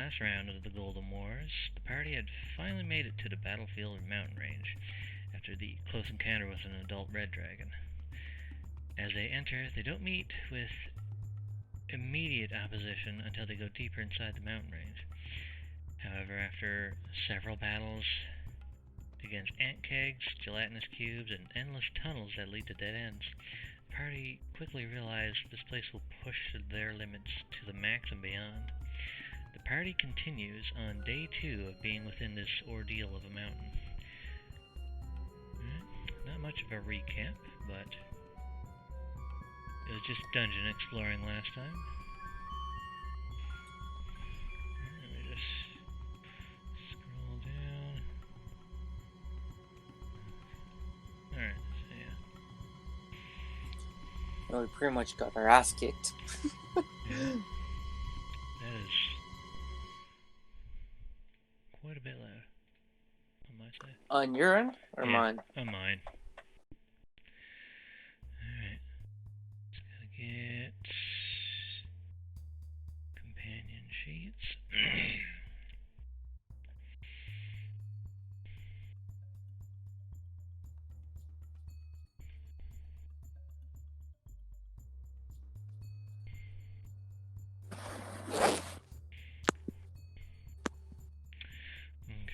last round of the Golden Wars, the party had finally made it to the battlefield and mountain range after the close encounter with an adult red dragon. As they enter, they don't meet with immediate opposition until they go deeper inside the mountain range. However, after several battles against ant kegs, gelatinous cubes, and endless tunnels that lead to dead ends, the party quickly realized this place will push their limits to the max and beyond. The party continues on day 2 of being within this ordeal of a mountain. Not much of a recap, but it was just dungeon exploring last time. Let me just scroll down. Alright, so yeah. Well, we pretty much got our ass kicked. Yeah. That is quite a bit loud on my side. On your end or yeah, mine? On mine. Alright. Just gotta get companion sheets.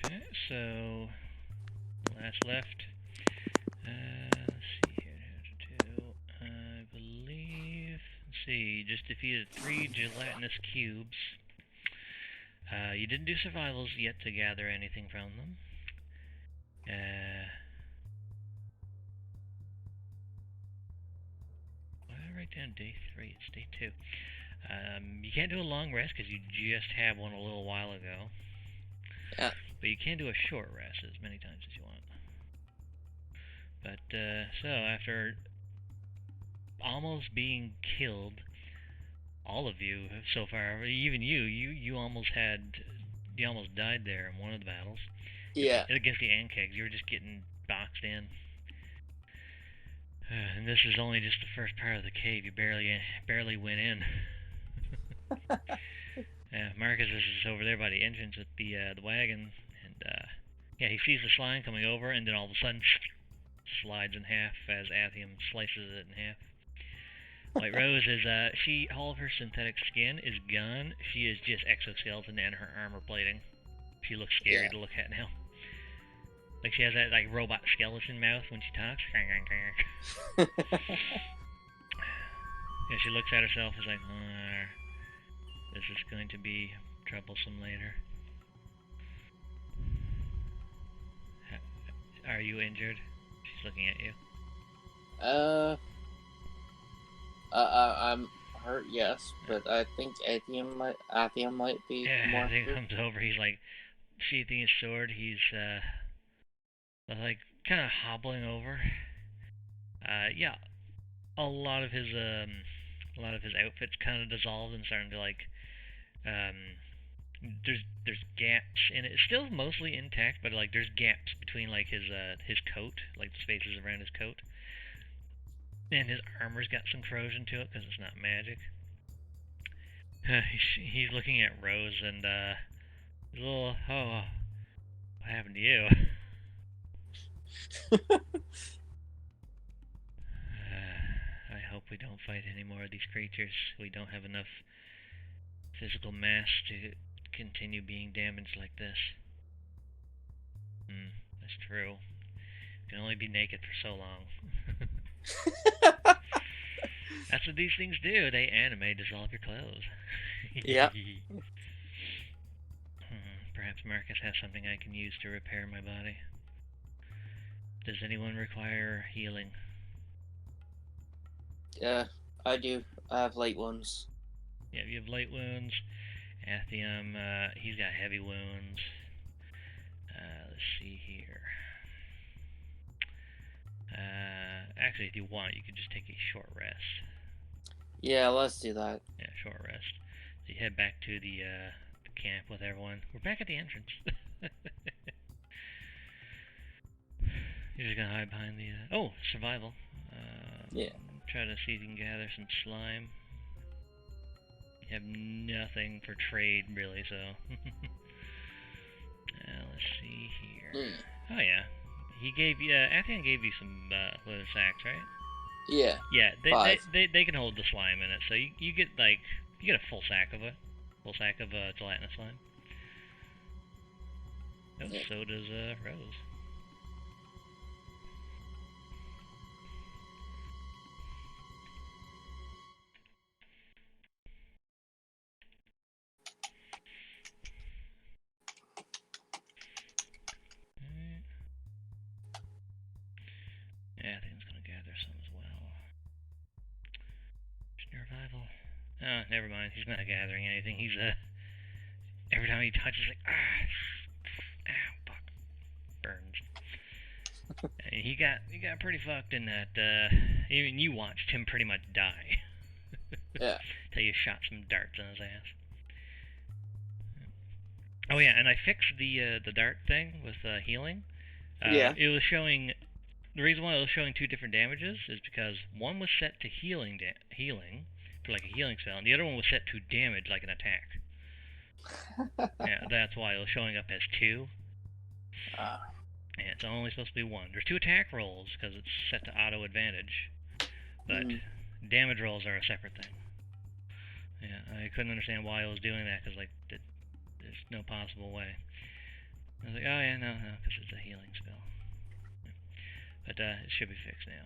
Okay, so last left. Let's see here. I believe. Let's see. Just defeated 3 gelatinous cubes. You didn't do survivals yet to gather anything from them. Why did I write down day 3? It's day 2. You can't do a long rest because you just had one a little while ago. Yeah. But you can do a short rest as many times as you want. But, so, after almost being killed, all of you so far, even you almost died there in one of the battles. Yeah. Against the ant kegs, you were just getting boxed in. And this is only just the first part of the cave. You barely went in. Yeah, Marcus is over there by the entrance with the wagon, and yeah, he sees the slime coming over, and then all of a sudden slides in half as Athium slices it in half. White Rose is all of her synthetic skin is gone. She is just exoskeleton and her armor plating. She looks scary to look at now. Like she has that like robot skeleton mouth when she talks. Yeah, she looks at herself as like, this is going to be troublesome later. Are you injured? She's looking at you. I'm hurt, yes, but I think Athium might be more. He comes over. He's like sheathing his sword. He's like kind of hobbling over. Yeah, a lot of his outfits kind of dissolved and starting to like. There's gaps in it. It's still mostly intact, but like there's gaps between like his coat, like the spaces around his coat, and his armor's got some corrosion to it because it's not magic. He's looking at Rose and he's a little, what happened to you? I hope we don't fight any more of these creatures. We don't have enough physical mass to continue being damaged like this. That's true. You can only be naked for so long. That's what these things do. They animate, dissolve your clothes. Yeah. Perhaps Marcus has something I can use to repair my body. Does anyone require healing? Yeah, I do. I have light wounds. Yeah, you have light wounds. Athium, he's got heavy wounds. Let's see here. Actually, if you want, you could just take a short rest. Yeah, let's do that. Yeah, short rest. So you head back to the camp with everyone. We're back at the entrance. You're just gonna hide behind the... survival. Yeah. Try to see if you can gather some slime. You have nothing for trade, really, so... let's see here. Oh, yeah. He gave you... Athian gave you some lotus sacks, right? Yeah. Yeah, 5. they can hold the slime in it, so you get, like... You get a full sack of it. Full sack of gelatinous slime. Oh, Yeah. so does Rose. Alright. Yeah, I think it's gonna gather some as well. Revival. Oh, never mind. He's not gathering anything. He's every time he touches, like fuck, burns. And he got pretty fucked in that. Even you watched him pretty much die. Yeah. Till you shot some darts in his ass. Oh yeah, and I fixed the dart thing with healing. Yeah. It was showing. The reason why it was showing 2 different damages is because one was set to healing for like a healing spell, and the other one was set to damage like an attack. Yeah, that's why it was showing up as 2. And it's only supposed to be 1. There's 2 attack rolls because it's set to auto advantage, but damage rolls are a separate thing. Yeah, I couldn't understand why it was doing that because like there's no possible way. I was like, oh yeah, no, because it's a healing spell. But it should be fixed now.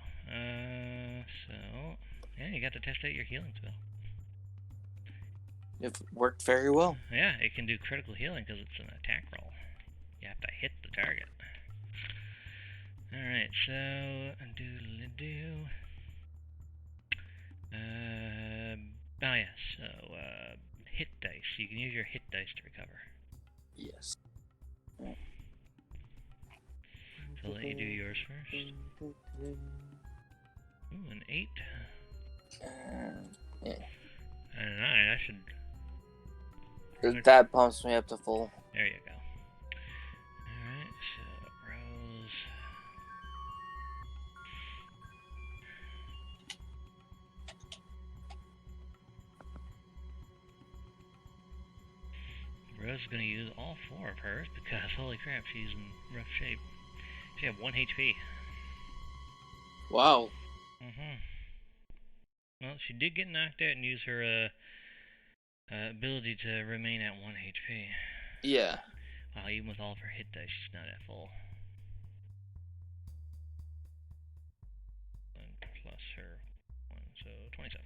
So yeah, you got to test out your healing spell. It worked very well. Yeah, it can do critical healing because it's an attack roll. You have to hit the target. Alright, so doodle-doo. Oh yeah, so hit dice. You can use your hit dice to recover. Yes. So I'll let you do yours first. Ooh, an 8. Yeah. And a 9, I should... That pumps me up to full. There you go. Alright, so Rose... Rose is going to use all 4 of hers because, holy crap, she's in rough shape. She had 1 HP. Wow. Well, she did get knocked out and use her ability to remain at 1 HP. Yeah. Wow, even with all of her hit dice, she's not at full. And plus her 1, so 27.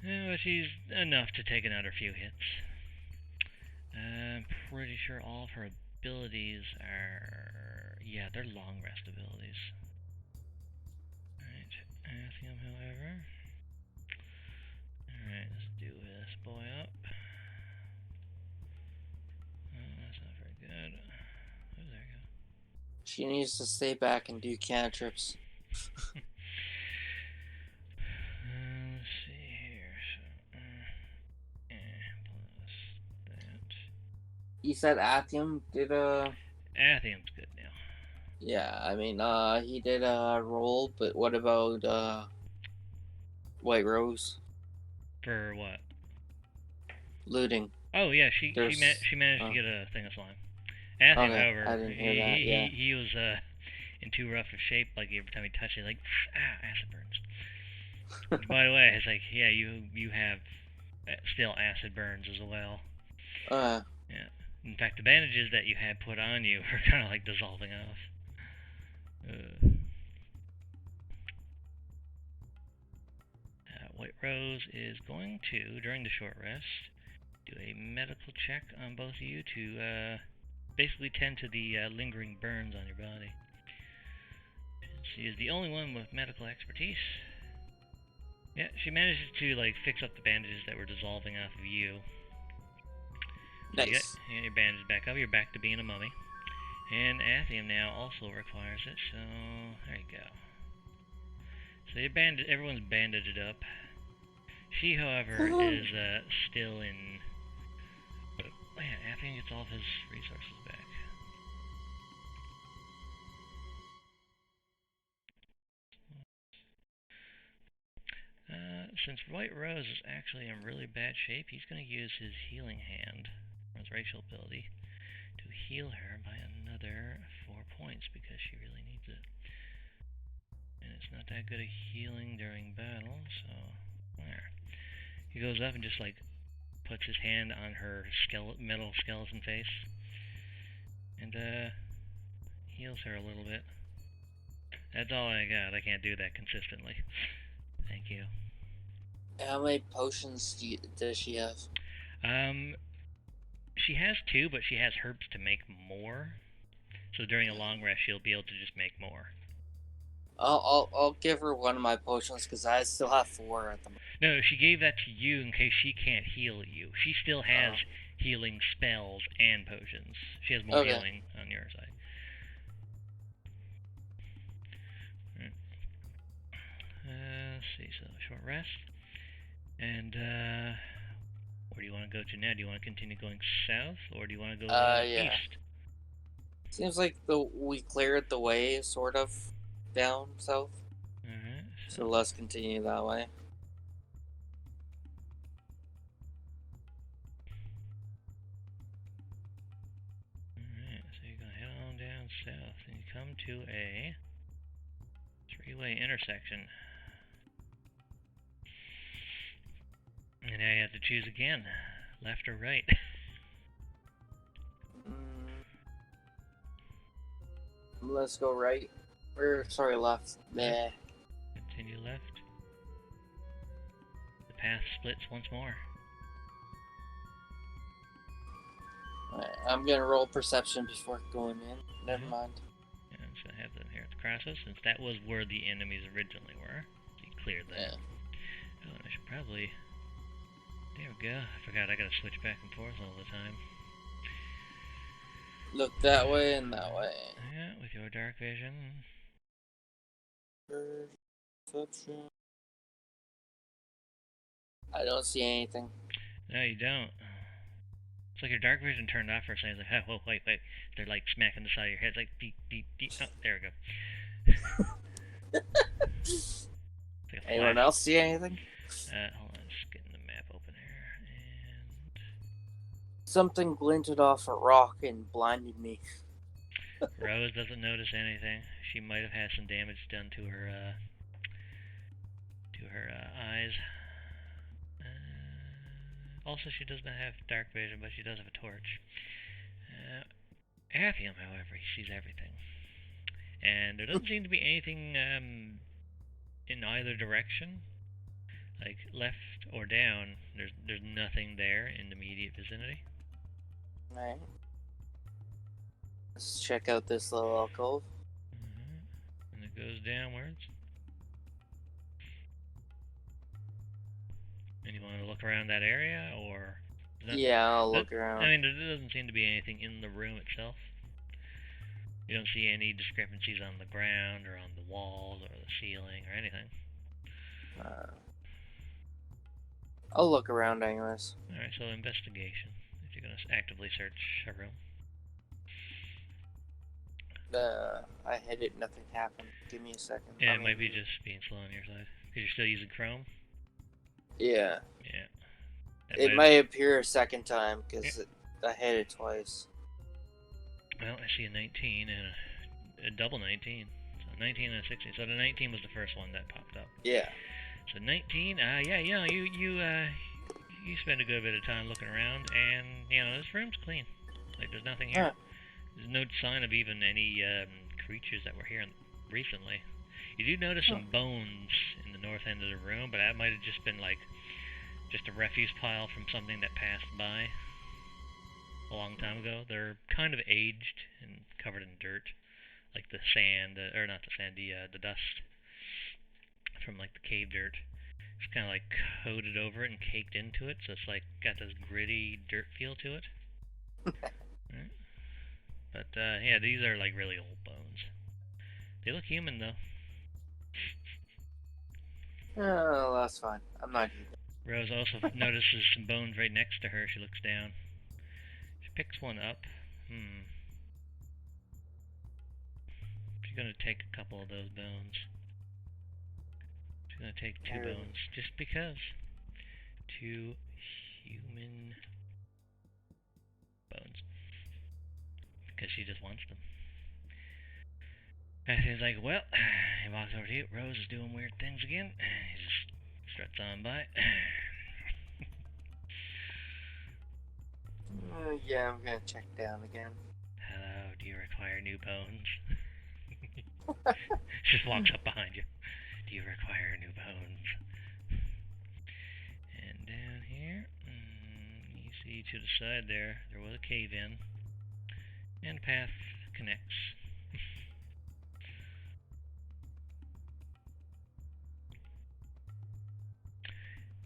Yeah, but she's enough to take another few hits. I'm pretty sure all of her abilities are... Yeah, they're long rest abilities. Alright, Athium, however. Alright, let's do this boy up. That's not very good. Oh, there we go. She needs to stay back and do cantrips. Let's see here. So, plus that. You said Athium did a... Athium's good now. Yeah, I mean, he did a roll, but what about, White Rose? For what? Looting. Oh yeah, she managed to get a thing of slime. Athium, however, I didn't hear that. Yeah. he was in too rough a shape. Like every time he touched it, like acid burns. By the way, it's like you have still acid burns as well. Yeah. In fact, the bandages that you had put on you are kind of like dissolving off. White Rose is going to, during the short rest, do a medical check on both of you to basically tend to the lingering burns on your body. She is the only one with medical expertise. Yeah, she manages to like fix up the bandages that were dissolving off of you. So Nice. you got your bandages back up. You're back to being a mummy. And Athium now also requires it, so there you go. So everyone's bandaged up. She, however, is still in... Oh yeah, Athium gets all of his resources back. since White Rose is actually in really bad shape, he's going to use his healing hand, his racial ability, to heal her by another 4 points because she really needs it. And it's not that good at healing during battle, so there. He goes up and just like puts his hand on her metal skeleton face and heals her a little bit. That's all I got. I can't do that consistently. Thank you. How many potions does she have? She has 2, but she has herbs to make more. So during a long rest, she'll be able to just make more. I'll give her one of my potions because I still have 4 at the moment. No, she gave that to you in case she can't heal you. She still has healing spells and potions. She has more healing on your side. Let's see, so short rest. And where do you want to go to now? Do you want to continue going south, or do you want to go east? Seems like we cleared the way, sort of, down south. Alright. So let's continue that way. Alright, so you're going to head on down south, and you come to a 3-way intersection. And now you have to choose again, left or right. Let's go right. Sorry, left. Nah. Continue left. The path splits once more. Alright, I'm gonna roll perception before going in. Never mind. Yeah, so I have them here at the crosses, since that was where the enemies originally were. So you cleared that. Yeah. Oh, and I should probably... There we go. I forgot I gotta switch back and forth all the time. Look that way and that way. Yeah, with your dark vision. Perception. I don't see anything. No, you don't. It's like your dark vision turned off for a second. It's like, oh, whoa, wait. They're like smacking the side of your head. It's like beep, beep, beep. Oh, there we go. Like anyone else see anything? Hold on, just getting the map open here. And something glinted off a rock and blinded me. Rose doesn't notice anything. She might have had some damage done to her eyes. Also, she does not have dark vision, but she does have a torch. Athium, however, he sees everything. And there doesn't seem to be anything in either direction, like left or down. There's nothing there in the immediate vicinity. Right. Let's check out this little alcove. And it goes downwards. And you want to look around that area, or? Yeah, I'll look around. I mean, there doesn't seem to be anything in the room itself. You don't see any discrepancies on the ground, or on the walls, or the ceiling, or anything. I'll look around anyways. Alright, so investigation. If you're going to actively search a room. I hit it, nothing happened. Give me a second. Yeah, it might be just being slow on your side. Because you're still using Chrome? Yeah. Yeah. It might appear a second time, because I hit it twice. Well, I see a 19 and a double 19. So 19 and a 16. So the 19 was the first one that popped up. Yeah. So 19, yeah, you know, you spend a good bit of time looking around, and, you know, this room's clean. Like, there's nothing here. There's no sign of even any creatures that were here recently. You do notice some bones in the north end of the room, but that might have just been, like, just a refuse pile from something that passed by a long time ago. They're kind of aged and covered in dirt, like the sand, or not the sand, the dust from, like, the cave dirt. It's kind of, like, coated over it and caked into it, so it's, like, got this gritty dirt feel to it. Right? But, yeah, these are, like, really old bones. They look human, though. Oh, that's fine. I'm not human. Rose also notices some bones right next to her. She looks down. She picks one up. She's gonna take a couple of those bones. gonna take 2 bones, just because. 2 human bones. Because she just wants them. And he's like, well, he walks over to you. Rose is doing weird things again. He just struts on by. Yeah, I'm gonna check down again. Hello, do you require new bones? Just walks up behind you. Do you require new bones? And down here, you see to the side there was a cave in. And path connects.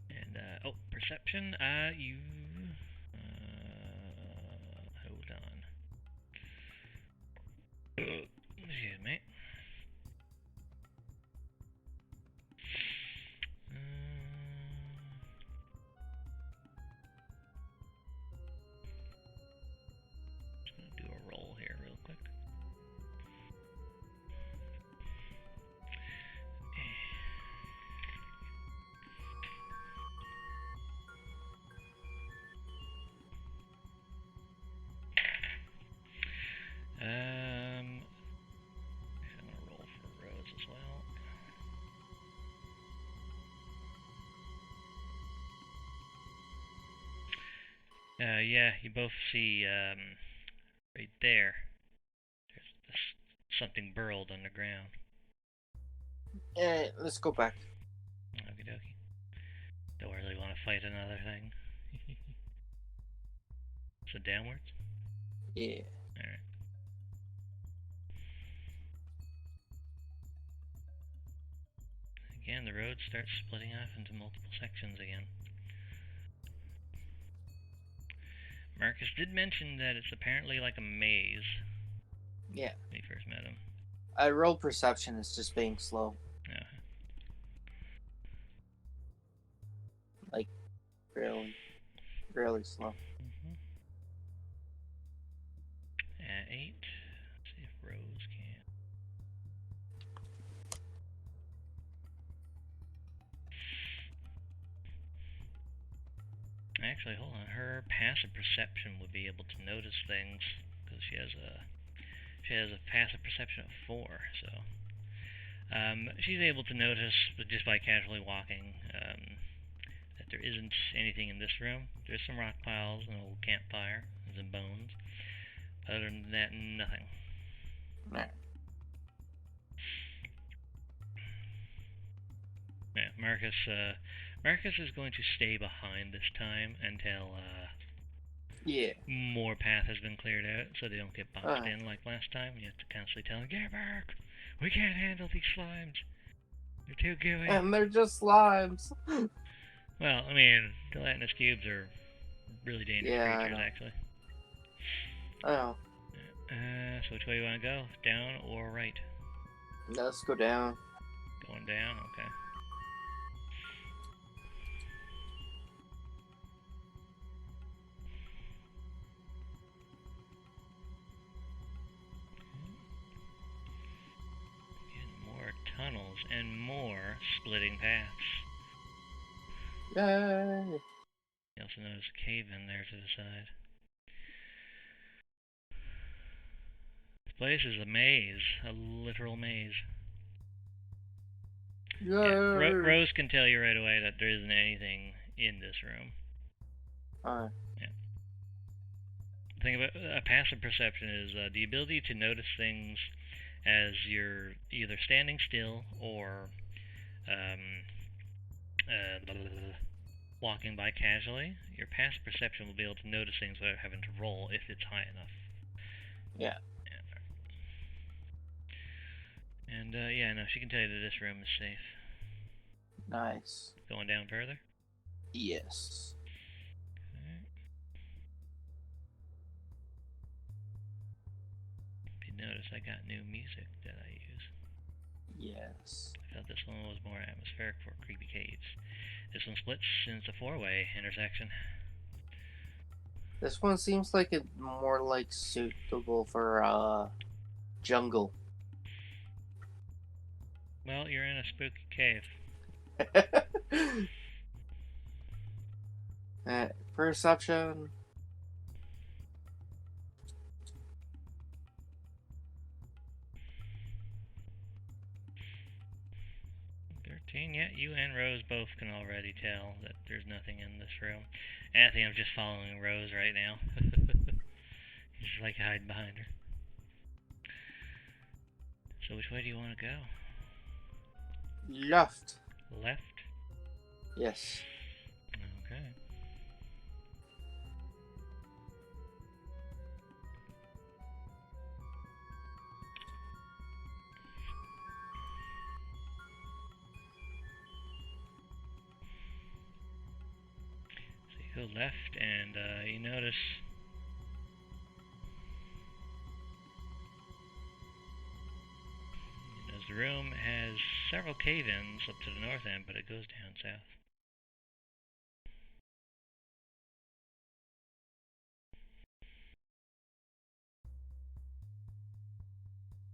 And, perception, you, hold on. Excuse me. Just gonna do a roll here real quick. I'm gonna roll for Rose as well. Yeah, you both see, right there, there's something burrowed underground. Let's go back. Okie dokie. Don't really want to fight another thing. So downwards? Yeah. Alright. Again, the road starts splitting off into multiple sections again. Marcus did mention that it's apparently like a maze. Yeah. When you first met him. I roll perception as just being slow. Yeah. Like, really slow. At 8. Let's see if Rose can. Actually, hold on. Her passive perception would be able to notice things because she has a passive perception of 4. So she's able to notice, but just by casually walking, that there isn't anything in this room. There's some rock piles, an old campfire, and some bones. Other than that, nothing. Nah. Yeah, Marcus is going to stay behind this time until more path has been cleared out, so they don't get boxed in like last time. You have to constantly tell them, "Get back! We can't handle these slimes. They're too gooey." And they're just slimes. Well, I mean, gelatinous cubes are really dangerous creatures, actually. Oh. So which way you want to go? Down or right? Let's go down. Going down? Okay. Getting more tunnels and more splitting paths. Yay! You also notice a cave in there to the side. This place is a maze, a literal maze. Yay! Yeah, Rose can tell you right away that there isn't anything in this room. Alright. Yeah. The thing about passive perception is the ability to notice things as you're either standing still or walking by casually. Your passive perception will be able to notice things without having to roll if it's high enough. Yeah. And yeah, no, she can tell you that this room is safe. Nice. Going down further? Yes. Okay. If you notice, I got new music that I use. Yes. I felt this one was more atmospheric for creepy caves. This one splits into a 4-way intersection. This one seems like it's more like suitable for jungle. Well, you're in a spooky cave. Perception. 13, yeah, you and Rose both can already tell that there's nothing in this room. Anthony, I'm just following Rose right now. He's just like hiding behind her. So which way do you want to go? Left. Left? Yes. Okay. So you go left and you notice the room has several cave-ins up to the north end, but it goes down south.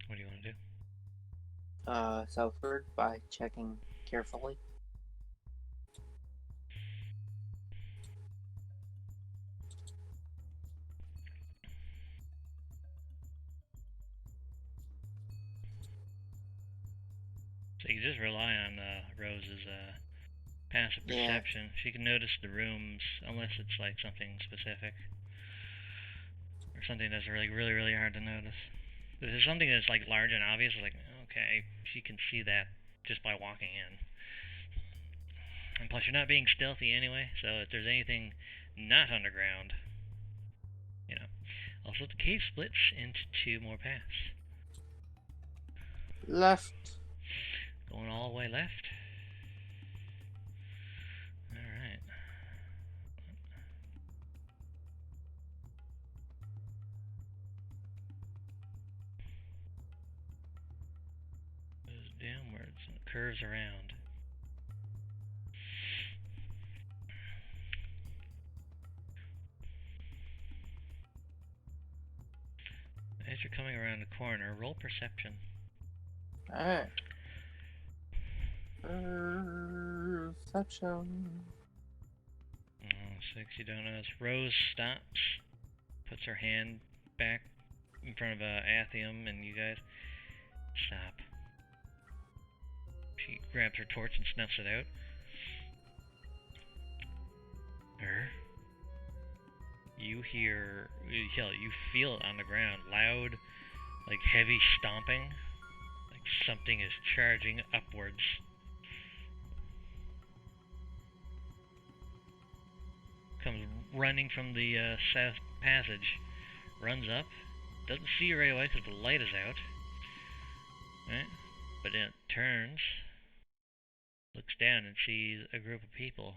What do you want to do? Southward by checking carefully. So you just rely on Rose's passive perception. She can notice the rooms unless it's like something specific or something that's really hard to notice. If there's something that's like large and obvious, like okay, she can see that just by walking in. And plus, you're not being stealthy anyway, so if there's anything not underground, you know. Also, the cave splits into two more paths. Left. Going all the way left. Alright. Goes downwards and curves around. As you're coming around the corner, roll perception. Alright. Perception. Oh, 6, you don't notice. Rose stops, puts her hand back in front of Athium and you guys. Stop. She grabs her torch and snuffs it out. You hear, you feel it on the ground, loud, like heavy stomping, like something is charging upwards. Comes running from the south passage, runs up, doesn't see you right away because the light is out, right? But then it turns, looks down and sees a group of people.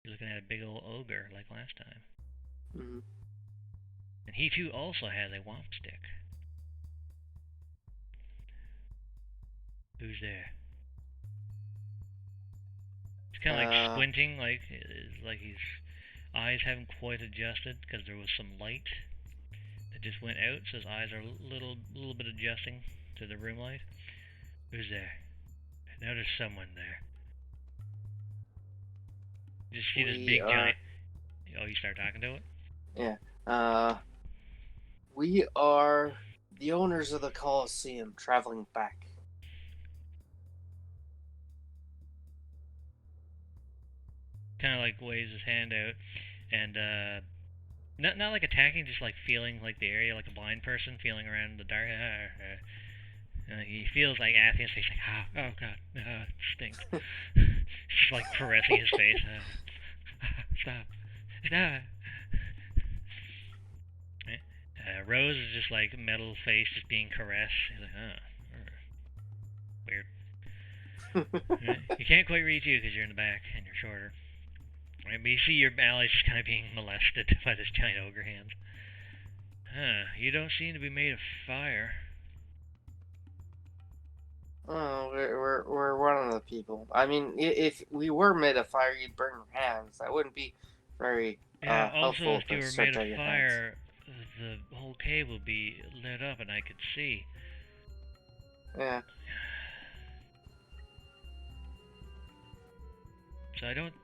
You're looking at a big old ogre like last time. Mm-hmm. And he too also has a womp stick. Who's there? He's kind of like squinting, like his eyes haven't quite adjusted because there was some light that just went out, so his eyes are a little bit adjusting to the room light. Who's there? I know there's someone there. You just see this big giant. Oh, you start talking to it? Yeah. We are the owners of the Colosseum traveling back. Kind of like waves his hand out and not like attacking, just like feeling like the area, like a blind person feeling around in the dark. He feels like Athium's face, like, oh god, it stinks. Just like caressing his face. Stop. Rose is just like metal face, just being caressed. He's like, weird. He can't quite reach you because you're in the back and you're shorter. Right, but you see your allies just kind of being molested by this giant ogre hand. You don't seem to be made of fire. Oh, we're one of the people. I mean, if we were made of fire, you'd burn your hands. That wouldn't be very helpful. Also, if you were made of fire, the whole cave would be lit up and I could see. Yeah. So I don't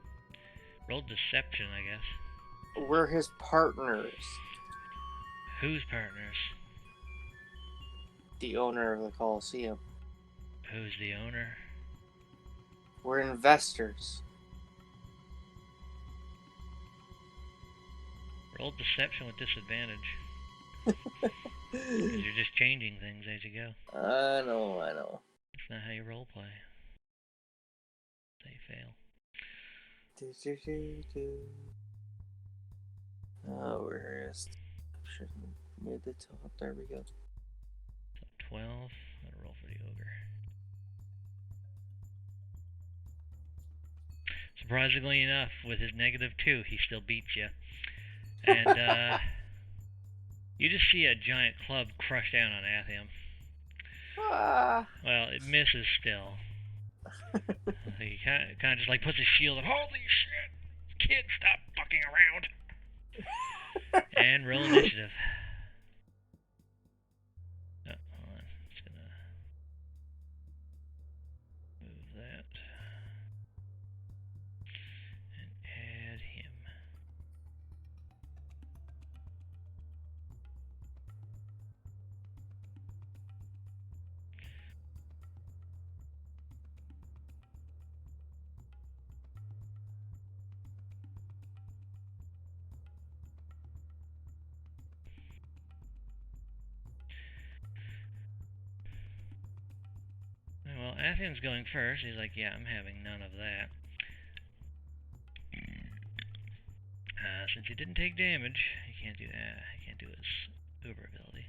roll deception, I guess. We're his partners. Whose partners? The owner of the Coliseum. Who's the owner? We're investors. Roll deception with disadvantage. Because you're just changing things as you go. I know. That's not how you role play. They fail. Oh, where is near the top? There we go. So 12. I'm gonna roll for the ogre. Surprisingly enough, with his -2, he still beats you. And you just see a giant club crush down on Athiam. Well, it misses still. He kind of just like puts his shield up. Holy shit! Kid, stop fucking around! And roll initiative. Oh, hold on. Just gonna move that. And add him. Well, Athiam's going first. He's like, yeah, I'm having none of that. Since he didn't take damage, he can't do that. He can't do his uber ability.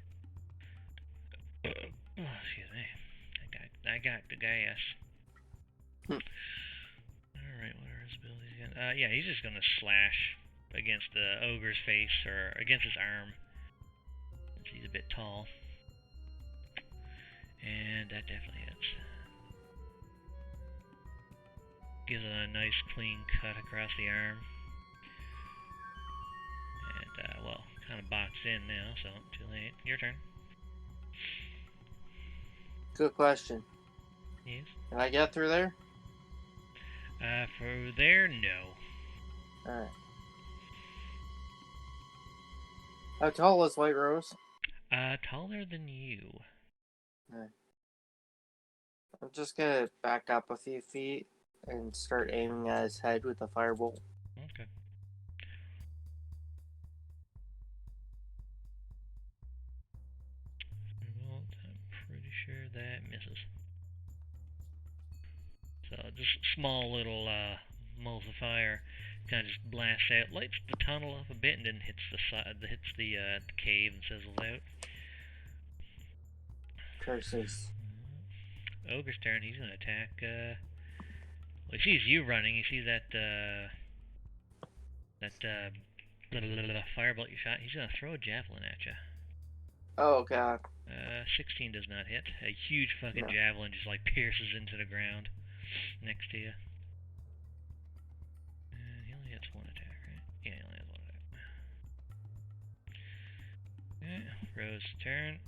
Oh, excuse me. I got the gas. Alright, what are his abilities again? Yeah, he's just gonna slash against the ogre's face, or against his arm. Since he's a bit tall. And that definitely hits. Gives it a nice clean cut across the arm. And, well, kind of boxed in now, so too late. Your turn. Good question. Yes. Can I get through there? For there, no. Alright. How tall is White Rose? Taller than you. Alright. I'm just gonna back up a few feet and start aiming at his head with a firebolt. Okay. Well, I'm pretty sure that misses. So just small little moles of fire kind of just blasts out, lights the tunnel up a bit, and then hits the side, hits the cave and sizzles out. Curses. Ogre's turn. He's gonna attack. Well, he sees you running. He sees that firebolt you shot. He's gonna throw a javelin at you. Oh god. 16 does not hit. A huge fucking javelin just like pierces into the ground next to you. And he only hits one attack, right? Yeah, he only has one attack. Okay, Rose's turn.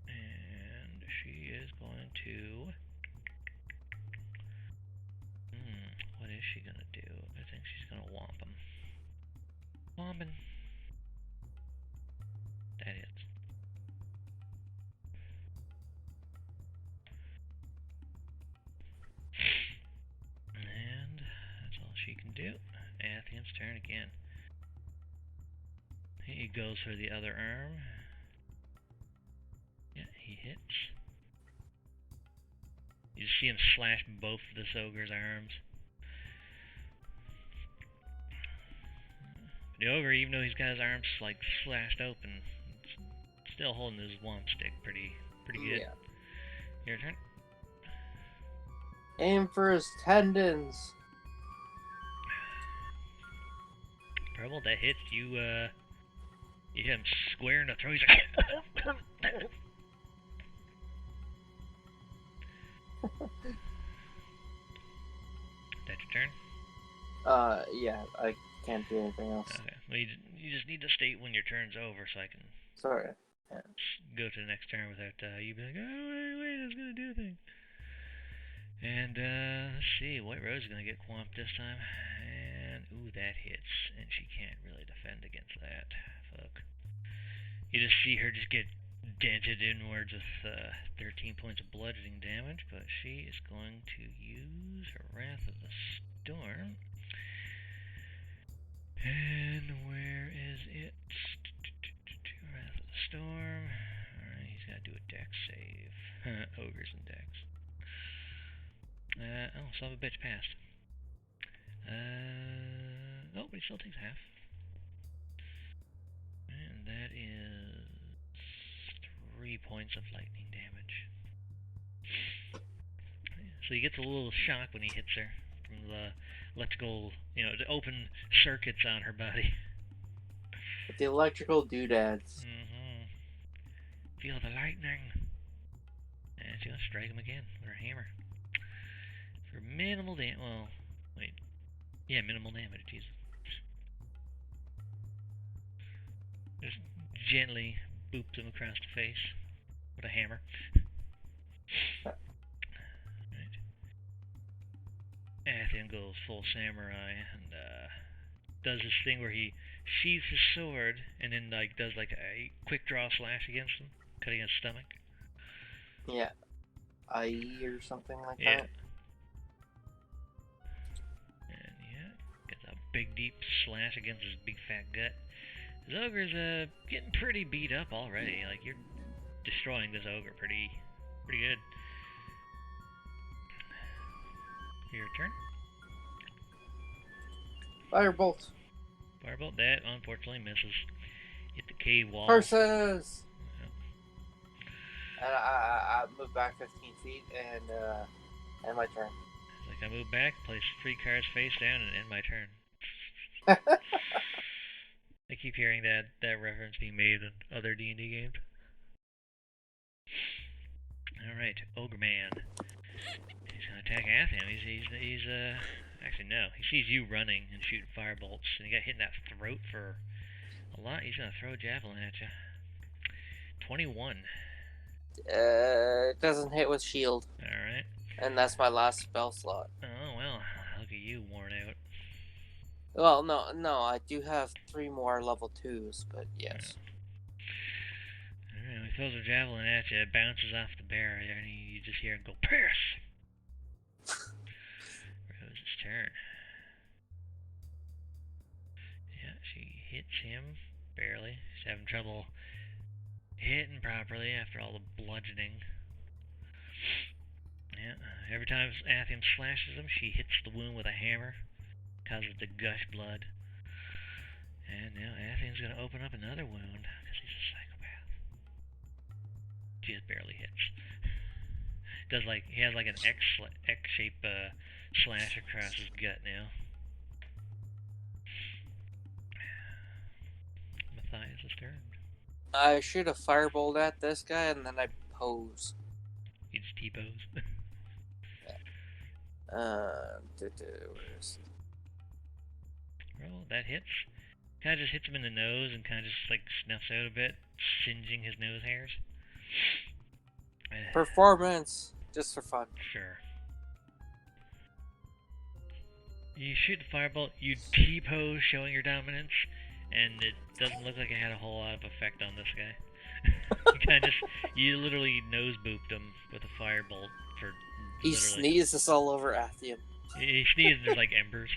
And she is going to... what is she gonna do? I think she's gonna whomp him. Whomping. That hits. And that's all she can do. Athian's turn again. He goes for the other arm. Yeah, he hits. You just see him slash both of this ogre's arms. The ogre, even though he's got his arms like slashed open, still holding his womp stick pretty good. Yeah. Your turn. Aim for his tendons. Purple, that hits you. You hit him square in the throat. He's like, that's your turn. Yeah, I can't do anything else. Okay. Well, you just need to state when your turn's over, so I can. Sorry. Go to the next turn without you being like, oh wait, I was gonna do a thing. And, let's see, White Rose is gonna get quamped this time. And, ooh, that hits. And she can't really defend against that. Fuck. You just see her just get dented inwards with 13 points of bludgeoning damage, but she is going to use her Wrath of the Storm. And where is it? Wrath of the Storm. Alright, he's got to do a dex save. Ogres and dex. Oh, son of a bitch passed. Oh, but he still takes half. And that is 3 points of lightning damage. So he gets a little shock when he hits her from the electrical, the open circuits on her body. The electrical doodads. Mm-hmm. Feel the lightning. And she's gonna strike him again with her hammer. For minimal damage. Well, wait. Yeah, minimal damage. Jesus. Just gently boops him across the face with a hammer. Right. Athian goes full samurai and does this thing where he sheathes his sword and then does a quick draw slash against him, cutting his stomach. Yeah. IE or something like that. And gets a big deep slash against his big fat gut. This ogre's getting pretty beat up already. Like, you're destroying this ogre pretty good. Your turn. Firebolt. Firebolt, that unfortunately misses. Hit the cave wall. Curses! And I move back 15 feet and end my turn. It's like I move back, place 3 cards face down, and end my turn. I keep hearing that reference being made in other D&D games. Alright, Ogre Man. He's gonna attack Athian. He's actually no. He sees you running and shooting firebolts, and he got hit in that throat for a lot. He's gonna throw a javelin at you. 21. It doesn't hit with shield. Alright. And that's my last spell slot. Oh, well, look at you, worn out. Well, no, I do have 3 more level 2s, but yes. Alright, he throws a javelin at you, it bounces off the barrier, and you just hear him go, Pierce! Rose's turn. Yeah, she hits him, barely. She's having trouble hitting properly after all the bludgeoning. Yeah, every time Athian slashes him, she hits the wound with a hammer, causes it to gush blood. And now Athian's gonna open up another wound, because he's a psychopath. Just barely hits. He has like an X-shaped slash across his gut now. Matthias' turn. I shoot a firebolt at this guy and then I pose. You just T-pose. Roll, that hits. Kind of just hits him in the nose and kind of just snuffs out a bit, singeing his nose hairs. Performance, just for fun. Sure. You shoot the firebolt, you T-pose showing your dominance, and it doesn't look like it had a whole lot of effect on this guy. You literally nose booped him with a firebolt for. He sneezes all over Athian. He sneezes, there's like embers.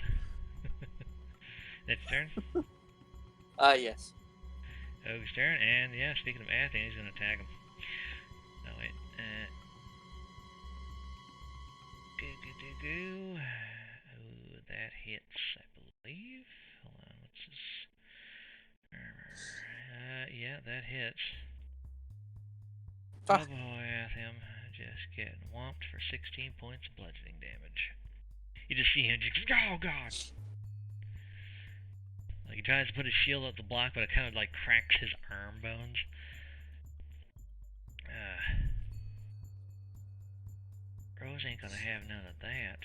It's turn? Yes. Ogre's turn, and yeah, speaking of Athian, he's gonna attack him. Oh, wait. Oh, that hits, I believe. Hold on, what's this? Yeah, that hits. Oh boy, Athian. Just getting whomped for 16 points of bludgeoning damage. You just see him just, oh god! Like, he tries to put his shield up the block, but it kind of cracks his arm bones. Rose ain't gonna have none of that.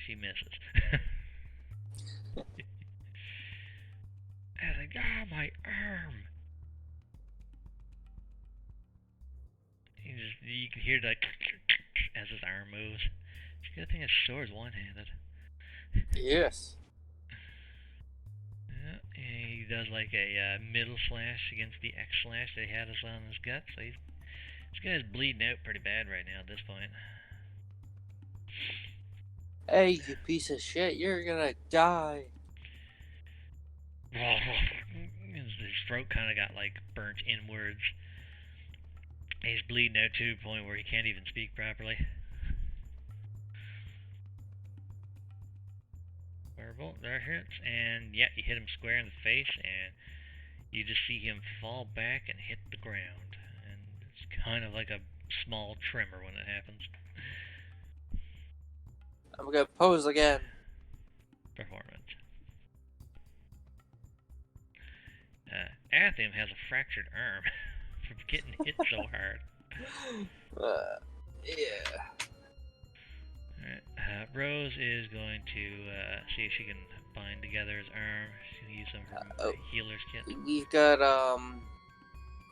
She misses. I was like, my arm! You can hear that as his arm moves. It's a good thing his sword's one-handed. Yes. Yeah, he does like a middle slash against the X slash that he had on his gut, so this guy's bleeding out pretty bad right now at this point. Hey, you piece of shit, you're gonna die. His throat kind of got like burnt inwards. He's bleeding out to a point where he can't even speak properly. Firebolt, there hits, and yeah, you hit him square in the face, and you just see him fall back and hit the ground. And it's kind of like a small tremor when it happens. I'm gonna pose again. Performance. Athium has a fractured arm from getting hit so hard. Yeah. Alright, Rose is going to see if she can bind together his arm. She'll use some of her healer's kit. We've got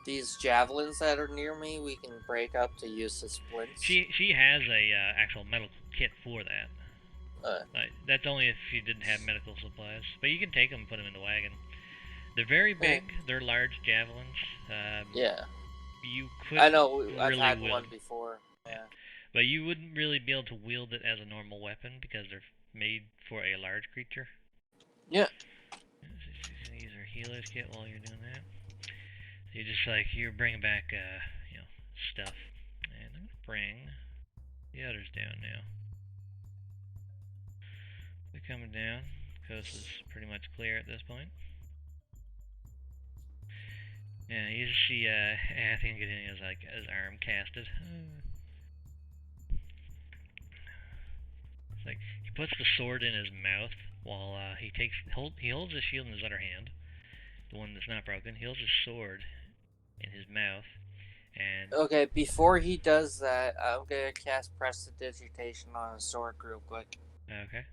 these javelins that are near me. We can break up to use the splints. She has a actual medical kit for that. That's only if she didn't have medical supplies. But you can take them and put them in the wagon. They're very big. They're large javelins. Yeah. You could. I know. I've really had one before. Yeah. But you wouldn't really be able to wield it as a normal weapon because they're made for a large creature. Yeah. So she's gonna use her healer's kit while you're doing that. So you're bringing back stuff, and I'm gonna bring the others down now. They're coming down. Coast is pretty much clear at this point. Yeah, you just see Athian getting his arm casted. It's like he puts the sword in his mouth while he holds his shield in his other hand, the one that's not broken. He holds his sword in his mouth, and okay. Before he does that, I'm gonna cast Prestidigitation on his sword real quick. Okay.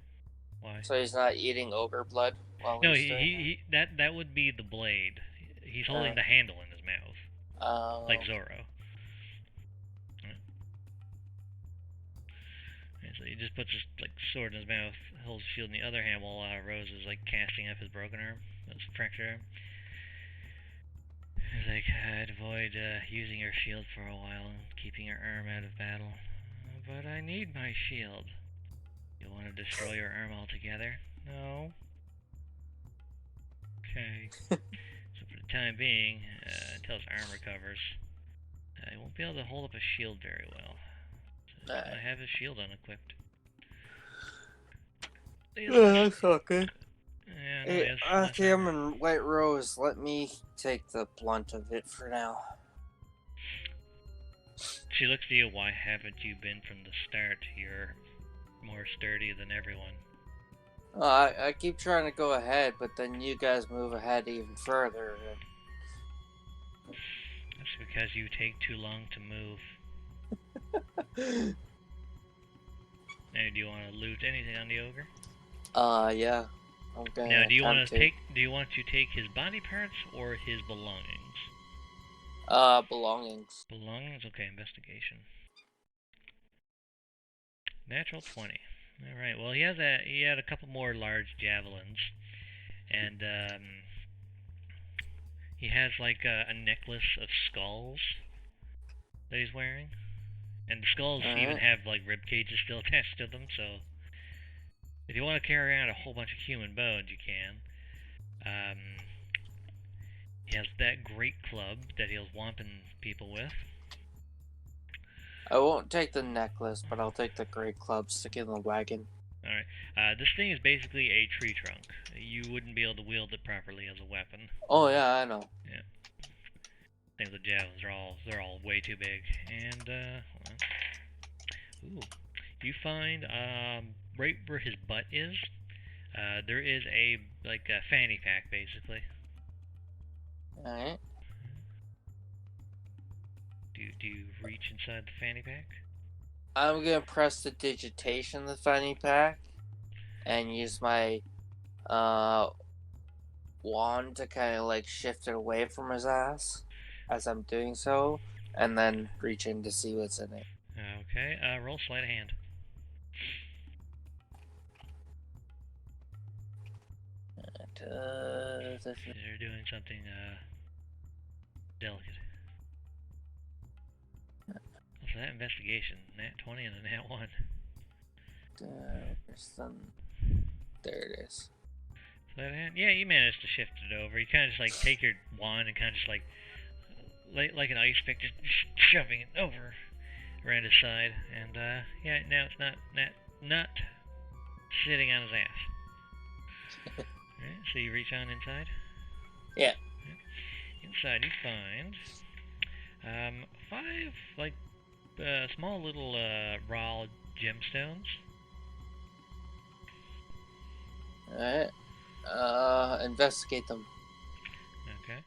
Why? So he's not eating ogre blood while no, he's that would be the blade. He's holding the handle in his mouth, like Zorro. And so he just puts his sword in his mouth, holds his shield in the other hand while Rose is casting up his broken arm, his fractured arm. He's like, I'd avoid using your shield for a while and keeping your arm out of battle, but I need my shield. You want to destroy your arm altogether? No. Okay. So for the time being, until his arm recovers, he won't be able to hold up a shield very well. So he's gonna have his shield unequipped. That's okay. Yeah, Athian and White Rose, let me take the blunt of it for now. She looks to you. Why haven't you been from the start? You're more sturdy than everyone. I keep trying to go ahead, but then you guys move ahead even further. That's because you take too long to move. Now, do you want to loot anything on the ogre? Yeah. Okay. Now, do you want to take his body parts or his belongings? Belongings. Belongings? Okay, investigation. Natural 20. Alright, well he had a couple more large javelins, and he has a necklace of skulls that he's wearing, and the skulls even have rib cages still attached to them, so if you want to carry around a whole bunch of human bones, you can. He has that great club that he'll whomping people with. I won't take the necklace, but I'll take the great club, stick it in the wagon. Alright, this thing is basically a tree trunk. You wouldn't be able to wield it properly as a weapon. Oh yeah, I know. Yeah. Things with javelins they're all way too big. And ooh, you find right where his butt is, there is a fanny pack basically. Alright. Do you reach inside the fanny pack? I'm gonna Prestidigitation the fanny pack and use my wand to kind of shift it away from his ass as I'm doing so, and then reach in to see what's in it. Okay, roll sleight of hand. They're doing something, delicate. For that investigation, nat 20 and a nat 1. There it is. Sleight of hand? Yeah, you managed to shift it over. You kind of just, like, take your wand and kind of just, like an ice pick, just shoving it over around his side. And, yeah, now it's not sitting on his ass. Alright, so you reach on inside? Yeah. Inside you find 5 like small little raw gemstones. Alright. Investigate them. Okay.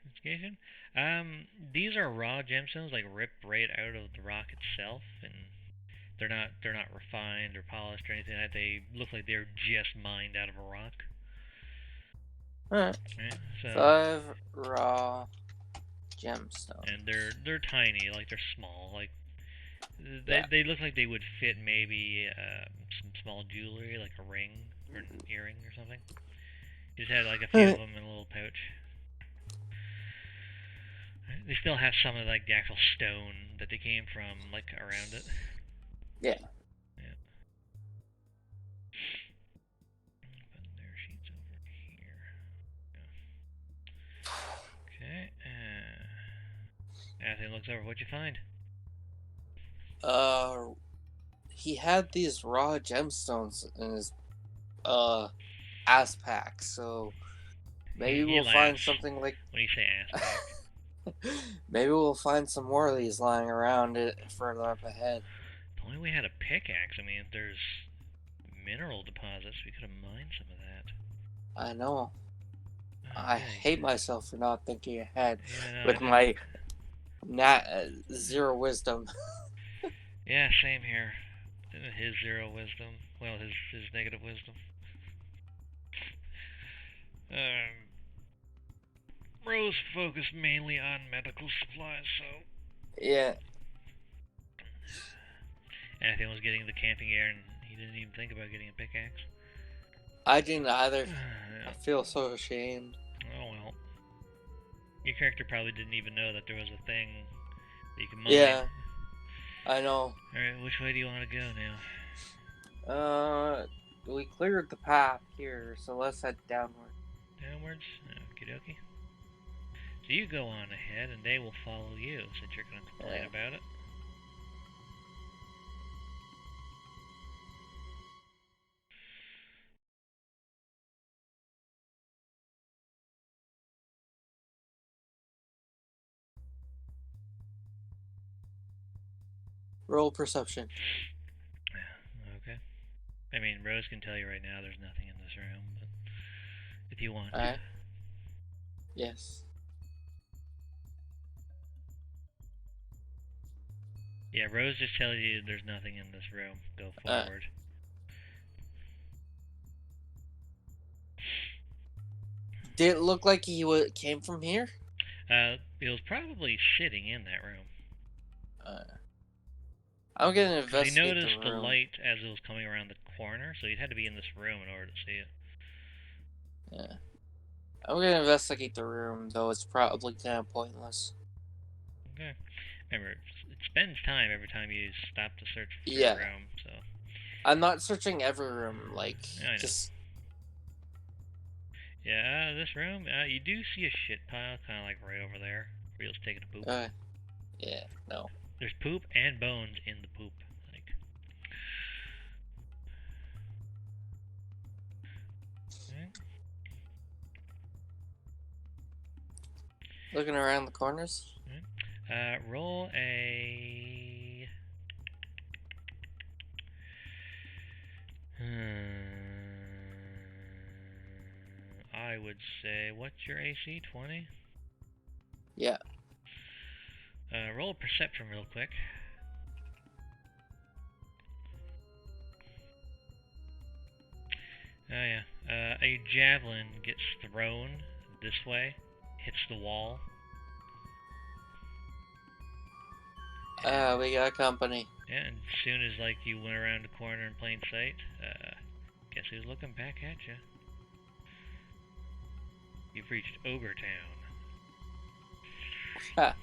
Investigation. These are raw gemstones, like ripped right out of the rock itself, and they're not refined or polished or anything like that. They look like they're just mined out of a rock. Alright. Right, so 5 raw gemstones. and they're tiny, like they're small, like they look like they would fit maybe some small jewelry, like a ring or an earring or something. You just had like a few of them in a little pouch. Right, they still have some of like the actual stone that they came from, like around it. Yeah. But their sheet's over here. Okay. Anthony looks over. What'd you find? He had these raw gemstones in his ass pack, so maybe He we'll laughs find something like. when you say ass pack. Maybe we'll find some more of these lying around it further up ahead. If only we had a pickaxe. I mean, if there's mineral deposits, we could have mined some of that. I know. Oh, I yeah, hate myself for not thinking ahead Yeah, no, with my zero wisdom. Yeah, same here. His zero wisdom. Well, his negative wisdom. Rose focused mainly on medical supplies, so. Yeah. Anthony was getting the camping gear, and he didn't even think about getting a pickaxe. I didn't either. Yeah. I feel so ashamed. Oh well. Your character probably didn't even know that there was a thing that you could mine. Yeah. I know. Alright, which way do you want to go now? We cleared the path here, so let's head downward. Downwards? Okie dokie. So you go on ahead, and they will follow you, since you're going to complain about it. Roll perception. Okay. I mean, Rose can tell you right now there's nothing in this room, but if you want Alright. Yes. Yeah, Rose just tells you there's nothing in this room. Go forward. Did it look like he came from here? He was probably sitting in that room. I'm gonna investigate he noticed the room. light as it was coming around the corner, so he'd had to be in this room in order to see it. Yeah. I'm gonna investigate the room, though it's probably kind of pointless. Okay. Remember, it spends time every time you stop to search for a room, so. I'm not searching every room, like, just. Yeah, this room, you do see a shit pile, kind of like right over there, where he was taking a poop. Yeah, no. There's poop and bones in the poop, like. Okay. Looking around the corners? Roll a... I would say, what's your AC? 20? Yeah. Roll a perception real quick. Oh yeah. A javelin gets thrown this way, hits the wall, We got company. Yeah, and as soon as like you went around the corner in plain sight, guess who's looking back at you? You've reached Ogre Town. Ha.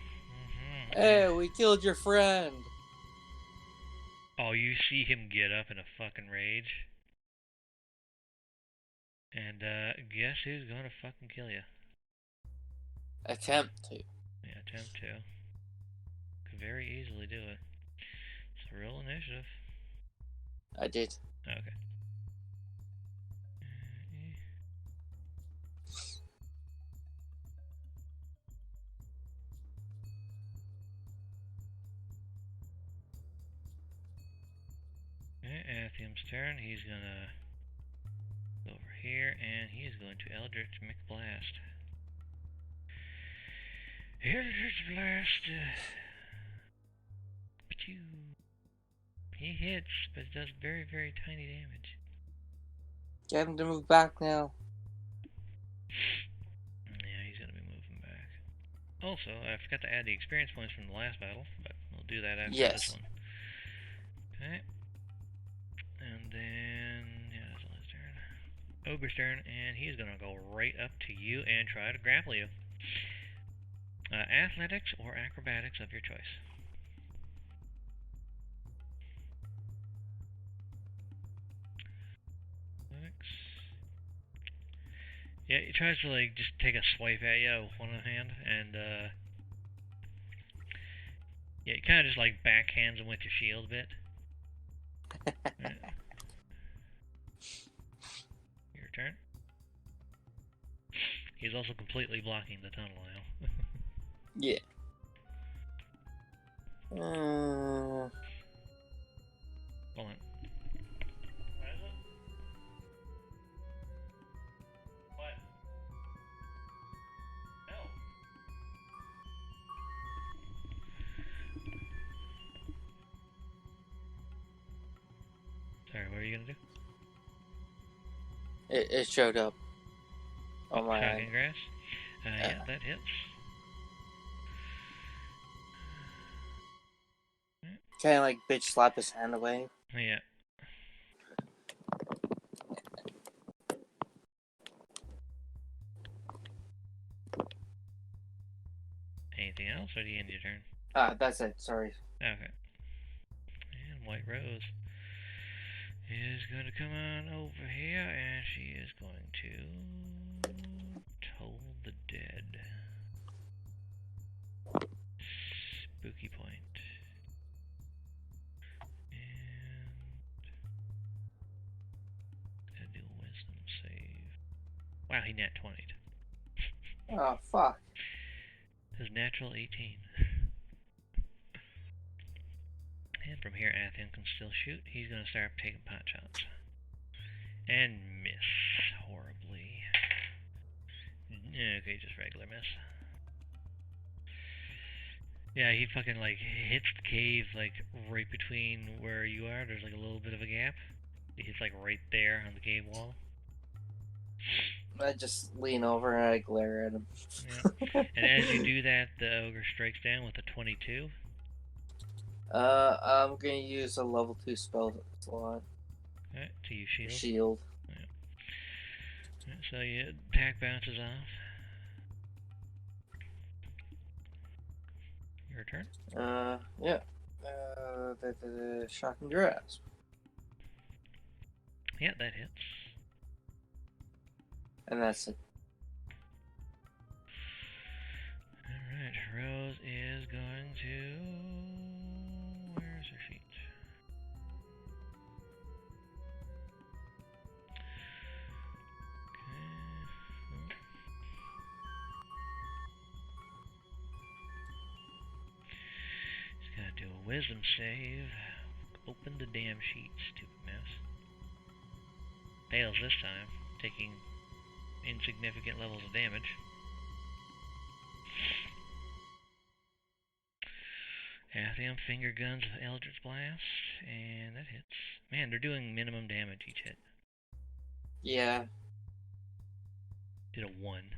Hey, we killed your friend. Oh, you see him get up in a fucking rage. And guess who's gonna fucking kill you? Attempt to. Yeah, attempt to. Could very easily do it. So roll initiative. I did. Okay. Okay, Athium's turn. He's gonna go over here, and he's going to Eldritch McBlast. Eldritch Blast! He hits, but it does very, very tiny damage. Get him to move back now. Yeah, he's gonna be moving back. Also, I forgot to add the experience points from the last battle, but we'll do that after this one. Okay. And then, yeah, that's all his turn. Ogre's turn, and he's gonna go right up to you and try to grapple you. Athletics or acrobatics of your choice. Athletics. Yeah, he tries to like just take a swipe at you with one hand, and yeah, he kind of just like backhands him with your shield a bit. Right. Your turn. He's also completely blocking the tunnel now. Yeah. Hold on. What is it? What? No. Sorry, what are you gonna do? It showed up on my shocking grass. Yeah, that hits. Kind of like bitch slap his hand away. Yeah. Anything else, or do you end your turn? That's it. Sorry. Okay. And White Rose is going to come on over here, and she is going to toll the dead. Spooky point. And do a wisdom save. Wow, he nat 20'd. Oh, fuck. His natural 18. And from here, Athian can still shoot. He's going to start taking pot shots. And miss horribly. Okay, just regular miss. Yeah, he fucking like hits the cave like right between where you are. There's like a little bit of a gap. He hits like right there on the cave wall. I just lean over and I glare at him. Yeah. And as you do that, the ogre strikes down with a 22. I'm gonna use a level 2 spell slot. Alright, to use shield. Shield. Yeah. Right, so your attack bounces off. Your turn. Yeah. The shocking grasp. Yeah, that hits. And that's it. Alright, Rose is going to... Where's her sheet? Okay. She's gotta do a wisdom save. Open the damn sheet, stupid mouse. Fails this time, taking insignificant levels of damage. Athium finger guns with Eldritch Blast, and that hits. Man, they're doing minimum damage each hit. Yeah. Did a 1.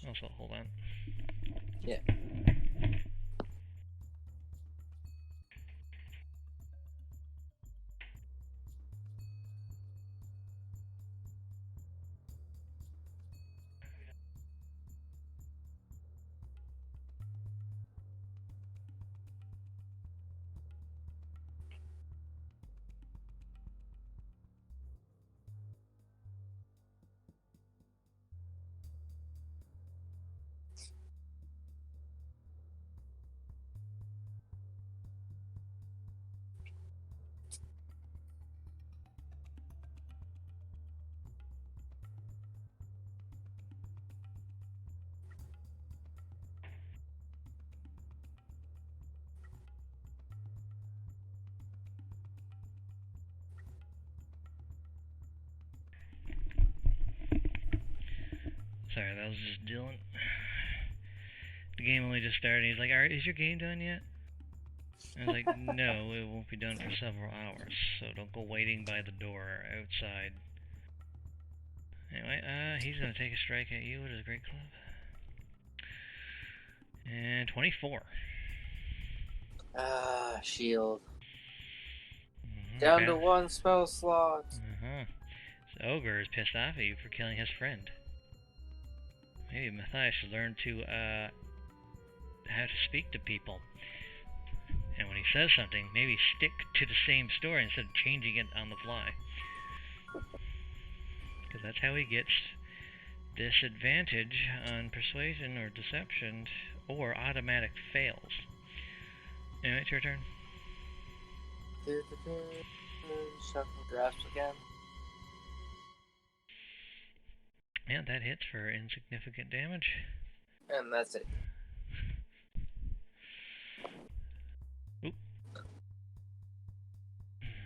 Also, hold on. Yeah. Sorry, that was just Dylan. The game only just started. He's like, "Alright, is your game done yet?" I was like, "No, it won't be done for several hours, so don't go waiting by the door outside." Anyway, he's gonna take a strike at you with his great club. And 24. Shield. Down to one spell slot. So Ogre is pissed off at you for killing his friend. Maybe Matthias should learn to, how to speak to people. And when he says something, maybe stick to the same story instead of changing it on the fly. Because that's how he gets disadvantage on persuasion or deception or automatic fails. Anyway, it's your turn. Shocking grasp again. Yeah, that hits for insignificant damage. And that's it. Oop.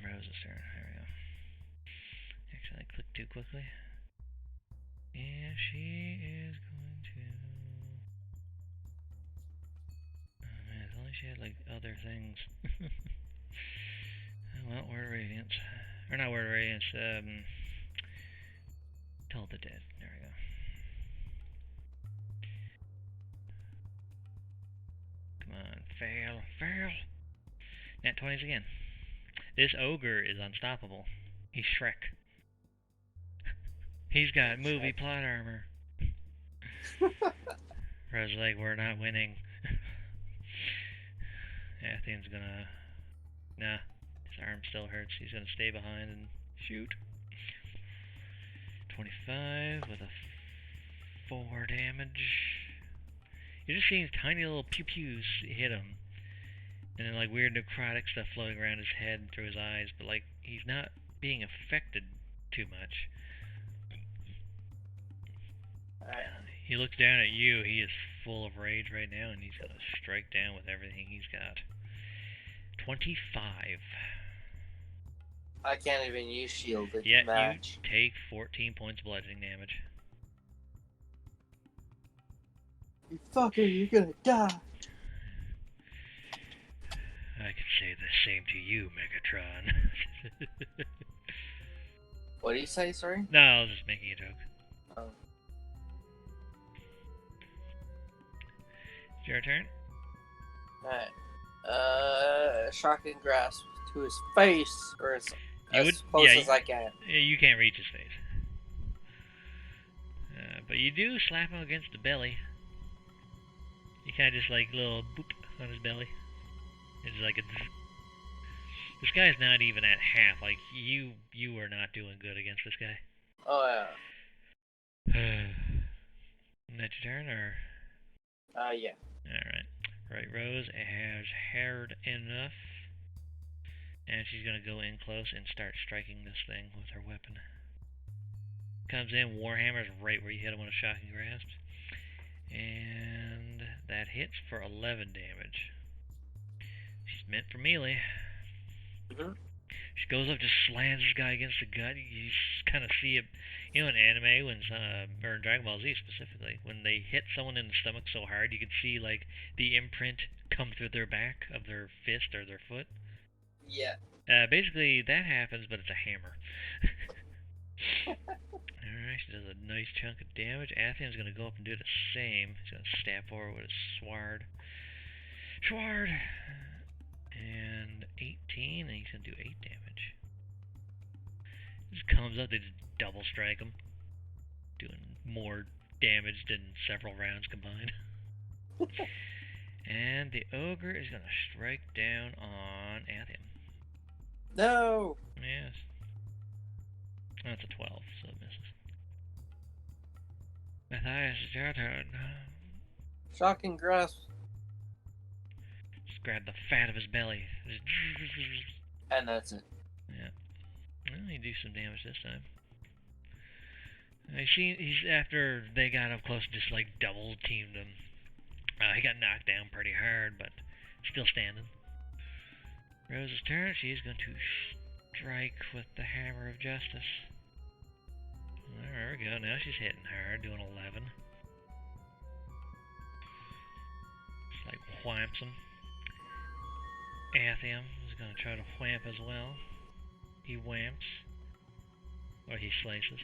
Rose's turn. There we go. Actually, I clicked too quickly. And she is going to... Oh man, if only she had, like, other things. Well, Word of Radiance. Or not Word of Radiance, Toll the Dead. There we go. Come on, fail, fail! Nat 20s again. This ogre is unstoppable. He's Shrek. He's got movie plot armor. Rose like, we're not winning. Athene's gonna... Nah, his arm still hurts. He's gonna stay behind and shoot. 25 with a 4 damage. You're just seeing tiny little pew-pews hit him. And then like weird necrotic stuff floating around his head and through his eyes, but like he's not being affected too much. He looks down at you. He is full of rage right now, and he's gonna strike down with everything he's got. 25. I can't even use shield to Yeah, match. you take 14 points of bludgeoning damage. You fucker, you're gonna die. I could say the same to you, Megatron. What do you say, sorry? No, I was just making a joke. Oh. It's your turn. Alright. Shocking grasp to his face, or as close as I can. Yeah, you can't reach his face. But you do slap him against the belly. You kind of just like little boop on his belly. It's like a... This guy's not even at half. Like, you are not doing good against this guy. Oh, yeah. That's your turn, or...? Yeah. Alright. Right, Rose has heard enough. And she's gonna go in close and start striking this thing with her weapon. Comes in, Warhammer's right where you hit him with a shocking grasp. And that hits for 11 damage. She's meant for melee. Mm-hmm. She goes up, just slams this guy against the gut. You just kind of see it, you know, in anime, when or in Dragon Ball Z specifically, when they hit someone in the stomach so hard, you can see like the imprint come through their back of their fist or their foot. Yeah. Basically, that happens, but it's a hammer. Alright, Alright, she does a nice chunk of damage. Athian's gonna go up and do the same. He's gonna stab forward with his sword. Sword! And 18, and he's gonna do 8 damage. Just comes up, they just double strike him. Doing more damage than several rounds combined. And the ogre is gonna strike down on Athian. No! Yes. That's a 12, so it misses. Matthias, it's your turn. Shocking grasp. Just grab the fat of his belly. And that's it. Yeah. Well, he do some damage this time. He's after they got up close, just like double teamed him. He got knocked down pretty hard, but still standing. Rose's turn. She's going to strike with the Hammer of Justice. There we go. Now she's hitting hard, doing 11. Just like whamps him. Athian is going to try to whamp as well. He whamps. Or he slices.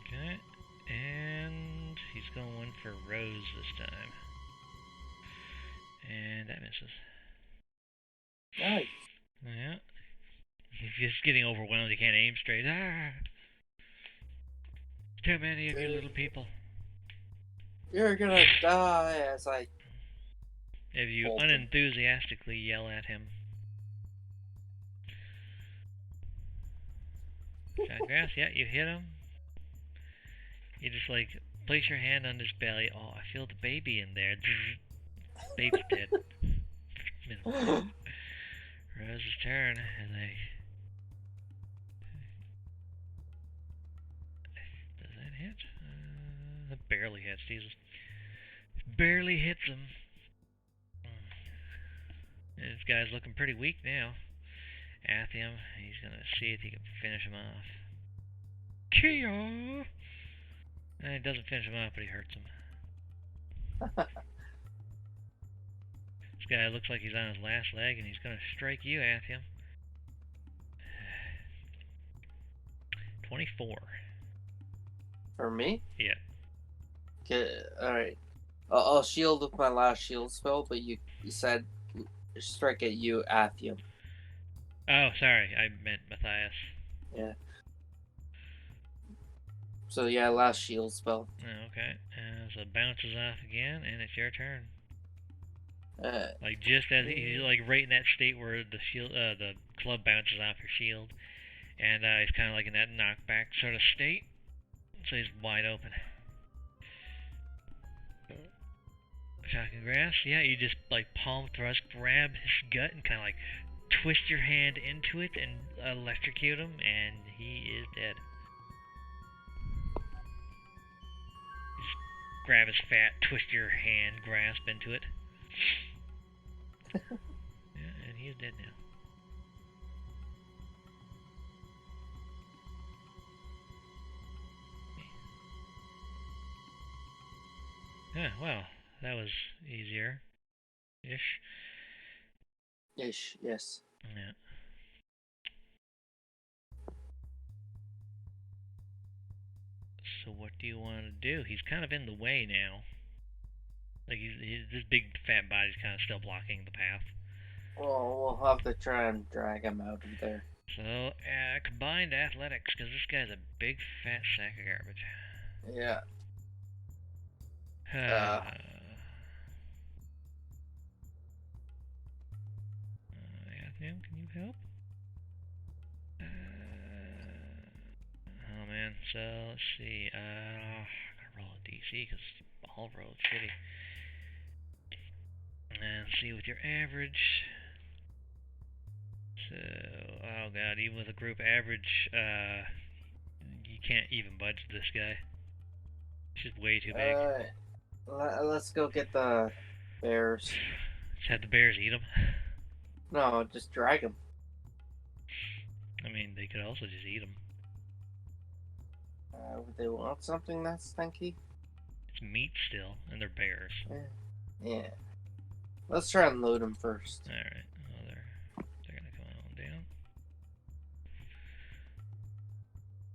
Okay. And he's going for Rose this time. And that misses. Nice. Yeah. He's just getting overwhelmed. He can't aim straight. Ah! Too many of you little people. You're gonna die as I... If you unenthusiastically yell at him. Shotgrass, yeah, you hit him. You just like place your hand on his belly. Oh, I feel the baby in there. Baby's dead. Rose's turn, and does that hit? That barely hits, Jesus. Barely hits him. And this guy's looking pretty weak now. Athian, he's gonna see if he can finish him off. Kia! And he doesn't finish him off, but he hurts him. This guy looks like he's on his last leg, and he's gonna strike you, Athian. 24. For me? Yeah. Okay, alright. I'll shield with my last shield spell, but you said strike at you, Athian. Oh, sorry, I meant Matthias. Yeah. So yeah, last shield spell. Oh, okay. So it bounces off again, and it's your turn. Like just as he's like right in that state where the shield, the club bounces off your shield, and he's kind of like in that knockback sort of state, so he's wide open. Shocking grass, yeah, you just like palm thrust, grab his gut, and kind of like twist your hand into it and electrocute him, and he is dead. Just grab his fat, twist your hand, grasp into it. Yeah, and he is dead now. Yeah, well, that was easier. Ish. Ish, yes. Yeah. So what do you want to do? He's kind of in the way now. Like this big fat body's kind of still blocking the path. Well, we'll have to try and drag him out of there. So, combined athletics, because this guy's a big fat sack of garbage. Yeah. Athian, can you help? Oh man, so let's see. I'm gonna roll a DC because all rolls shitty. And see with your average. So, oh god, even with a group average, you can't even budge this guy. It's just way too big. Let's go get the bears. Just have the bears eat them. No, just drag them. I mean, they could also just eat them. Would they want something that's stinky? It's meat still, and they're bears. Yeah. Let's try and load them first. Alright, well, they're gonna come on down.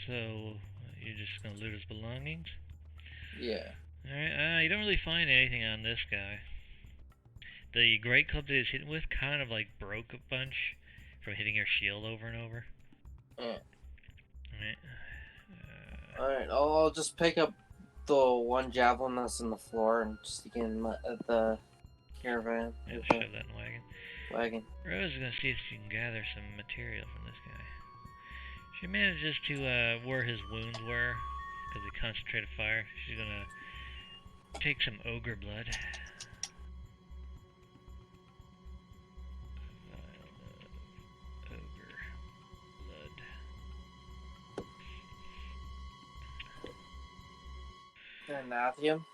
So, you're just gonna loot his belongings? Yeah. Alright, you don't really find anything on this guy. The great club that he's hitting with kind of like broke a bunch from hitting your shield over and over. Yeah. Alright. Alright, I'll just pick up the one javelin that's on the floor and stick it in the caravan. Yeah, shove that in the wagon. Rose is gonna see if she can gather some material from this guy. She manages to where his wounds were, because he concentrated fire. She's gonna take some ogre blood. Ogre blood. And Matthew?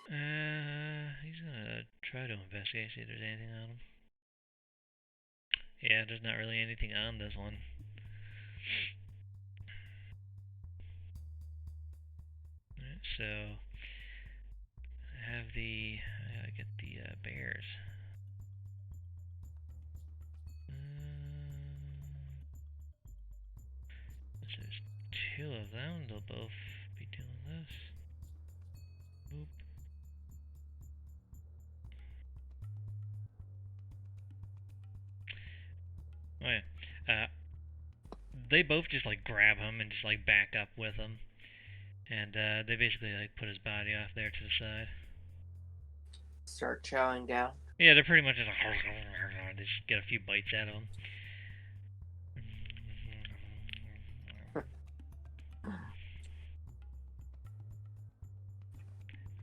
He's gonna try to investigate, see if there's anything on him. Yeah, there's not really anything on this one. Alright, so I gotta get the bears. So there's two of them, they'll both be doing this. Boop. Oh yeah. They both just like grab him and just like back up with him. And they basically like put his body off there to the side. Start chowing down. Yeah, they're pretty much just like they just get a few bites out of him.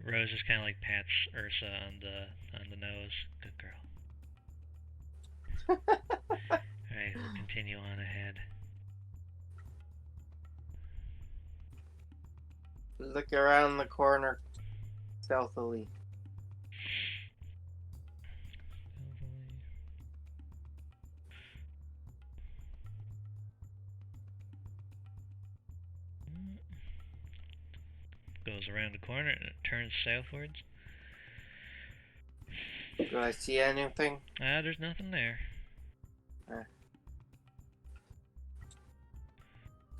Rose just kind of like pats Ursa on the nose. Good girl. Alright, we'll continue on ahead. Look around the corner stealthily. Goes around the corner and it turns southwards. Do I see anything? There's nothing there.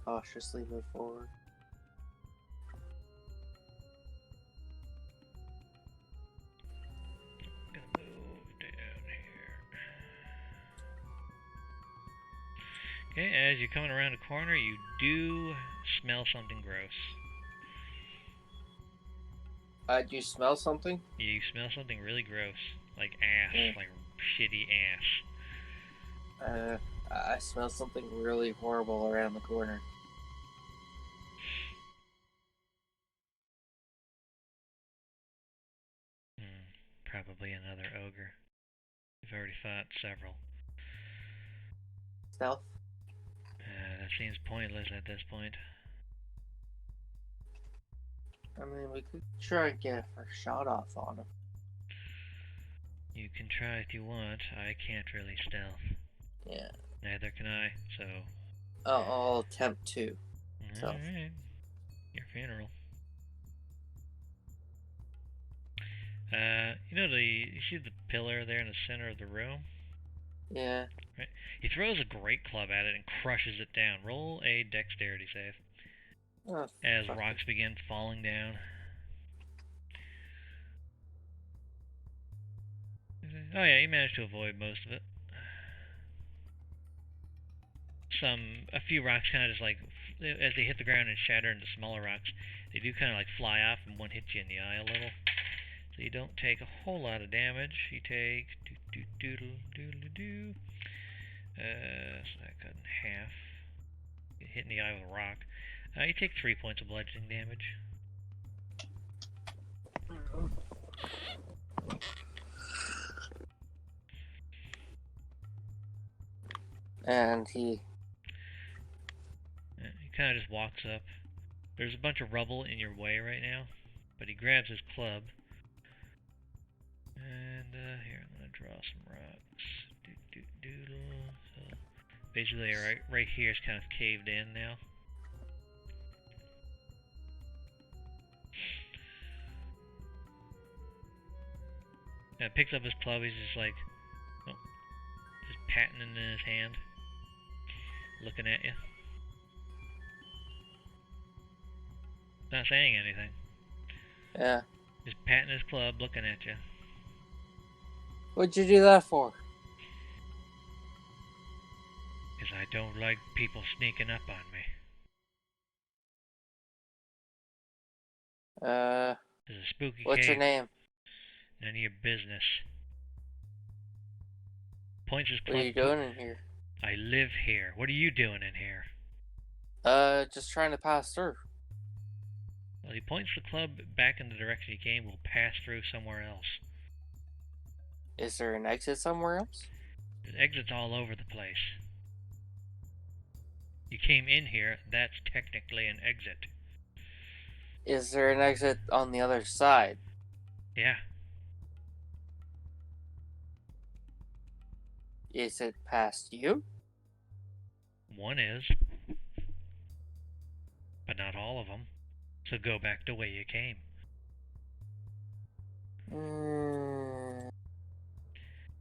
Cautiously move forward. Gonna move down here. Okay, as you're coming around the corner, you do smell something gross. Do you smell something? You smell something really gross. Like ass. Like shitty ass. I smell something really horrible around the corner. Probably another ogre. We've already fought several. Stealth? That seems pointless at this point. I mean, we could try and get a first shot off on him. You can try if you want. I can't really stealth. Yeah. Neither can I, so... I'll attempt to. Alright. Your funeral. You see the pillar there in the center of the room? Yeah. Right. He throws a great club at it and crushes it down. Roll a dexterity save. Oh, as rocks begin falling down. Oh yeah, you managed to avoid most of it. A few rocks kind of just like, as they hit the ground and shatter into smaller rocks, they do kind of like fly off and one hits you in the eye a little. So you don't take a whole lot of damage. You take so that cut in half. Get hit in the eye with a rock. You take 3 points of bludgeoning damage. And he kind of just walks up. There's a bunch of rubble in your way right now, but he grabs his club. And here, I'm gonna draw some rocks. So basically, right here is kind of caved in now. Picks up his club. He's just like, just patting it in his hand, looking at you. not saying anything. Yeah. Just patting his club, looking at you. What'd you do that for? Because I don't like people sneaking up on me. This is a spooky What's cave. your name? None of your business. Points his club. What are you doing in here? I live here. What are you doing in here? Just trying to pass through. Well, he points the club back in the direction he came. We'll pass through somewhere else. Is there an exit somewhere else? There's exits all over the place. You came in here, that's technically an exit. Is there an exit on the other side? Yeah. Is it past you? One is. But not all of them. So go back the way you came.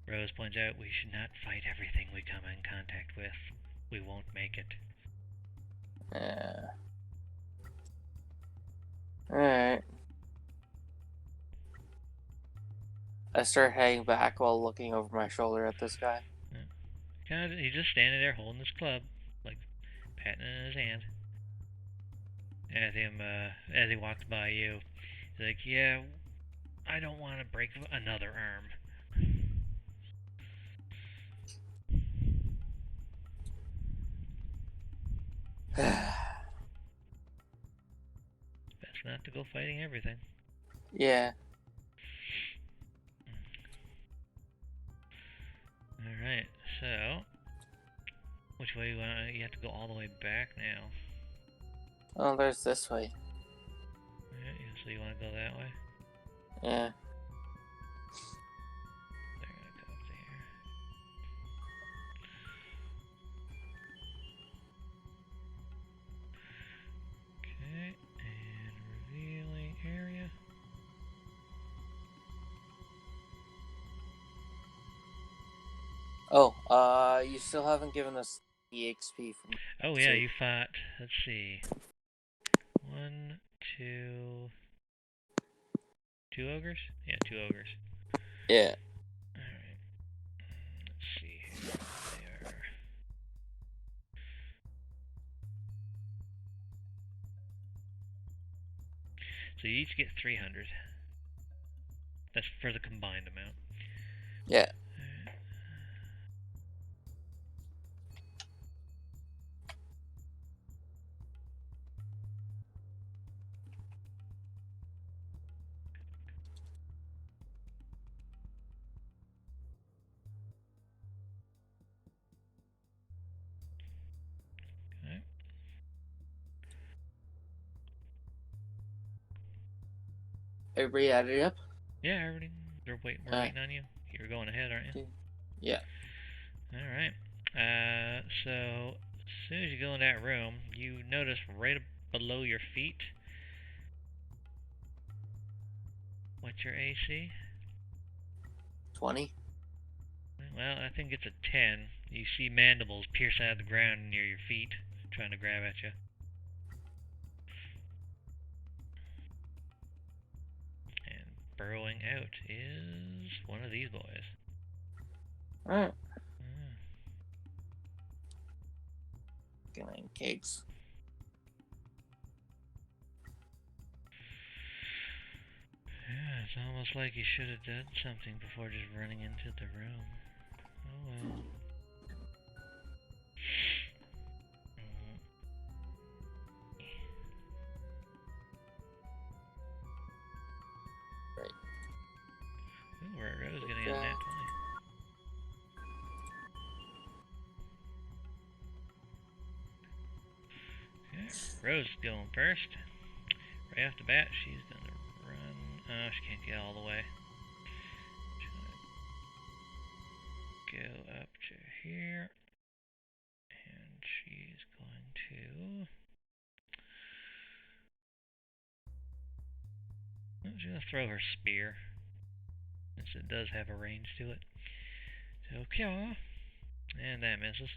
Rose points out we should not fight everything we come in contact with. We won't make it. Yeah. Alright. I start heading back while looking over my shoulder at this guy. He's just standing there holding his club, like patting it in his hand. As he walks by you, he's like, "Yeah, I don't want to break another arm." Best not to go fighting everything. Yeah. Alright, so which way you want? You have to go all the way back now. Oh, there's this way. Yeah, so you want to go that way? Yeah. They're gonna go up to here. Okay, and revealing area. Oh, you still haven't given us the XP from. Oh yeah, you fought. Let's see. 1, 2, 2 ogres? Yeah, 2 ogres. Yeah. Alright. Let's see here. They are. So you each get 300. That's for the combined amount. Yeah. Okay. Everybody added up? Yeah, everybody. We're waiting on you. You're going ahead, aren't you? Yeah. Alright. So as soon as you go in that room, you notice right below your feet. What's your AC? 20. Well, I think it's a 10. You see mandibles pierce out of the ground near your feet, trying to grab at you. And burrowing out is one of these boys. Alright. Getting cakes. Yeah, it's almost like you should have done something before just running into the room. Oh well. Right. Ooh, Rose getting a nat 20. Okay, Rose going first. Right off the bat, she's gonna run. Oh, she can't get all the way. Go up to here, and she's going to. She's gonna throw her spear, since it does have a range to it. So, Kya, and that misses.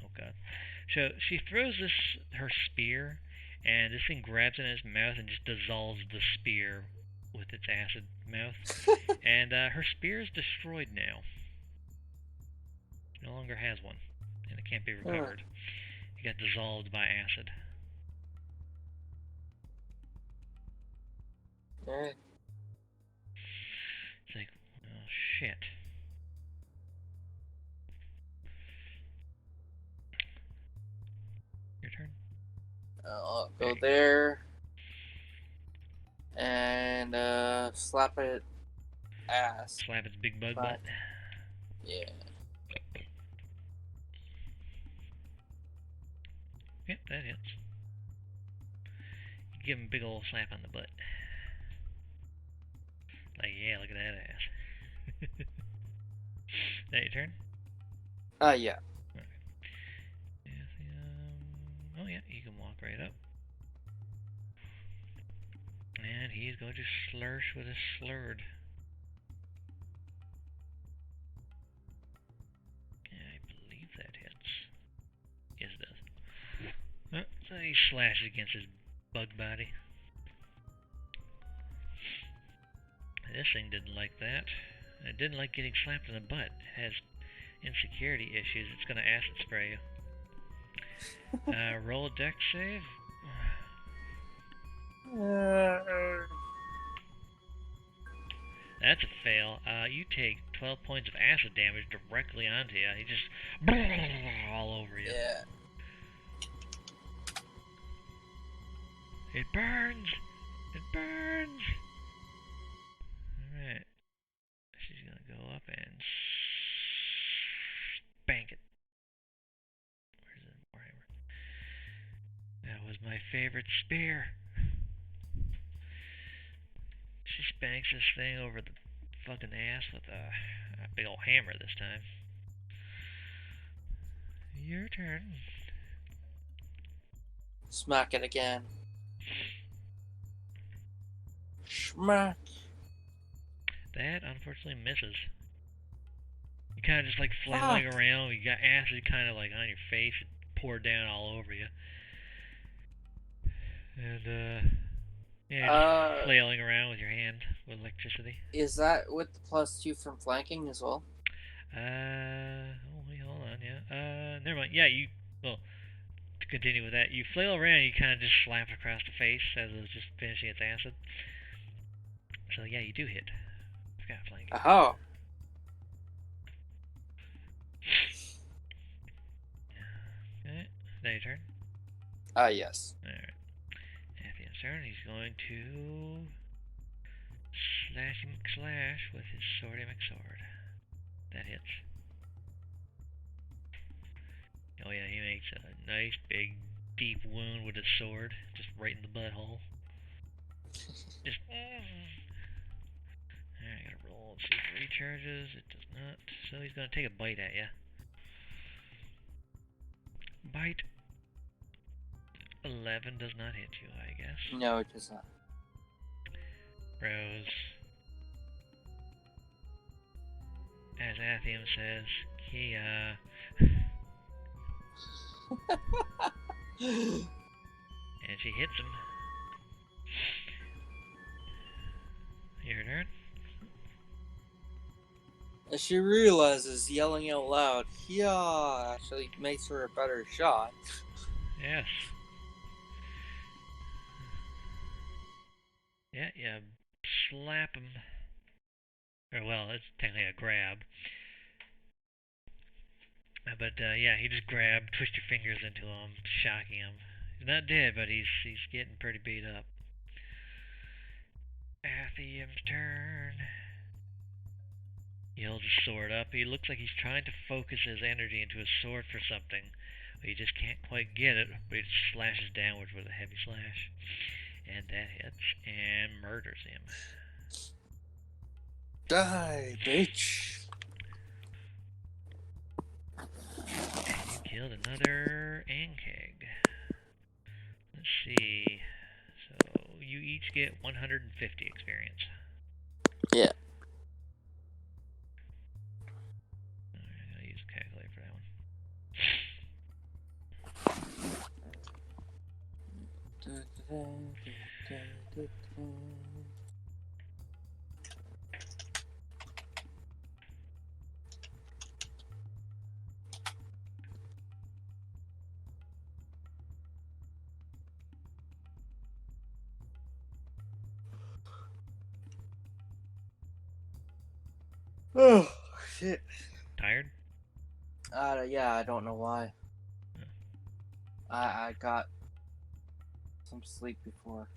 Oh god. So she throws her spear, And this thing grabs it in its mouth and just dissolves the spear with its acid mouth. And her spear is destroyed now. She no longer has one, and it can't be recovered. It got dissolved by acid. Alright. It's like, oh shit. Your turn. I'll go there and slap it ass. Slap its big bug butt. Yeah. Yep, that hits. You give him a big old slap on the butt. Like, yeah, look at that ass. That your turn? Yeah. Okay. Oh yeah, he can walk right up. And he's going to slursh with a slurred. I believe that hits. Yes, it does. So he slashes against his bug body. This thing didn't like that. It didn't like getting slapped in the butt. It has insecurity issues. It's going to acid spray you. Roll a dex save. That's a fail. You take 12 points of acid damage directly onto you. He just all over you. Yeah. It burns! It burns! Alright. She's gonna go up and spank it. Where's the warhammer? That was my favorite spear. She spanks this thing over the fucking ass with a big old hammer this time. Your turn. Smack it again. Smack. That unfortunately misses. You kind of just like flailing around. You got acid kind of like on your face. It poured down all over you. And yeah, just flailing around with your hand with electricity. Is that with the +2 from flanking as well? Oh wait, hold on, yeah. Never mind. Yeah, well, to continue with that, you flail around, you kind of just slap across the face as it was just finishing its acid. So yeah, you do hit. Forgot flanking. Oh. Okay, now your turn? Yes. Alright. After his turn, he's going to slash with his swordy McSword. That hits. Oh yeah, he makes a nice big deep wound with his sword, just right in the butthole. Just Alright, I gotta roll and see if it recharges. It does not. So he's gonna take a bite at you. Bite. 11 does not hit you, I guess. No, it does not. Rose. As Athium says, he, and she hits him. Your turn. As she realizes yelling out loud, yeah, actually makes her a better shot. Yes. Yeah, you slap him. Or, well, it's technically a grab. But, yeah, he just twist your fingers into him, shocking him. He's not dead, but he's getting pretty beat up. Athium's turn. He holds his sword up. He looks like he's trying to focus his energy into his sword for something. But he just can't quite get it. But he just slashes downwards with a heavy slash. And that hits and murders him. Die, bitch. And you killed another Ankeg. Let's see. So you each get 150 experience. Yeah. I'm gonna use a calculator for that one. Oh, shit. Tired? Yeah, I don't know why. Huh. I got some sleep before.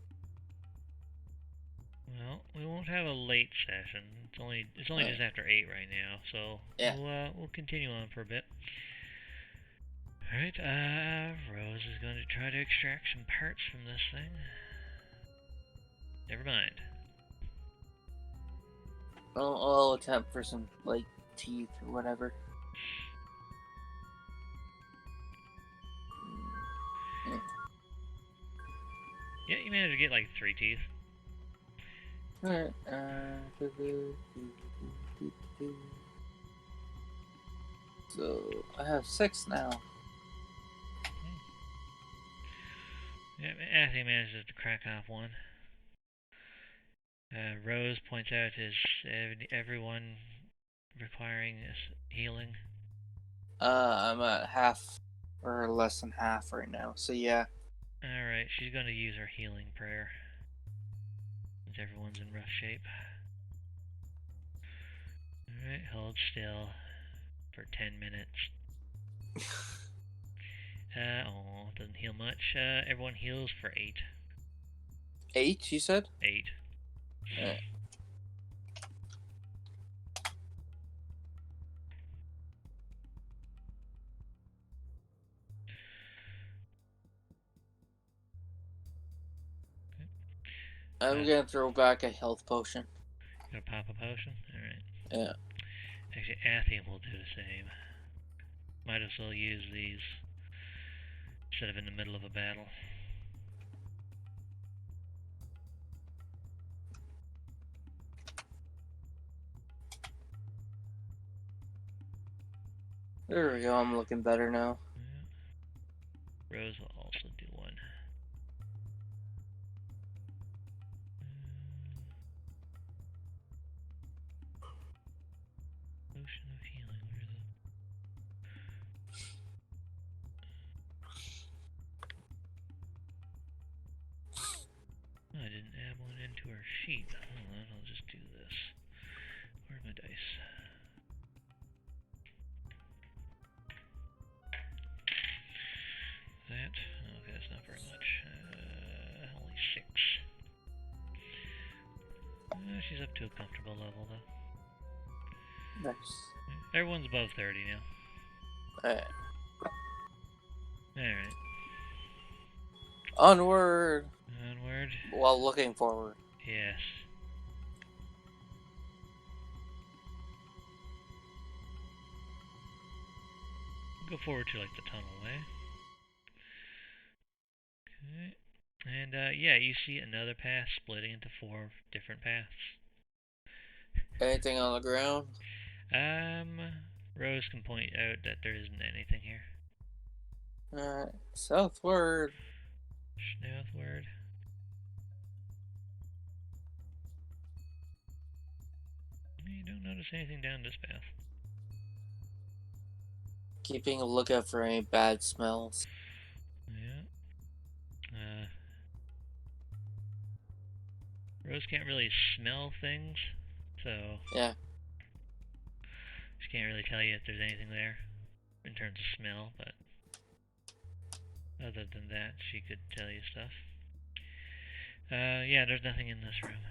Well, we won't have a late session. It's only just after 8 right now, so Yeah. we'll continue on for a bit. Alright, Rose is going to try to extract some parts from this thing. Never mind. I'll attempt for some, like, teeth or whatever. Yeah, you managed to get like 3 teeth. Alright, so I have 6 now. Yeah, Athy manages to crack off one. Rose points out, is everyone requiring healing? I'm at half or less than half right now. So yeah. Alright, she's going to use her healing prayer. Since everyone's in rough shape. Alright, hold still for 10 minutes. Doesn't heal much. Everyone heals for 8. 8, you said? 8. Alright. I'm gonna throw back a health potion. Gonna pop a potion? Alright. Yeah. Actually, Athian will do the same. Might as well use these instead of in the middle of a battle. There we go, I'm looking better now. Yeah. Rose will also do one. Potion of healing, where is it? Oh, I didn't add one into our sheet. Hold on, I'll just do this. Where are my dice? That? Okay, that's not very much. Only 6. She's up to a comfortable level, though. Nice. Everyone's above 30 now. Alright. Alright. Onward! Onward. While looking forward. Yes. Go forward to, like, the tunnel way. Okay. And, yeah, you see another path splitting into 4 different paths. Anything on the ground? Rose can point out that there isn't anything here. Alright. Southward. Southward. You don't notice anything down this path. Keeping a lookout for any bad smells. Yeah. Rose can't really smell things, so yeah. She can't really tell you if there's anything there in terms of smell, but other than that, she could tell you stuff. Yeah, there's nothing in this room.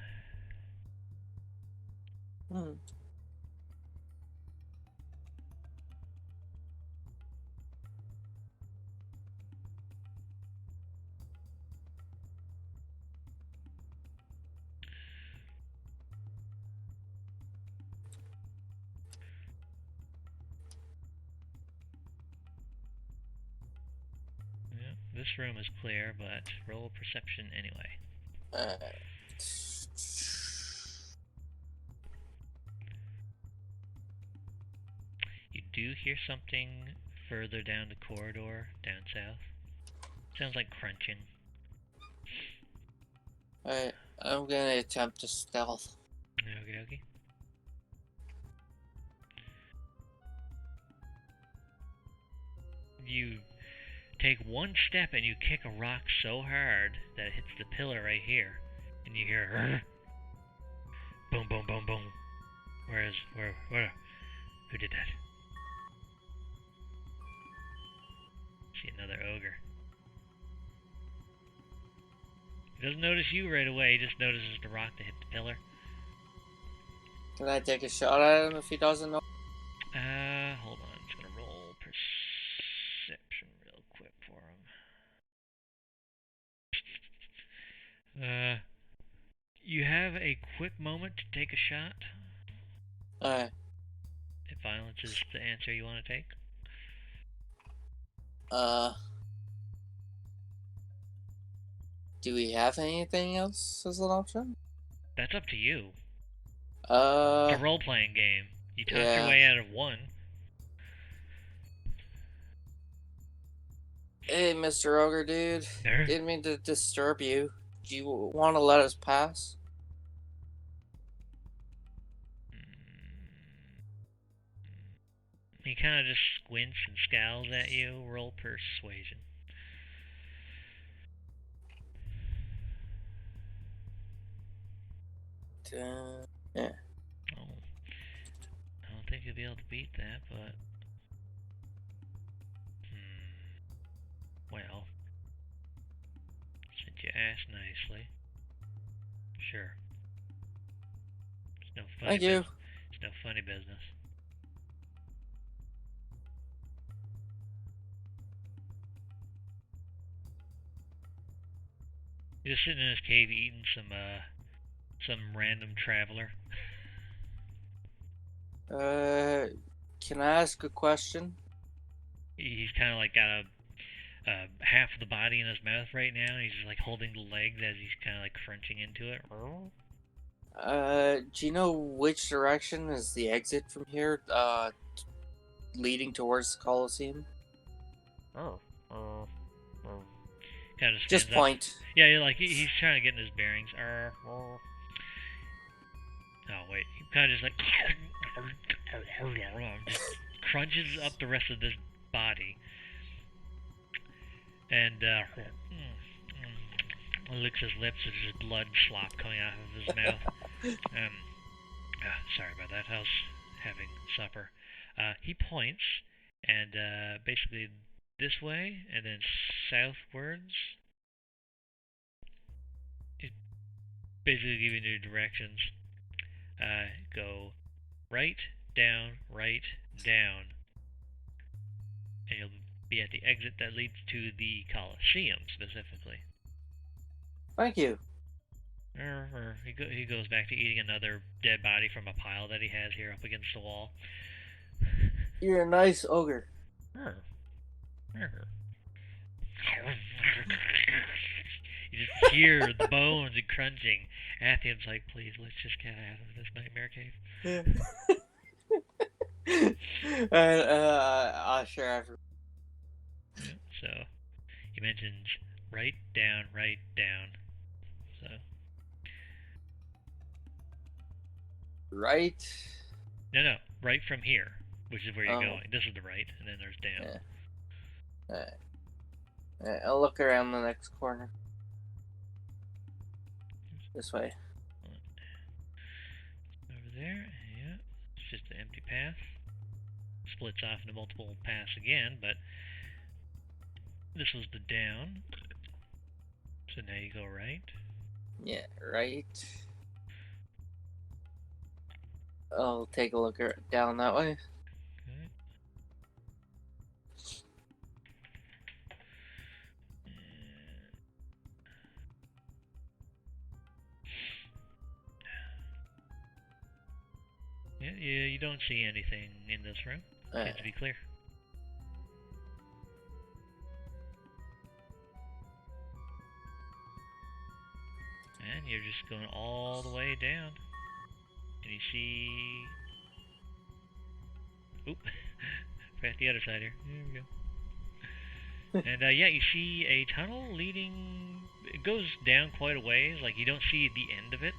Yeah, this room is clear, but roll perception anyway. You do hear something further down the corridor, down south. Sounds like crunching. Alright, I'm gonna attempt to stealth. Okie dokie. You take one step and you kick a rock so hard that it hits the pillar right here. And you hear boom, boom, boom, boom. Where's Where? Who did that? See another ogre. He doesn't notice you right away, he just notices the rock that hit the pillar. Can I take a shot at him if he doesn't know? Hold on. I'm just gonna roll perception real quick for him. You have a quick moment to take a shot. Alright. If violence is the answer you want to take. Do we have anything else as an option? That's up to you. It's a Uh, role-playing game. You talked your yeah. way out of one. Hey, Mr. Ogre dude. Didn't mean to disturb you. Do you want to let us pass? He kind of just squints and scowls at you. Roll persuasion. Yeah. Oh, I don't think you'll be able to beat that, but... Well, since you asked nicely, sure. It's no funny Thank you. It's no funny business. He's just sitting in his cave eating some random traveler. Can I ask a question? He's kind of like got a half of the body in his mouth right now. He's just like holding the legs as he's kind of like crunching into it. Do you know which direction is the exit from here? Leading towards the Coliseum? Kind of Just point. Yeah, like he's trying to get in his bearings. Oh wait, he kind of just like just crunches up the rest of this body, and licks his lips. There's just blood slop coming out of his mouth. Sorry about that. I was having supper. He points, and basically this way, and then southwards. He's basically giving you directions. Go right, down, and you'll be at the exit that leads to the Coliseum, specifically. Thank you. He goes back to eating another dead body from a pile that he has here up against the wall. You're a nice ogre. You just hear the bones and crunching. Athian's like, please, let's just get out of this nightmare cave. I'll share after. Yeah, so, he mentions right down. So. Right? No, right from here, which is where you're going. This is the right, and then there's down. Yeah. I'll look around the next corner. This way. Over there, yeah. It's just an empty path. Splits off into multiple paths again, but this was the down. So now you go right. Yeah, right. I'll take a look down that way. Okay. Yeah, you don't see anything in this room. Seems to be clear. And you're just going all the way down. And you see... Oop. Forgot the other side here. There we go. And yeah, you see a tunnel leading... It goes down quite a ways. Like, you don't see the end of it.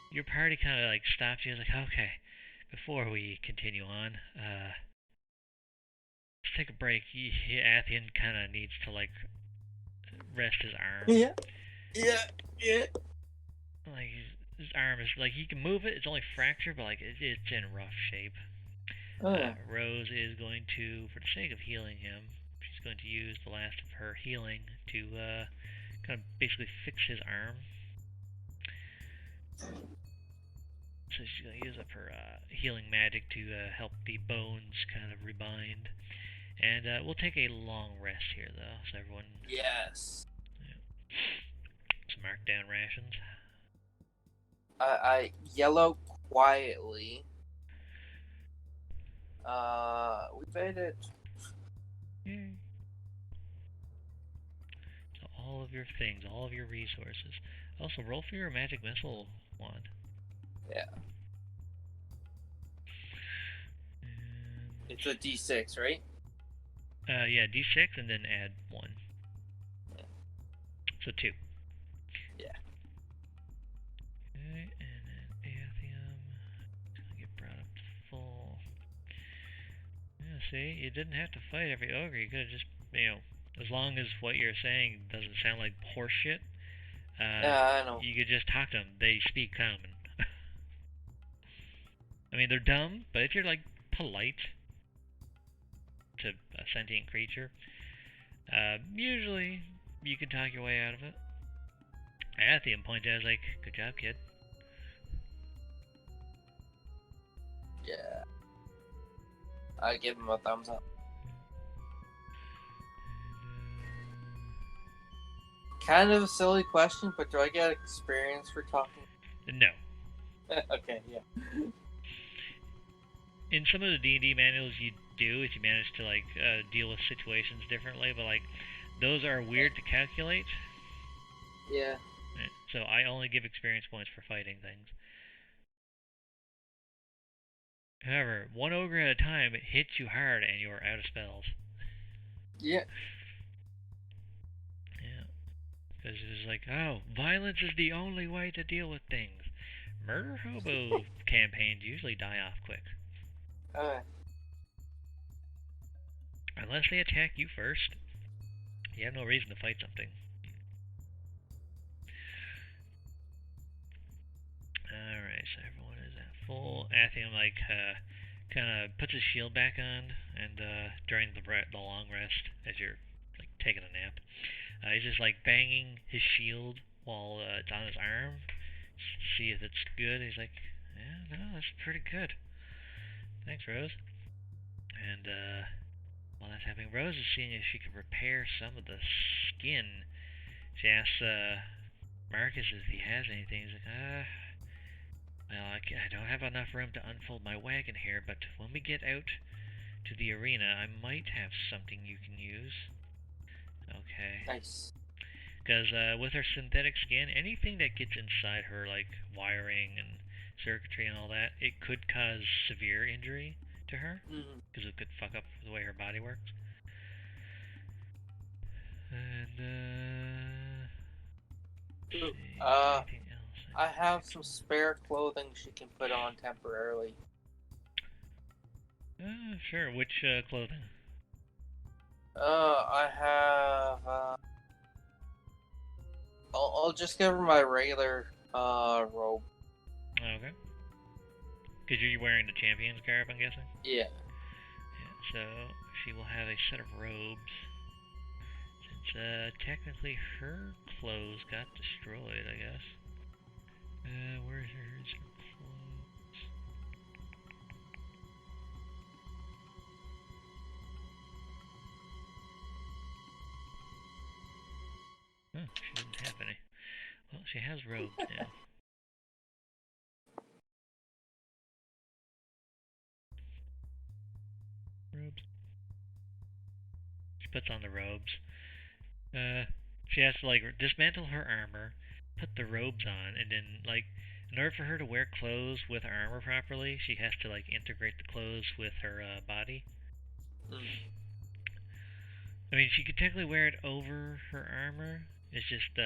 Your party kind of like stops you. It's like, okay, before we continue on, let's take a break. Athian kind of needs to like rest his arm. Yeah. Like his arm is like he can move it. It's only fractured, but like it's in rough shape. Uh, Rose is going to, for the sake of healing him, she's going to use the last of her healing to kind of basically fix his arm. So she's going to use up her healing magic to help the bones kind of rebind. And we'll take a long rest here, though, so everyone. yes. Yeah, some markdown rations. I yellow quietly. We made it. Yay. So all of your things, all of your resources. Also, roll for your magic missile wand. Yeah. And it's a D6, right? Yeah, D6 and then add 1. Yeah. So 2. Yeah. Okay, and then Aethium. It's gonna get brought up to full. Yeah, see, you didn't have to fight every ogre. You could have just, as long as what you're saying doesn't sound like horseshit, Yeah, I know. you could just talk to them. They speak common. I mean, they're dumb, but if you're, like, polite to a sentient creature, usually you can talk your way out of it. Aethium pointed out, like, good job, kid. Yeah. I give him a thumbs up. Kind of a silly question, but do I get experience for talking? No. Okay, yeah. In some of the D&D manuals you do if you manage to, like, deal with situations differently, but, like, those are weird to calculate. Yeah. So I only give experience points for fighting things. However, one ogre at a time, it hits you hard and you're out of spells. Yeah. Yeah. Because it's like, oh, violence is the only way to deal with things. Murder hobo campaigns usually die off quick. Unless they attack you first, you have no reason to fight something. Alright, so everyone is at full. Aethium, like, kind of puts his shield back on, and during the long rest, as you're, like, taking a nap, he's just, like, banging his shield while it's on his arm to see if it's good. He's like, yeah, no, that's pretty good. Thanks, Rose. And while that's happening, Rose is seeing if she can repair some of the skin. She asks Marcus if he has anything. He's like, well, I don't have enough room to unfold my wagon here, but when we get out to the arena, I might have something you can use. Okay. Nice. Because with her synthetic skin, anything that gets inside her, like wiring and circuitry and all that, it could cause severe injury to her. Because it could fuck up the way her body works. And, anything else? I have some spare clothing she can put on temporarily. Sure. Which clothing? I have. I'll just give her my regular robe. Okay. Because you're wearing the champion's garb, I'm guessing? Yeah. So she will have a set of robes. Since technically her clothes got destroyed, I guess. Where's her clothes? Oh, she doesn't have any. Well, she has robes now. Robes. She puts on the robes. She has to, like, dismantle her armor, put the robes on, and then, like, in order for her to wear clothes with armor properly, she has to, like, integrate the clothes with her body. I mean, she could technically wear it over her armor. It's just,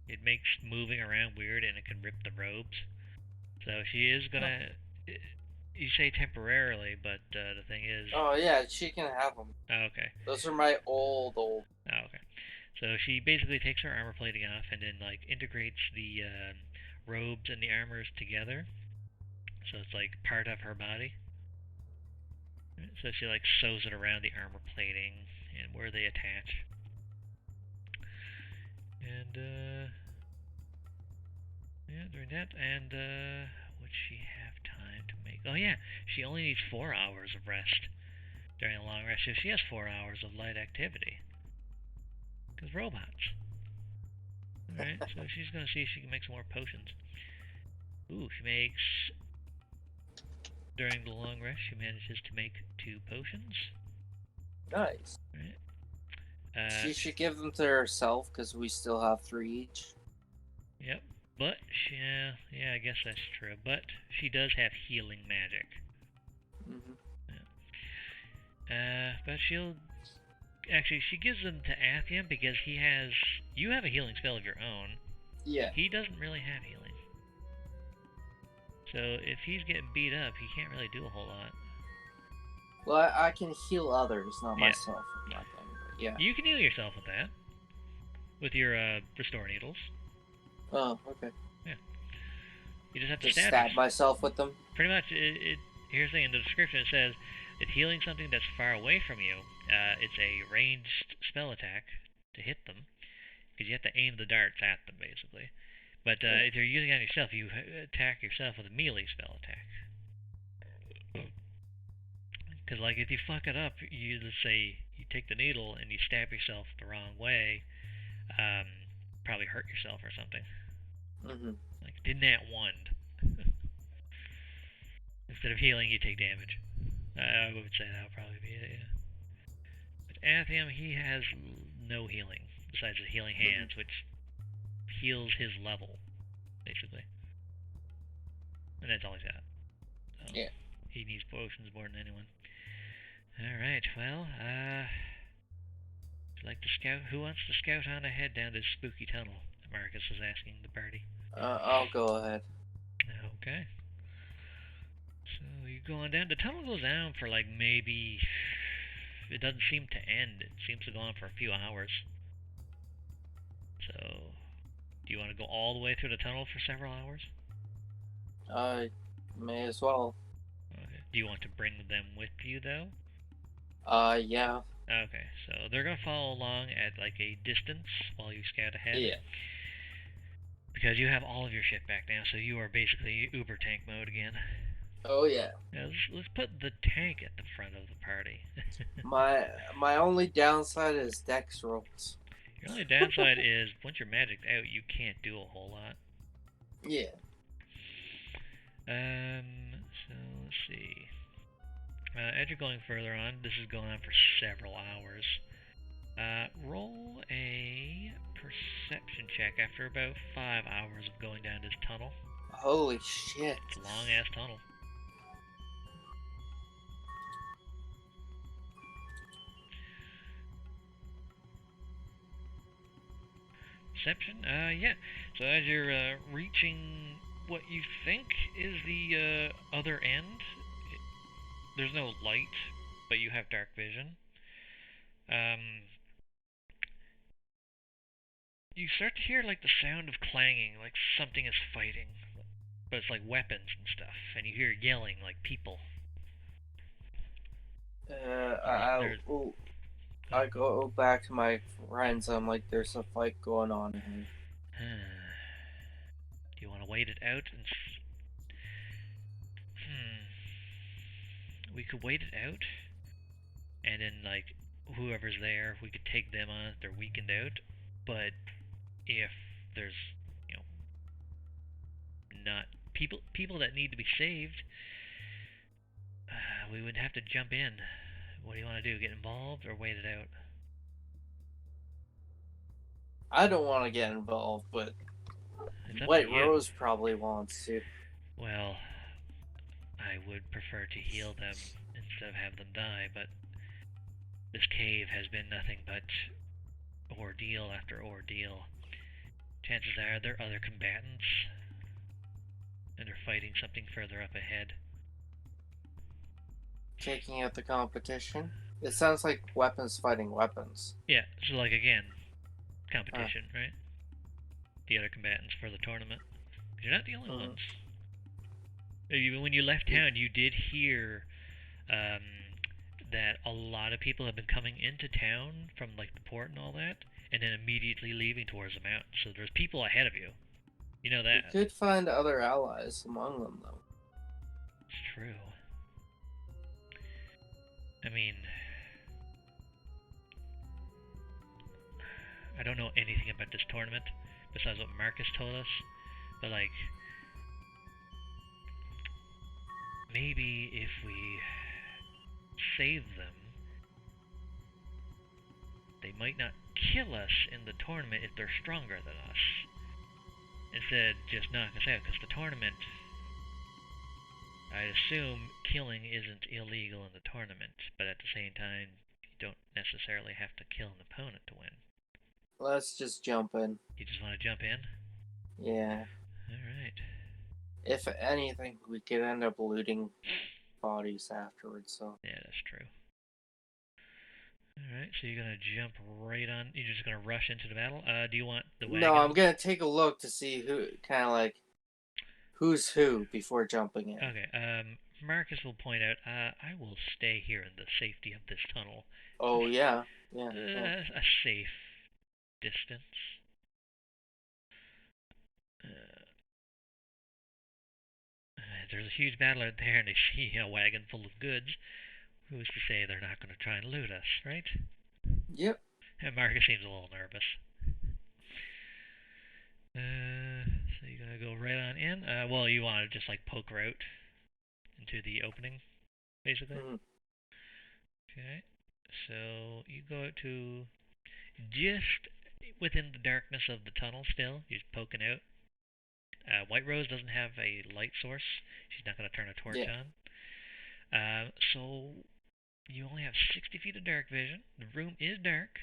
it makes moving around weird and it can rip the robes. So she is gonna, you say temporarily, but the thing is... Oh, yeah, she can have them. Oh, okay. Those are my old. Oh, okay. So she basically takes her armor plating off and then, like, integrates the robes and the armors together. So it's like part of her body. So she like sews it around the armor plating and where they attach. And yeah, doing that. And would she have time to make? Oh yeah, she only needs 4 hours of rest during a long rest. So she has 4 hours of light activity. Because robots. Alright, so she's gonna see if she can make some more potions. Ooh, she makes... During the long rest, she manages to make 2 potions. Nice. Right. She should give them to herself, because we still have 3 each. Yep, but she, yeah, I guess that's true. But she does have healing magic. Mm-hmm. Yeah. But she'll... Actually, she gives them to Athiam because he has... You have a healing spell of your own. Yeah. He doesn't really have healing. So if he's getting beat up, he can't really do a whole lot. Well, I can heal others, not myself. With my thing, but yeah. You can heal yourself with that. With your restore needles. Oh, okay. Yeah. You just have to just stab myself with them. Pretty much. Here's the thing in the description. It says that healing something that's far away from you. It's a ranged spell attack to hit them, because you have to aim the darts at them basically. But if you're using it on yourself, you attack yourself with a melee spell attack. Because, like, if you fuck it up, you let's say you take the needle and you stab yourself the wrong way, probably hurt yourself or something. Mm-hmm. Like, didn't that wand. Instead of healing, you take damage. I would say that would probably be it, yeah. But Athiam, he has no healing, besides the healing hands, which heals his level, basically. And that's all he's got. So yeah. He needs potions more than anyone. Alright, well, like to scout? Who wants to scout on ahead down this spooky tunnel? Marcus is asking the party. I'll go ahead. Okay. So you go on down. The tunnel goes down for like maybe... It doesn't seem to end. It seems to go on for a few hours. So, do you want to go all the way through the tunnel for several hours? May as well. Okay. Do you want to bring them with you, though? Yeah. Okay, so they're gonna follow along at like a distance while you scout ahead. Yeah. Because you have all of your shit back now, so you are basically uber tank mode again. Oh yeah. Now, let's put the tank at the front of the party. my only downside is dex rolls. Your only downside is once you're magicked out, you can't do a whole lot. Yeah. So let's see. As you're going further on, this is going on for several hours. Roll a perception check after about 5 hours of going down this tunnel. Holy shit. It's a long-ass tunnel. Perception? Yeah. So as you're reaching what you think is the other end, there's no light, but you have dark vision. You start to hear like the sound of clanging, like something is fighting, but it's like weapons and stuff, and you hear yelling like people. I go back to my friends. I'm like, there's a fight going on here. Do you want to wait it out? We could wait it out, and then like whoever's there, we could take them on if they're weakened out. But if there's, you know, not people that need to be saved, we would have to jump in. What do you want to do? Get involved or wait it out? I don't want to get involved, but White Rose probably wants to. Well, I would prefer to heal them instead of have them die, but this cave has been nothing but ordeal after ordeal. Chances are there are other combatants, and they're fighting something further up ahead. Taking out the competition? It sounds like weapons fighting weapons. Yeah, so like again, competition, right? The other combatants for the tournament. You're not the only Mhm. ones. When you left town, you did hear um, that a lot of people have been coming into town from like the port and all that, and then immediately leaving towards the mountains. So there's people ahead of you. You know We that. could find other allies among them, though. It's true. I mean, I don't know anything about this tournament besides what Marcus told us, but like maybe if we save them, they might not kill us in the tournament if they're stronger than us. Instead, just knock us out, because the tournament, I assume killing isn't illegal in the tournament, but at the same time, you don't necessarily have to kill an opponent to win. Let's just jump in. You just want to jump in? Yeah. Alright. If anything, we could end up looting bodies afterwards. So. Yeah, that's true. Alright, so you're gonna jump right on. You're just gonna rush into the battle. Do you want the No, I'm wagon? gonna take a look to see who, kind of like, who's who before jumping in. Okay, Marcus will point out, I will stay here in the safety of this tunnel. Oh yeah, yeah. Oh. A safe distance. Uh, there's a huge battle out there, and they see a wagon full of goods. Who's to say they're not going to try and loot us, right? Yep. And Marcus seems a little nervous. So you're gonna go right on in. Well, you want to just like poke out into the opening, basically. Mm-hmm. Okay. So you go out to just within the darkness of the tunnel. Still, you're just poking out. White Rose doesn't have a light source. She's not gonna turn a torch Yeah. on. So you only have 60 feet of dark vision. The room is dark.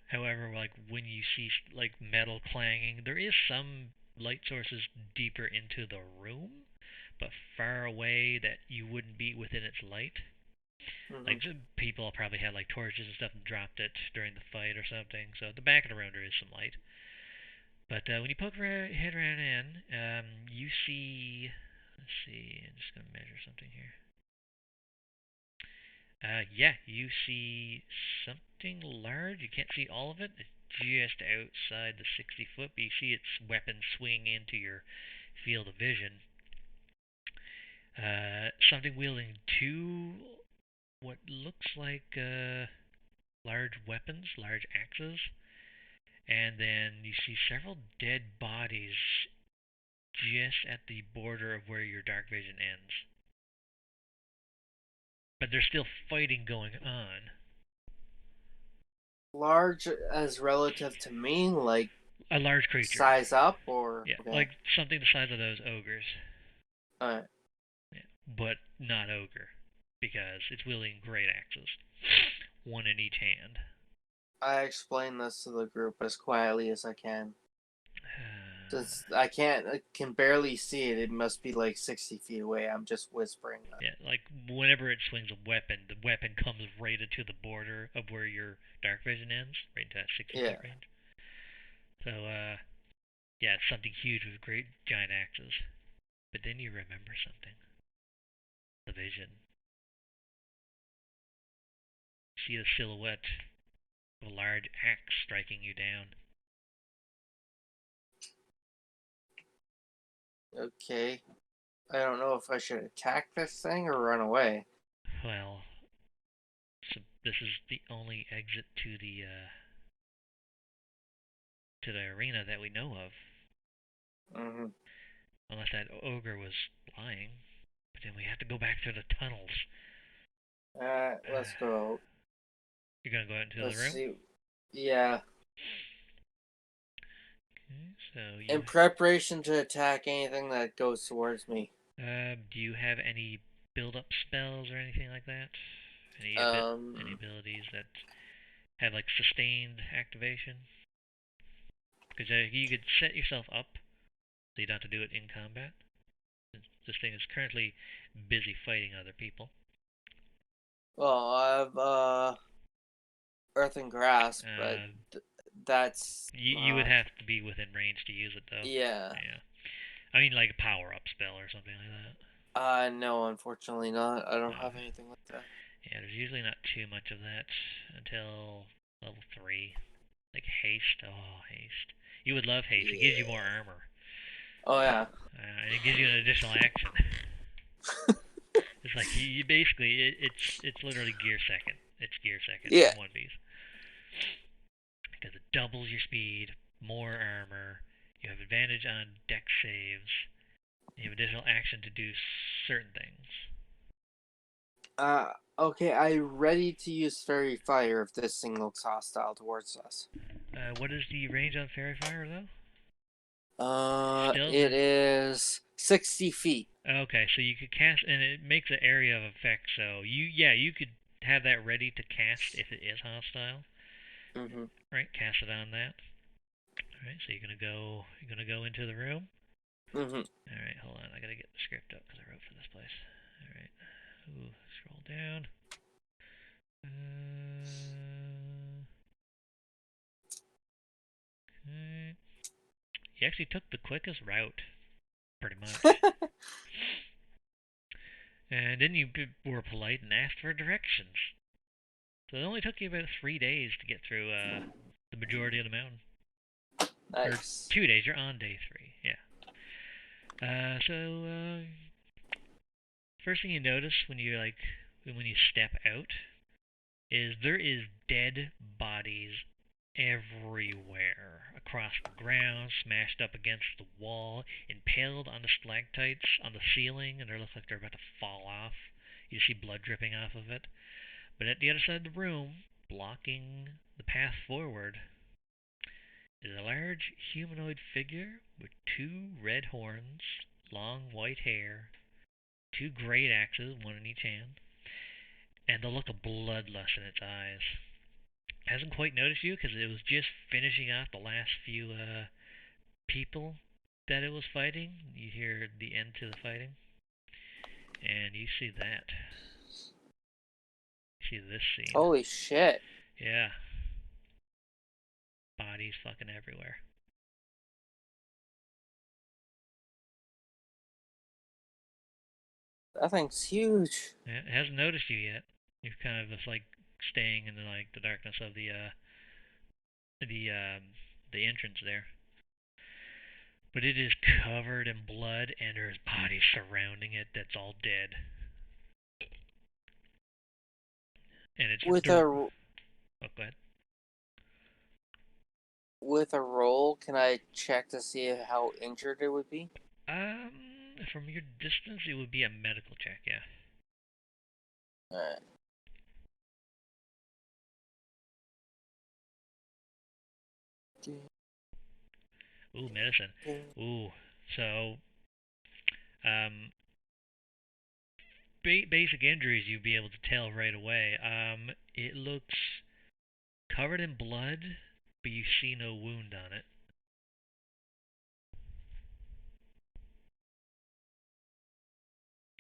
However, like when you see like metal clanging, there is some light sources deeper into the room, but far away that you wouldn't be within its light. Mm-hmm. Like people probably had like torches and stuff and dropped it during the fight or something. So at the back of the room there is some light. But when you poke your head around in, you see. Let's see. I'm just gonna measure something here. Yeah, you see something large. You can't see all of it. It's just outside the 60 foot, but you see its weapon swing into your field of vision. Something wielding two, what looks like large weapons, large axes. And then you see several dead bodies just at the border of where your dark vision ends. But there's still fighting going on. Large as relative to me, like A large creature. size up or Yeah, okay. like something the size of those ogres. Alright. Yeah, but not ogre, because it's wielding great axes, one in each hand. I explain this to the group as quietly as I can. Uh, Since I can barely see it, it must be like 60 feet away. I'm just whispering that. yeah, like whenever it swings a weapon, the weapon comes right into the border of where your dark vision ends, right into that 60 Yeah. foot range. So, yeah, it's something huge with great giant axes. But then you remember something. The vision. You see the silhouette of a large axe striking you down. Okay. I don't know if I should attack this thing or run away. Well, so this is the only exit to the arena that we know of. Mm-hmm. Unless that ogre was lying. But then we have to go back through the tunnels. Let's go. You're gonna go out into the Let's room? see. Yeah. Okay, so In you preparation to attack anything that goes towards me. do you have any build up spells or anything like that? Any Um. abilities that have like sustained activation? Because you could set yourself up so you don't have to do it in combat. This thing is currently busy fighting other people. Well, I've Earth and Grasp, but Uh, That's You would have to be within range to use it, though. yeah. Yeah. I mean, like a power-up spell or something like that. No, unfortunately not. I don't Uh, have anything like that. yeah, there's usually not too much of that until level 3. Like haste. Oh, haste. You would love haste. It gives you more Yeah. armor. Oh yeah. And it gives you an additional action. It's like you basically it's literally gear second. It's gear second Yeah. in One Piece because it doubles your speed, more armor. You have advantage on deck saves. You have additional action to do certain things. Okay. I ready to use fairy fire if this thing looks hostile towards us. What is the range on Fairy Fire though? It Still, is 60 feet. okay, so you could cast, and it makes an area of effect. So you could have that ready to cast if it is hostile. Mm-hmm. Right, cast it on that. All right, so you're gonna go into the room. Mm-hmm. All right, hold on, I gotta get the script up because I wrote for this place. All right, ooh, scroll down. Okay. You actually took the quickest route, pretty much. And then you were polite and asked for directions. So it only took you about 3 days to get through the majority of the mountain. Or Nice. 2 days. You're on day 3. Yeah. So first thing you notice when you step out is there is dead bodies everywhere across the ground, smashed up against the wall, impaled on the stalactites on the ceiling, and they look like they're about to fall off. You see blood dripping off of it. But at the other side of the room, blocking the path forward, is a large humanoid figure with two red horns, long white hair, two great axes, one in each hand, and the look of bloodlust in its eyes. Hasn't quite noticed you because it was just finishing off the last few people that it was fighting. You hear the end to the fighting, and you see that. You see this scene. Holy shit. Yeah, bodies fucking everywhere. That thing's huge. It hasn't noticed you yet. You're kind of just like staying in the darkness of the the entrance there. But it is covered in blood, and there's bodies surrounding it that's all dead. And it's With dirt. a Oh, go ahead. with a roll, can I check to see how injured it would be? From your distance, it would be a medical check, yeah. Alright. Ooh, medicine. Ooh, so um, basic injuries you'd be able to tell right away. It looks covered in blood, but you see no wound on it.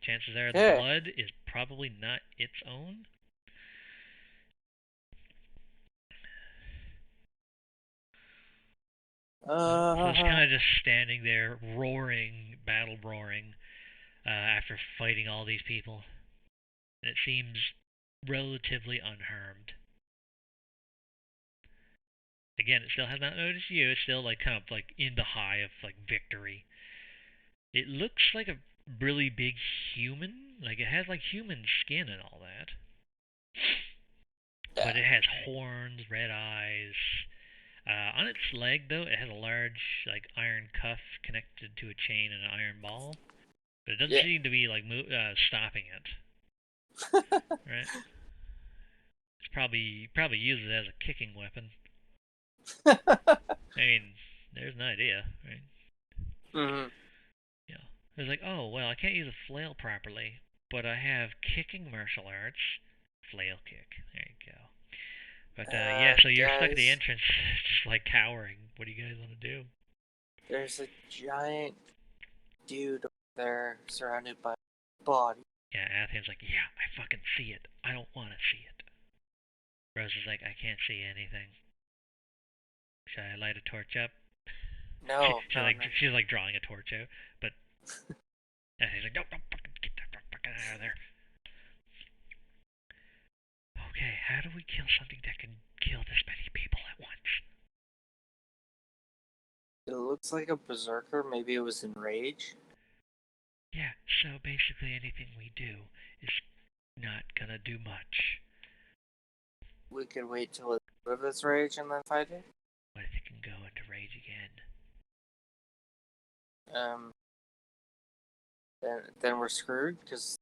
Chances are the Okay. blood is probably not its own. So it's Uh, kind of just standing there, roaring, battle roaring, after fighting all these people. And it seems relatively unharmed. Again, it still has not noticed you. It's still like kind of like in the high of like victory. It looks like a really big human. Like it has like human skin and all that. yeah. But it has horns, red eyes. On its leg, though, it has a large like iron cuff connected to a chain and an iron ball. But it doesn't Yeah. seem to be like stopping it. Right? It's probably uses it as a kicking weapon. I mean, there's an idea, right? hmm Yeah. It's like, oh well, I can't use a flail properly, but I have kicking martial arts, flail kick. There you go. But yeah, so you're stuck at the Guys, entrance, just like cowering. What do you guys want to do? there's a giant dude over there surrounded by body. Yeah, Athens like, yeah, I fucking see it. I don't want to see it. Rose is like, I can't see anything. Should I light a torch up? No, no, no. She's like drawing a torch out, but and he's like, no, no, fucking get the fucking out of there. Okay, how do we kill something that can kill this many people at once? It looks like a berserker. Maybe it was enraged. Yeah, so basically anything we do is not gonna do much. We could wait till it's out of its rage and then fight it. What if it can go into rage again? Um, then we're screwed because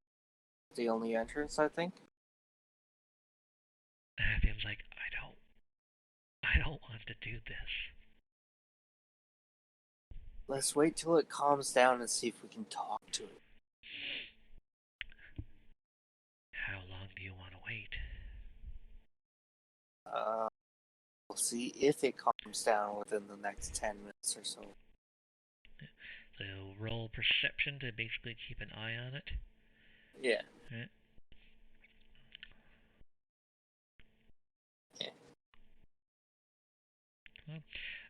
the only entrance, I think. And Athem's like, I don't want to do this. Let's wait till it calms down and see if we can talk to it. How long do you want to wait? We'll see if it calms down within the next 10 minutes or so. So roll perception to basically keep an eye on it. Yeah. Right. Well,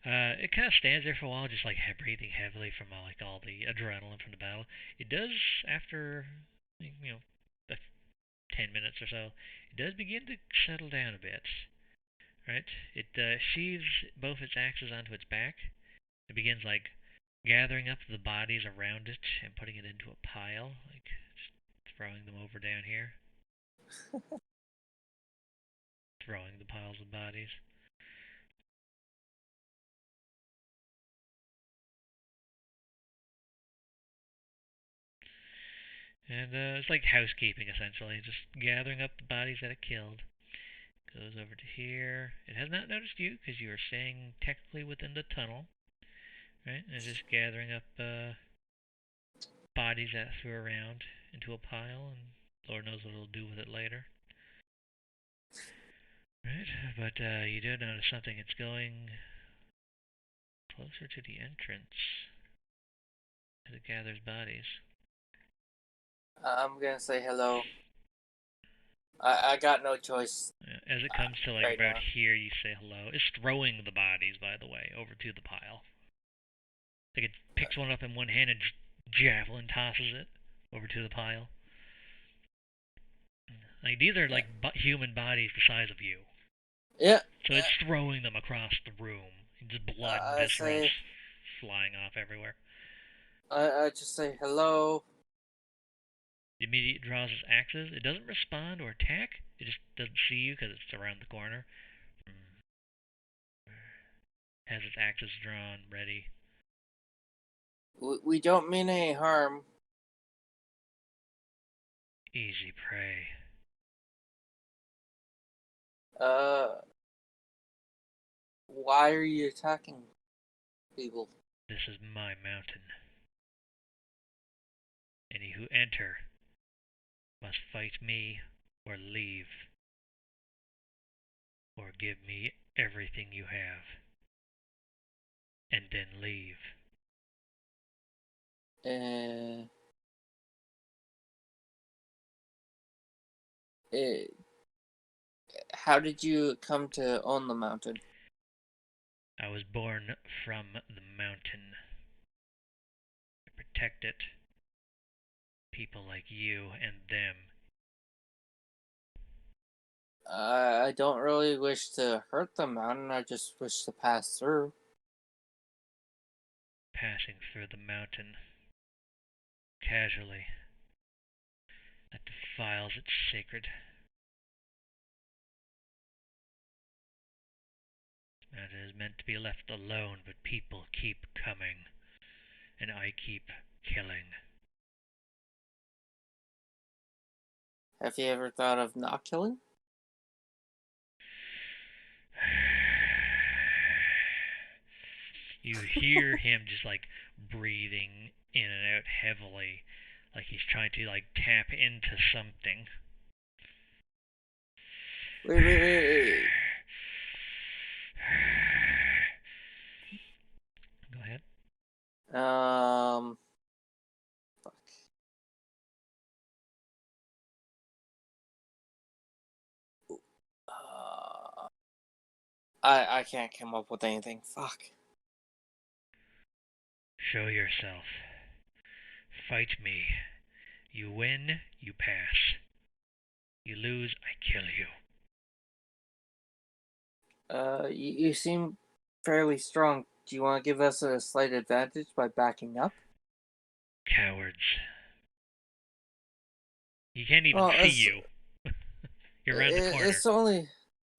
it kind of stands there for a while, just like breathing heavily from like all the adrenaline from the battle. It does, after 10 minutes or so, it does begin to settle down a bit. Right? It sheaves both its axes onto its back. It begins like gathering up the bodies around it and putting it into a pile, like just throwing them over down here, throwing the piles of bodies. And it's like housekeeping essentially, just gathering up the bodies that it killed. Goes over to here. It has not noticed you because you are staying technically within the tunnel, right? And just gathering up bodies that it threw around into a pile, and Lord knows what it'll do with it later. Right, but you do notice something. It's going closer to the entrance as it gathers bodies. I'm gonna say hello. I got no choice. As it comes to like right about now. here, you say hello. It's throwing the bodies, by the way, over to the pile. Like it picks one up in one hand and javelin tosses it over to the pile. Like these are like human bodies the size of you. Yeah. So it's throwing them across the room. Just blood and viscerals flying off everywhere. I just say hello. It immediately draws its axes. It doesn't respond or attack. It just doesn't see you because it's around the corner. Has its axes drawn, ready. We don't mean any harm. Easy prey. Why are you attacking people? This is my mountain. Any who enter must fight me or leave. Or give me everything you have. And then leave. How did you come to own the mountain? I was born from the mountain. To protect it. People like you and them. I don't really wish to hurt the mountain. I just wish to pass through. Passing through the mountain. Casually. That defiles its sacred. This mountain is meant to be left alone, but people keep coming. And I keep killing. Have you ever thought of not killing? You hear him just like breathing in and out heavily, like he's trying to like tap into something. Wait. Go ahead. Fuck. I can't come up with anything. Fuck. Show yourself. Fight me. You win, you pass. You lose, I kill you. You seem fairly strong. Do you want to give us a slight advantage by backing up? Cowards. He can't even Well, see you. You're around the corner. it's only,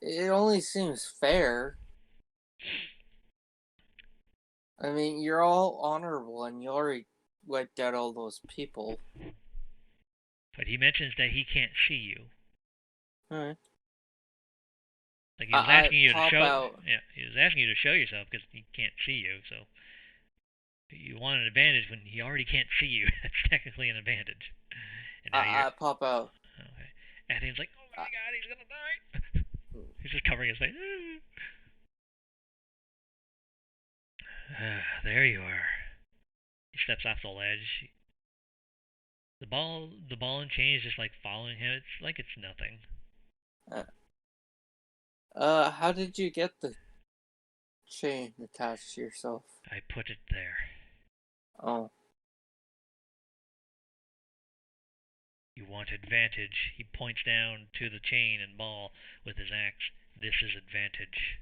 it only seems fair. I mean, you're all honorable, and you already wiped out all those people. But he mentions that he can't see you. Alright. Like he was asking you to pop show. out. Yeah, he was asking you to show yourself because he can't see you. So you want an advantage when he already can't see you. That's technically an advantage. And now you're I pop out. okay. Athens like, oh my Uh, god, he's gonna die. He's just covering his face. There you are. He steps off the ledge. The ball and chain is just like following him. It's like it's nothing. How did you get the chain attached to yourself? I put it there. Oh. You want advantage. He points down to the chain and ball with his axe. This is advantage.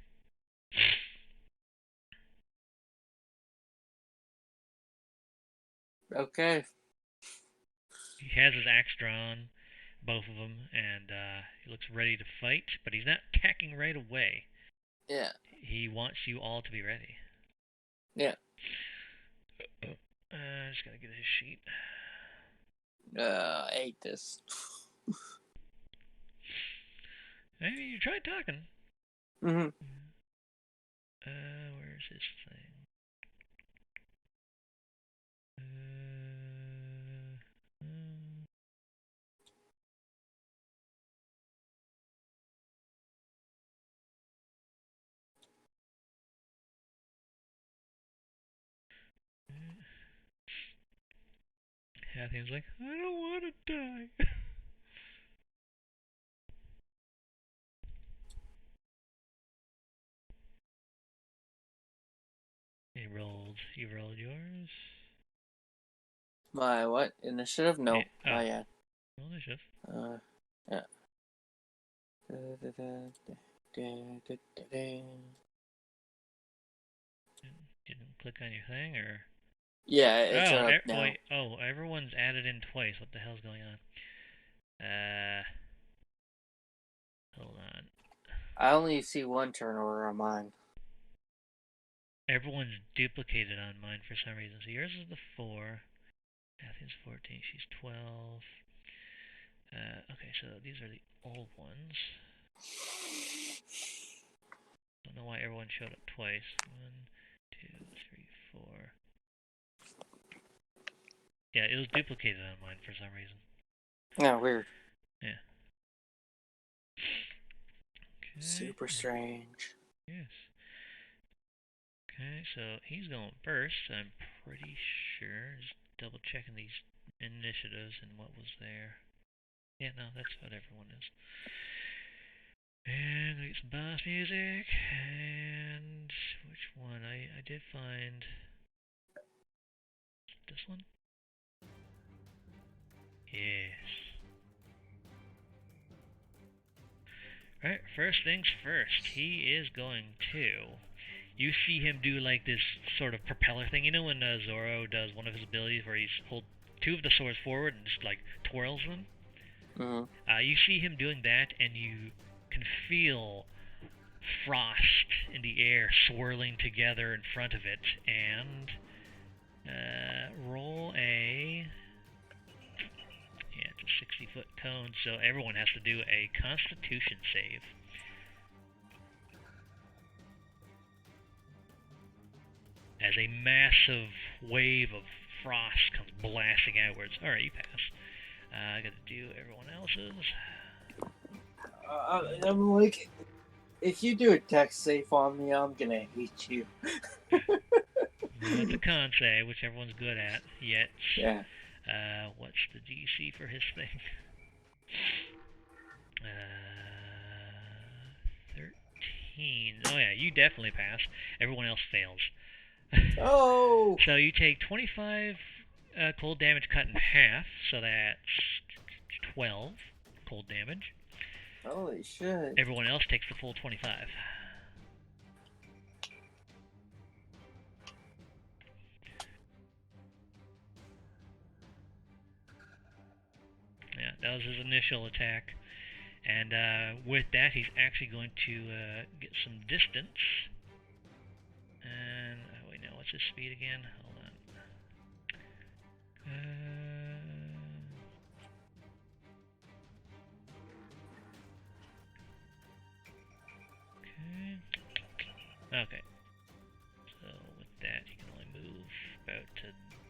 Okay. He has his axe drawn, both of them, and he looks ready to fight, but he's not attacking right away. Yeah. He wants you all to be ready. Yeah. Just gotta get his sheet. I hate this. Hey, you tried talking. Mm-hmm. Where's his thing? Athens like, I don't want to die. You rolled yours? My what? Initiative? No. Yeah. Not yet. Roll initiative. Yeah. Didn't click on your thing, or? Yeah, it's up now. Wait, everyone's added in twice. What the hell's going on? Hold on. I only see one turnover on mine. Everyone's duplicated on mine for some reason. So yours is the 4. Athens 14. She's 12. Okay, so these are the old ones. Don't know why everyone showed up twice. 1, 2, 3, 4. Yeah, it was duplicated on mine for some reason. Yeah, weird. Yeah. Okay. Super strange. Yes. Okay, so he's going first, I'm pretty sure. Just double checking these initiatives and what was there. Yeah, no, that's what everyone is. And we get some boss music, and which one? I did find this one. Yes. Alright, first things first. He is going to. You see him do like this sort of propeller thing. You know when Zoro does one of his abilities where he's hold 2 of the swords forward and just like twirls them? Mm-hmm. You see him doing that, and you can feel frost in the air swirling together in front of it. And roll a... Yeah, it's a 60-foot cone, so everyone has to do a Constitution save. As a massive wave of frost comes blasting outwards. Alright, you pass. I gotta do everyone else's. I'm like, if you do a text safe on me, I'm gonna hate you. Well, it's a con save, which everyone's good at, yet. Yeah. What's the DC for his thing? 13. Oh yeah, you definitely pass. Everyone else fails. Oh! So you take 25 cold damage cut in half, so that's 12 cold damage. Holy shit. Everyone else takes the full 25. Yeah, that was his initial attack. And with that, he's actually going to get some distance. And, oh wait, no, what's his speed again? Hold on. Okay. So with that, he can only move about to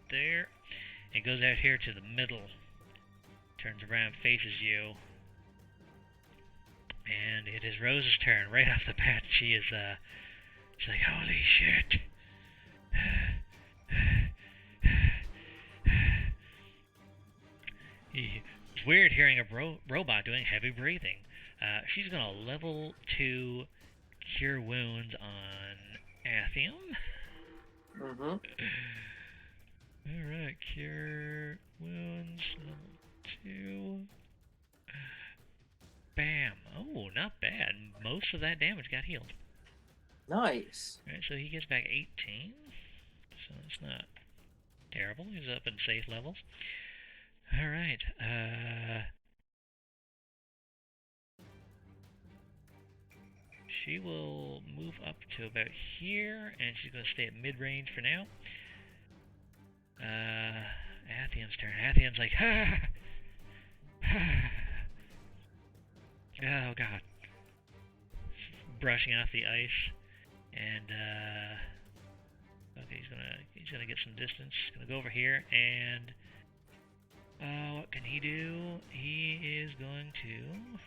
there. It goes out here to the middle. Turns around, faces you. And it is Rose's turn. Right off the bat, she's like, holy shit. It's weird hearing a robot doing heavy breathing. She's gonna level 2 Cure Wounds on Athium. Mm-hmm. Alright, Cure Wounds, level 2. Bam. Oh, not bad. Most of that damage got healed. Nice. Alright, so he gets back 18. So it's not terrible. He's up in safe levels. Alright, she will move up to about here, and she's going to stay at mid-range for now. Athian's turn. Athian's like, ha! Oh god. Brushing off the ice, and okay, he's gonna get some distance. He's gonna go over here, and what can he do? He is going to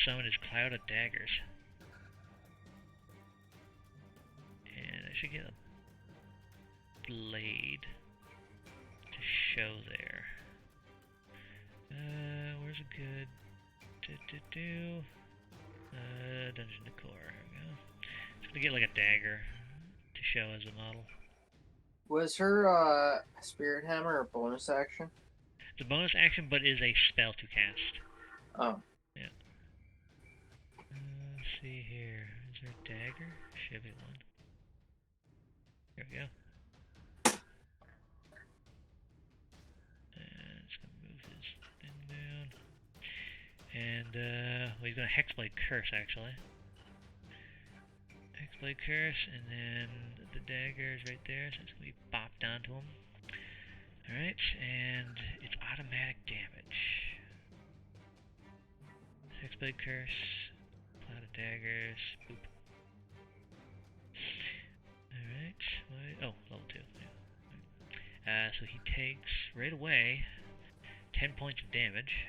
summon his cloud of daggers, and I should get a blade to show there. Where's a good dungeon decor? There we go. Just gonna get like a dagger to show as a model. Was her spirit hammer a bonus action? It's a bonus action, but is a spell to cast. Oh. Yeah. Let's see here. Is there a dagger? Should be one. There we go. And, well, he's gonna Hexblade Curse, actually. Hexblade Curse, and then the dagger is right there, so it's gonna be bopped onto him. Alright, and it's automatic damage. Hexblade Curse, Cloud of Daggers, boop. Alright, oh, level 2. Yeah. So he takes, right away, 10 points of damage.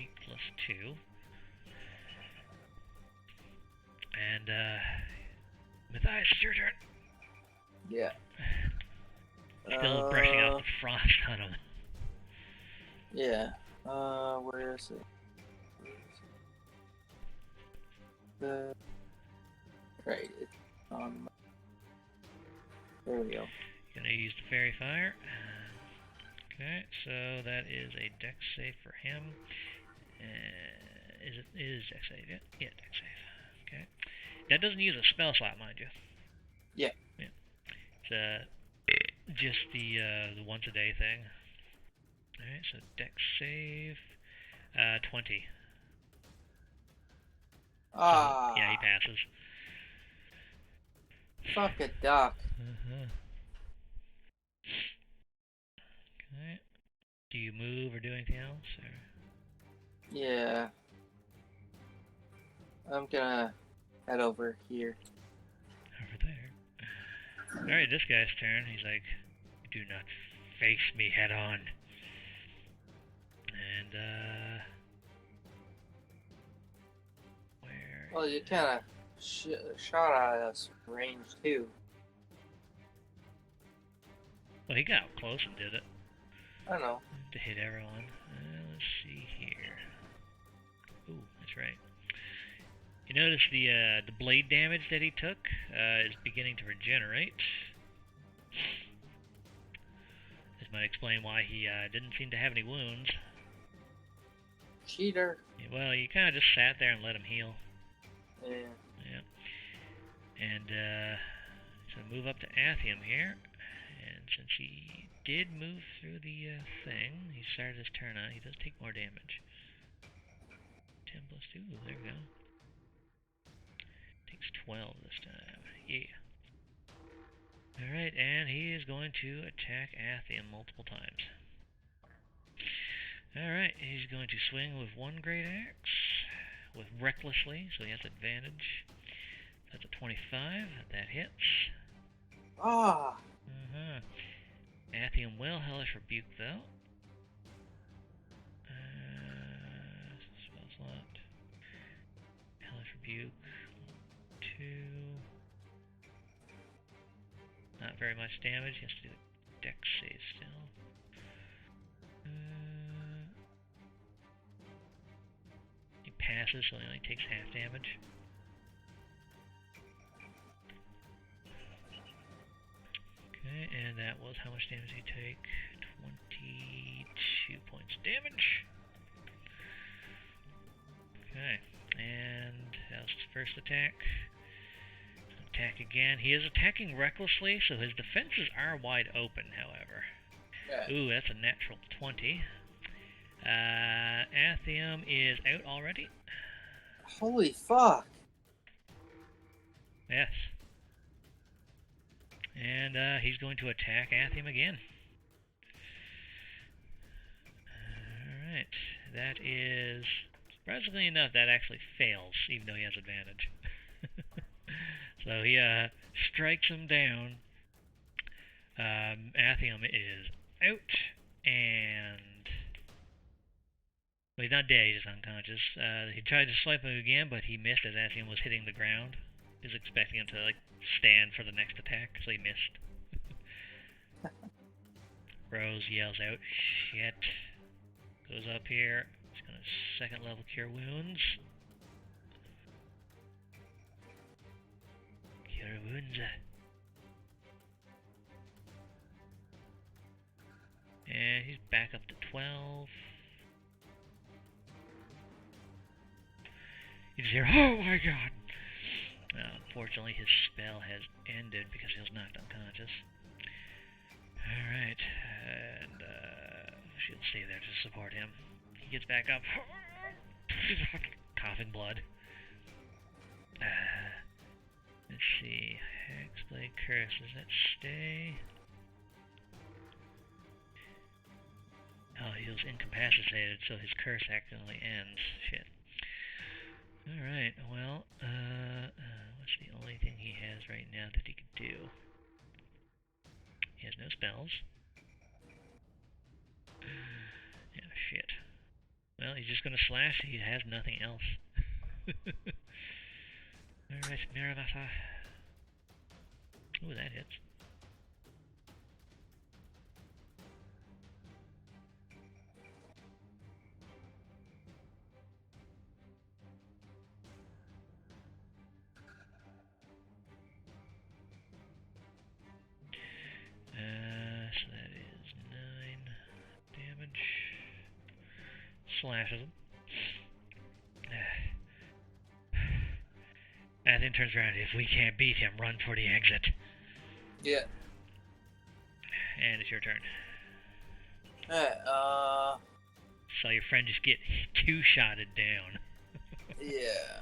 8 plus 2. And, Matthias, it's your turn. Yeah. Still brushing off the frost on him. Yeah. Where is it? Right, it's on my... There we go. Gonna use the Fairy Fire. Okay, so that is a Dex save for him. Is Dex save? Yeah, Dex save. Okay. That doesn't use a spell slot, mind you. Yeah. Yeah. It's just the once a day thing. Alright, so Dex save 20. Ah. Yeah, he passes. Fuck a duck. Okay. Do you move or do anything else? Or? Yeah. I'm gonna head over here. Over there. Alright, this guy's turn. He's like, do not face me head on. And, where? Well, you kinda shot at us from range too. Well, he got up close and did it. I know. To hit everyone. Let's see here. Ooh, that's right. You notice the blade damage that he took is beginning to regenerate. This might explain why he didn't seem to have any wounds. Cheater. Well, you kind of just sat there and let him heal. Yeah. Yeah. And so move up to Athium here. And since he did move through the thing, he started his turn on. He does take more damage. 10 plus 2. There we go. Takes 12 this time. Yeah. Alright, and he is going to attack Athium multiple times. Alright, he's going to swing with one great axe, with recklessly, so he has advantage. That's a 25, that hits. Ah! Athium will Hellish Rebuke, though. Spell slot. Hellish Rebuke. 2. Not very much damage. He has to do a dex save still. He passes, so he only takes half damage. Okay, and that was how much damage did he take? 22 points of damage. Okay, and that was his first attack. Attack again. He is attacking recklessly, so his defenses are wide open, however. Yeah. Ooh, that's a natural 20. Athium is out already. Holy fuck. Yes. And he's going to attack Athium again. Alright, that is... Surprisingly enough, that actually fails, even though he has advantage. So he strikes him down. Athium is out, and... Well, he's not dead, he's just unconscious. He tried to swipe him again, but he missed as Athium was hitting the ground. He was expecting him to, like, stand for the next attack, so he missed. Rose yells out, shit. Goes up here. He's gonna second level cure wounds. Cure wounds. And he's back up to 12. You just hear, oh my god! Unfortunately, his spell has ended because he was knocked unconscious. Alright, and she'll stay there to support him. He gets back up. Coughing blood. Let's see. Hexblade Curse, does that stay? Oh, he was incapacitated, so his curse accidentally ends. Shit. Alright, well, what's the only thing he has right now that he could do? He has no spells. Yeah, shit. Well, he's just gonna slash. He has nothing else. Alright, Miravasa. Ooh, that hits. So that is 9 damage. Slashes him. Athen turns around. If we can't beat him, run for the exit. Yeah. And it's your turn. So your friend just get two-shotted down. yeah.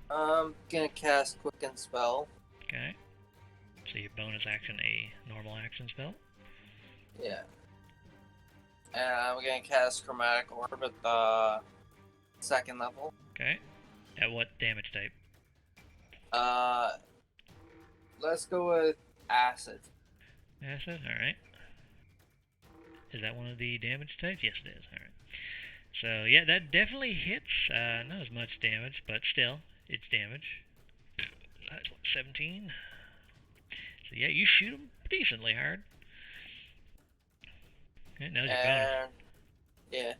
I'm gonna cast Quicken Spell. Okay. So your bonus action, a normal action spell? Yeah. And I'm gonna cast Chromatic Orb at the second level. Okay. At what damage type? Let's go with Acid. Acid? Alright. Is that one of the damage types? Yes, it is. Alright. So, yeah, that definitely hits. Not as much damage, but still, it's damage. That's what, 17? So, yeah, you shoot him decently hard. Okay, now's your bonus. And yeah,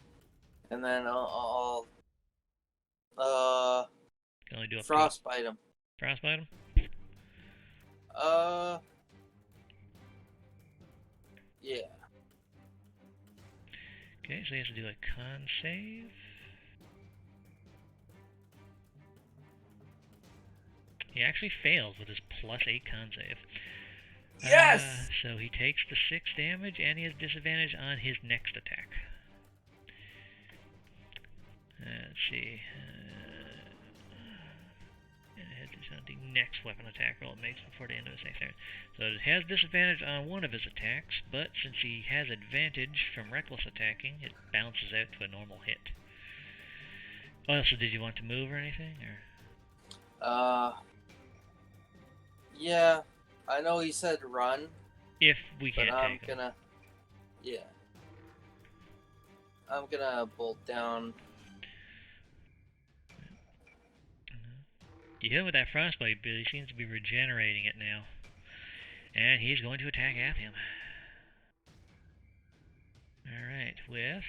and then I'll Can only do up frostbite him. Frostbite him? Yeah. Okay, so he has to do a con save. He actually fails with his +8 con save. Yes! So he takes the 6 damage, and he has disadvantage on his next attack. Let's see. The next weapon attack roll it makes before the end of his next turn. So it has disadvantage on one of his attacks, but since he has advantage from reckless attacking, it bounces out to a normal hit. Oh, so did you want to move or anything? Or? Yeah. I know he said run. If we can't but take him. Yeah. I'm gonna bolt down. You hit him with that frostbite, but he seems to be regenerating it now. And he's going to attack Athium. Alright, with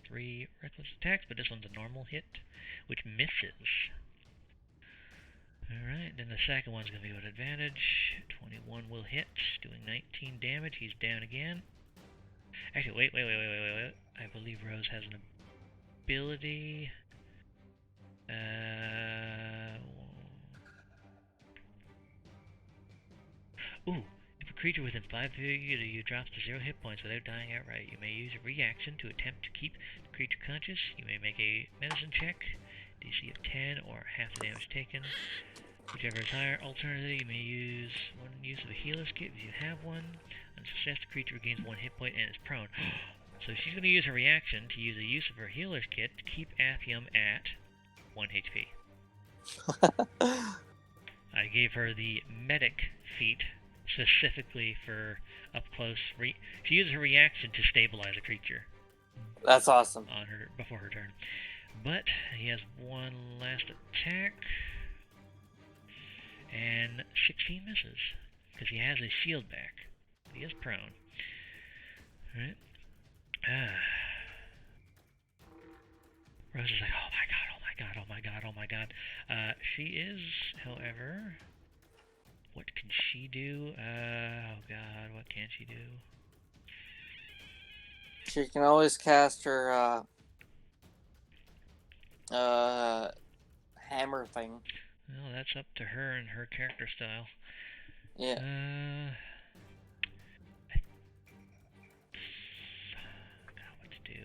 3 reckless attacks, but this one's a normal hit, which misses. Alright, then the second one's going to be with advantage. 21 will hit, doing 19 damage. He's down again. Actually, wait. I believe Rose has an ability. If a creature within 5 feet of you drops to 0 hit points without dying outright, you may use a reaction to attempt to keep the creature conscious. You may make a medicine check, DC of 10 or half the damage taken. Whichever is higher. Alternatively, you may use one use of a healer's kit if you have one. On success, the creature regains 1 hit point and is prone. So she's going to use her reaction to use a use of her healer's kit to keep Athium at 1 HP. I gave her the medic feat specifically for up close. She uses her reaction to stabilize a creature. That's awesome. On her before her turn. But he has one last attack. And 16 misses. Because he has his shield back. He is prone. Alright. Rose is like, oh my god. She is, however... What can she do? Oh god, what can she do? She can always cast her, hammer thing. Well, that's up to her and her character style. Yeah. What to do?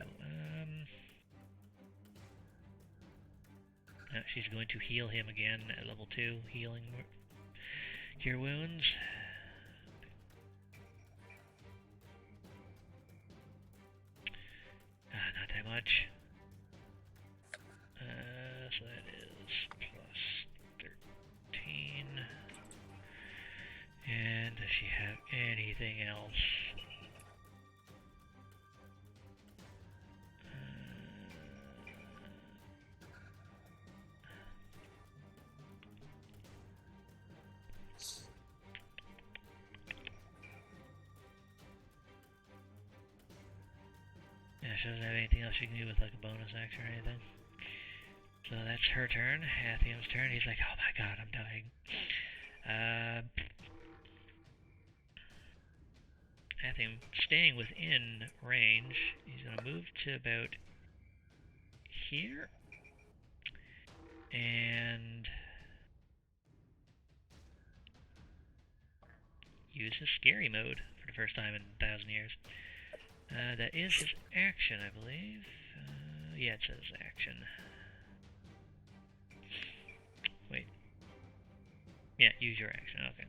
She's going to heal him again at level 2, healing cure wounds. Not that much. So that is plus 13. And does she have anything else? Yeah, she doesn't have anything else she can do with like a bonus action or anything. So that's her turn. Athium's turn. He's like, oh my god, I'm dying. Athium, staying within range, he's going to move to about here. And use his scary mode for the first time in 1,000 years. That is his action, I believe. Yeah, it says action. Wait. Yeah, use your action. Okay.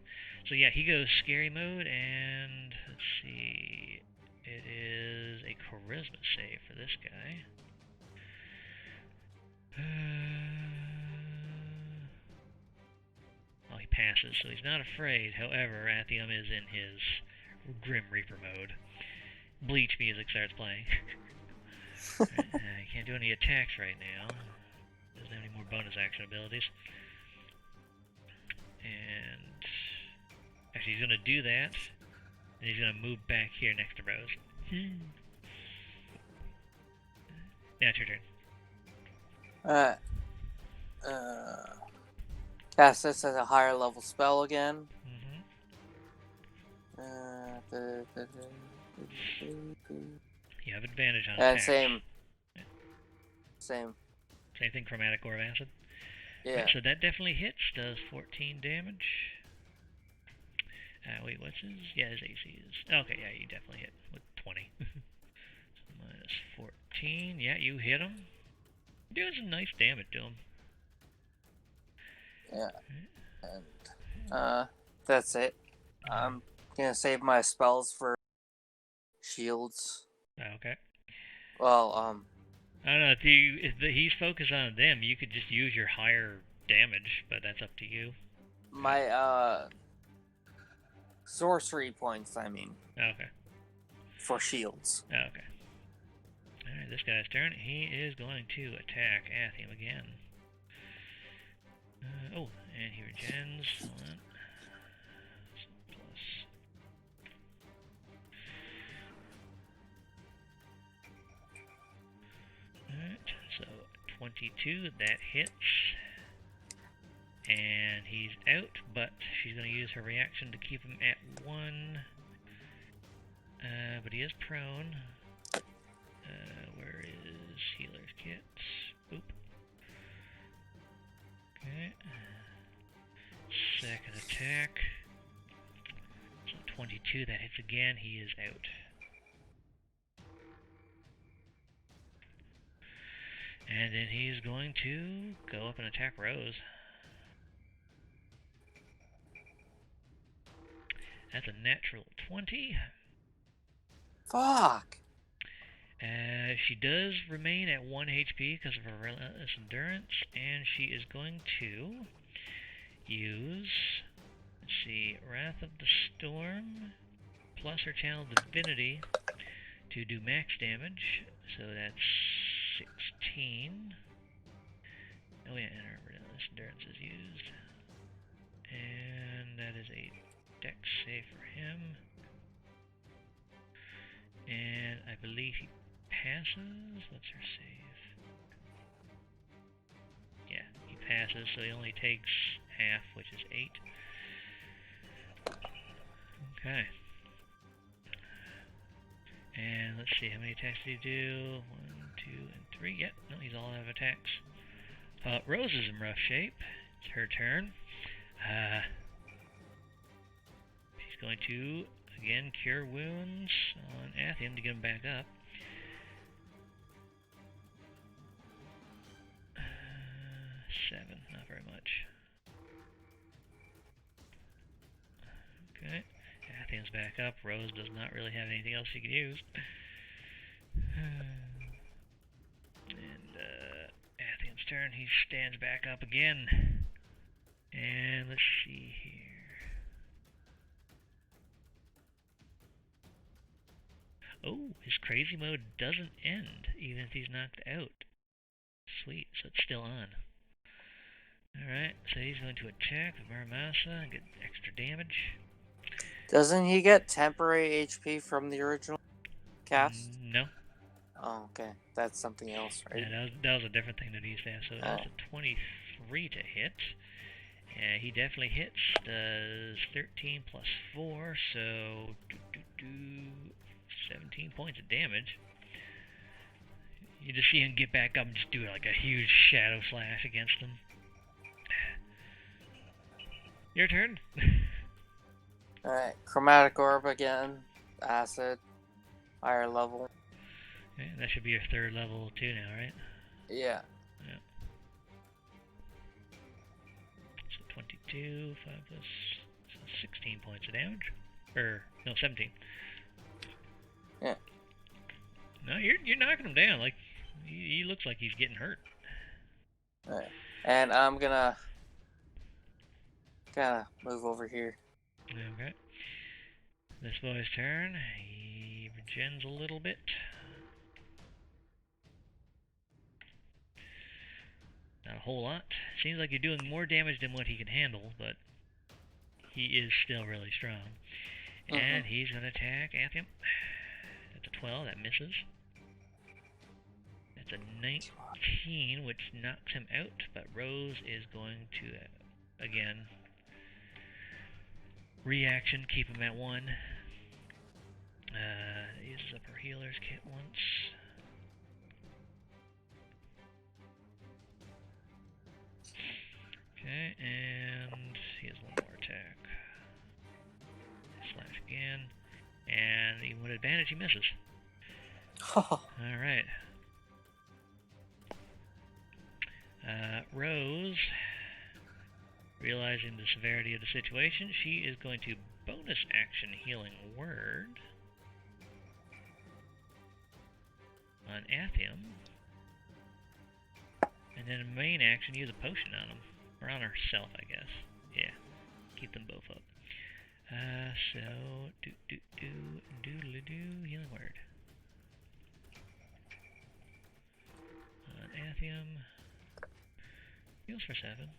So yeah, he goes scary mode, and let's see. It is a charisma save for this guy. Well, he passes, so he's not afraid. However, Athium is in his Grim Reaper mode. Bleach music starts playing. He can't do any attacks right now. Doesn't have any more bonus action abilities. And Actually, he's gonna do that, and he's gonna move back here next to Rose. Now it's your turn. Cast this as a higher level spell again. You have advantage on and attacks. Same thing, Chromatic Orb Acid. Yeah. Right, so that definitely hits. Does 14 damage. Wait, what's his? Yeah, his AC is... Okay, yeah, you definitely hit with 20. So minus 14. Yeah, you hit him. You're doing some nice damage to him. Yeah. And that's it. I'm gonna save my spells for shields. Okay. Well, I don't know, if he's focused on them, you could just use your higher damage, but that's up to you. My sorcery points, I mean. Okay. For shields. Okay. Alright, this guy's turn. He is going to attack Athium again. Oh, and he regens. Hold on. Plus. Alright, so 22, that hits. And he's out, but she's going to use her reaction to keep him at 1. But he is prone. Where is healer's kits? Oop. Okay. Second attack. So 22, that hits again. He is out. And then he's going to go up and attack Rose. That's a natural 20. Fuck! She does remain at 1 HP because of her relentless endurance, and she is going to use, let's see, Wrath of the Storm, plus her channel Divinity to do max damage, so that's 16. Oh yeah, and her relentless endurance is used. And that is a Dex save for him. And I believe he passes. What's her save? Yeah, he passes, so he only takes half, which is 8. Okay. And let's see, how many attacks did he do? 1, 2, and 3. Yep, no, he's all out of attacks. Rose is in rough shape. It's her turn. She's going to, again, cure wounds on Athium to get him back up. 7, not very much. Okay, Athium's back up. Rose does not really have anything else she can use. And Athium's turn. He stands back up again. And let's see here. Oh, his crazy mode doesn't end, even if he's knocked out. Sweet, so it's still on. Alright, so he's going to attack with Muramasa and get extra damage. Doesn't he get temporary HP from the original cast? No. Oh, okay. That's something else, right? Yeah, that was a different thing that he used to have. So that's a 23 to hit. And he definitely hits. Does 13 plus 4, so 17 points of damage. You just see him get back up and just do like a huge shadow slash against him. Your turn. Alright, Chromatic Orb again. Acid. Higher level. Okay, that should be your 3rd level too now, right? Yeah. Yeah. So 22, 5 plus, so 16 points of damage. No, 17. Yeah. No, you're knocking him down. Like, he looks like he's getting hurt. Alright. And I'm gonna move over here. Okay. This boy's turn. He regens a little bit. Not a whole lot. Seems like you're doing more damage than what he can handle, but he is still really strong. And he's going to attack Athium. That's a 12, that misses. That's a 19, which knocks him out, but Rose is going to, again, reaction, keep him at 1. Uses up her healer's kit once. Okay, and he has one more attack. Slash again. And even with advantage, he misses. Alright. Rose, realizing the severity of the situation, she is going to bonus action Healing Word on Athium. And then main action, use a potion on him. Or on herself, I guess. Yeah. Keep them both up. So, Healing Word. On Athium. Heals for 7.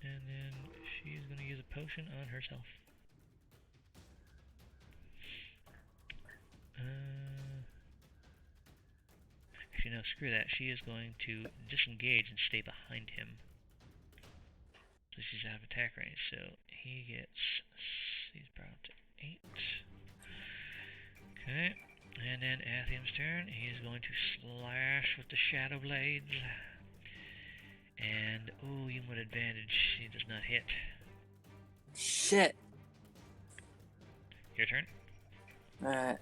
And then she's going to use a potion on herself. Actually, no, screw that. She is going to disengage and stay behind him. So she's out of attack range, so he's brought up to 8. Okay, and then Athium's turn. He is going to slash with the Shadow Blades. And, ooh, even with advantage, she does not hit. Shit. Your turn. Alright.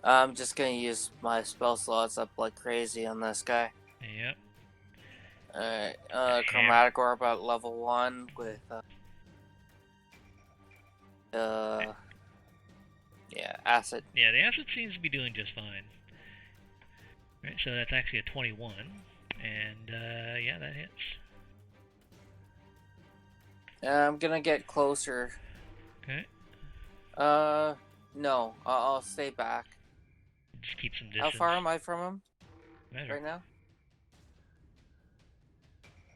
I'm just gonna use my spell slots up like crazy on this guy. Yep. Alright, Chromatic Orb at level 1 with, yeah, Acid. Yeah, the Acid seems to be doing just fine. Right, so that's actually a 21. And, yeah, that hits. I'm gonna get closer. Okay. No, I'll stay back. Just keep some distance. How far am I from him Measure. right now?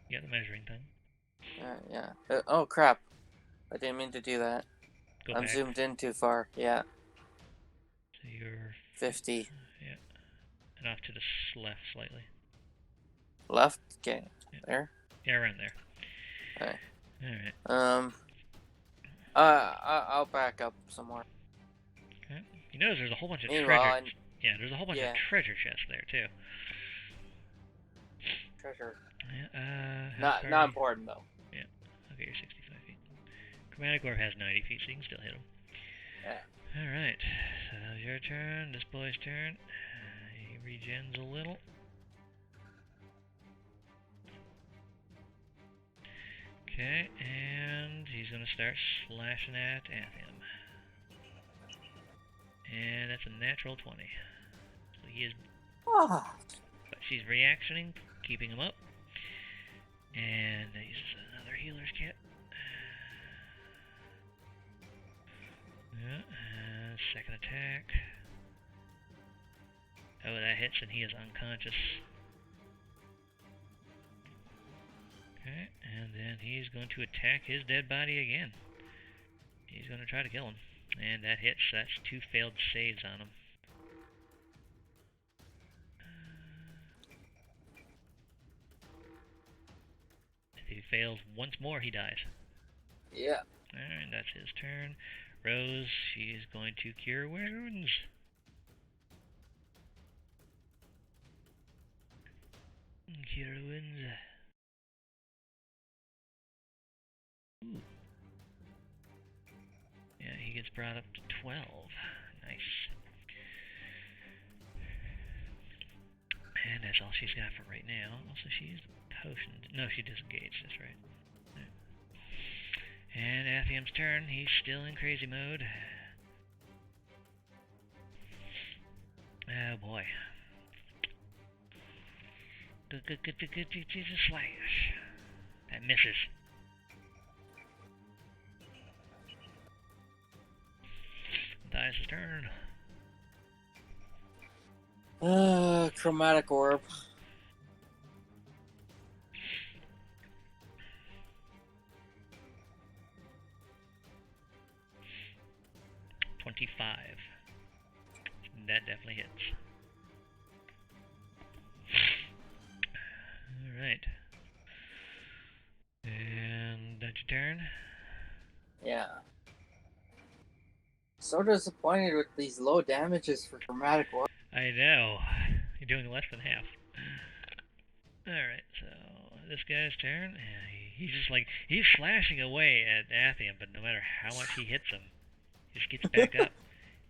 You got the measuring thing. Yeah. Oh, crap. I didn't mean to do that. Go I'm back. zoomed in too far. Yeah. So you're 50. Yeah. And off to the left slightly. Left? Okay. Yeah. There? Yeah, around there. Okay. Alright. I'll back up some more. Okay. You notice there's a whole bunch of Meanwhile, treasure. Yeah, there's a whole bunch of treasure chests there too. Treasure. Yeah, not important though. Yeah. Okay, you're 65 feet. Chromatic Orb has 90 feet, so you can still hit him. Yeah. Alright. So your turn, this boy's turn. He regens a little. Okay, and he's gonna start slashing at Athium. And that's a natural 20. So he is... But she's reactioning, keeping him up. And he uses another healer's kit. Yeah, second attack. Oh, that hits and he is unconscious. Okay, and then he's going to attack his dead body again. He's going to try to kill him. And that hits. That's 2 failed saves on him. If he fails once more, he dies. Yeah. Alright, that's his turn. Rose, she is going to cure wounds. Cure wounds. Ooh. Yeah, he gets brought up to 12. Nice. And that's all she's got for right now. Also, she used a potion. No, she disengaged. That's right. And Athium's turn. He's still in crazy mode. Oh boy. Jesus slash. That misses. Dies his turn. Chromatic orb. $25. That definitely hits. Alright. And that's your turn? Yeah. So disappointed with these low damages for chromatic orb. I know. You're doing less than half. Alright, so this guy's turn. He's just like, he's slashing away at Athian, but no matter how much he hits him, he just gets back up.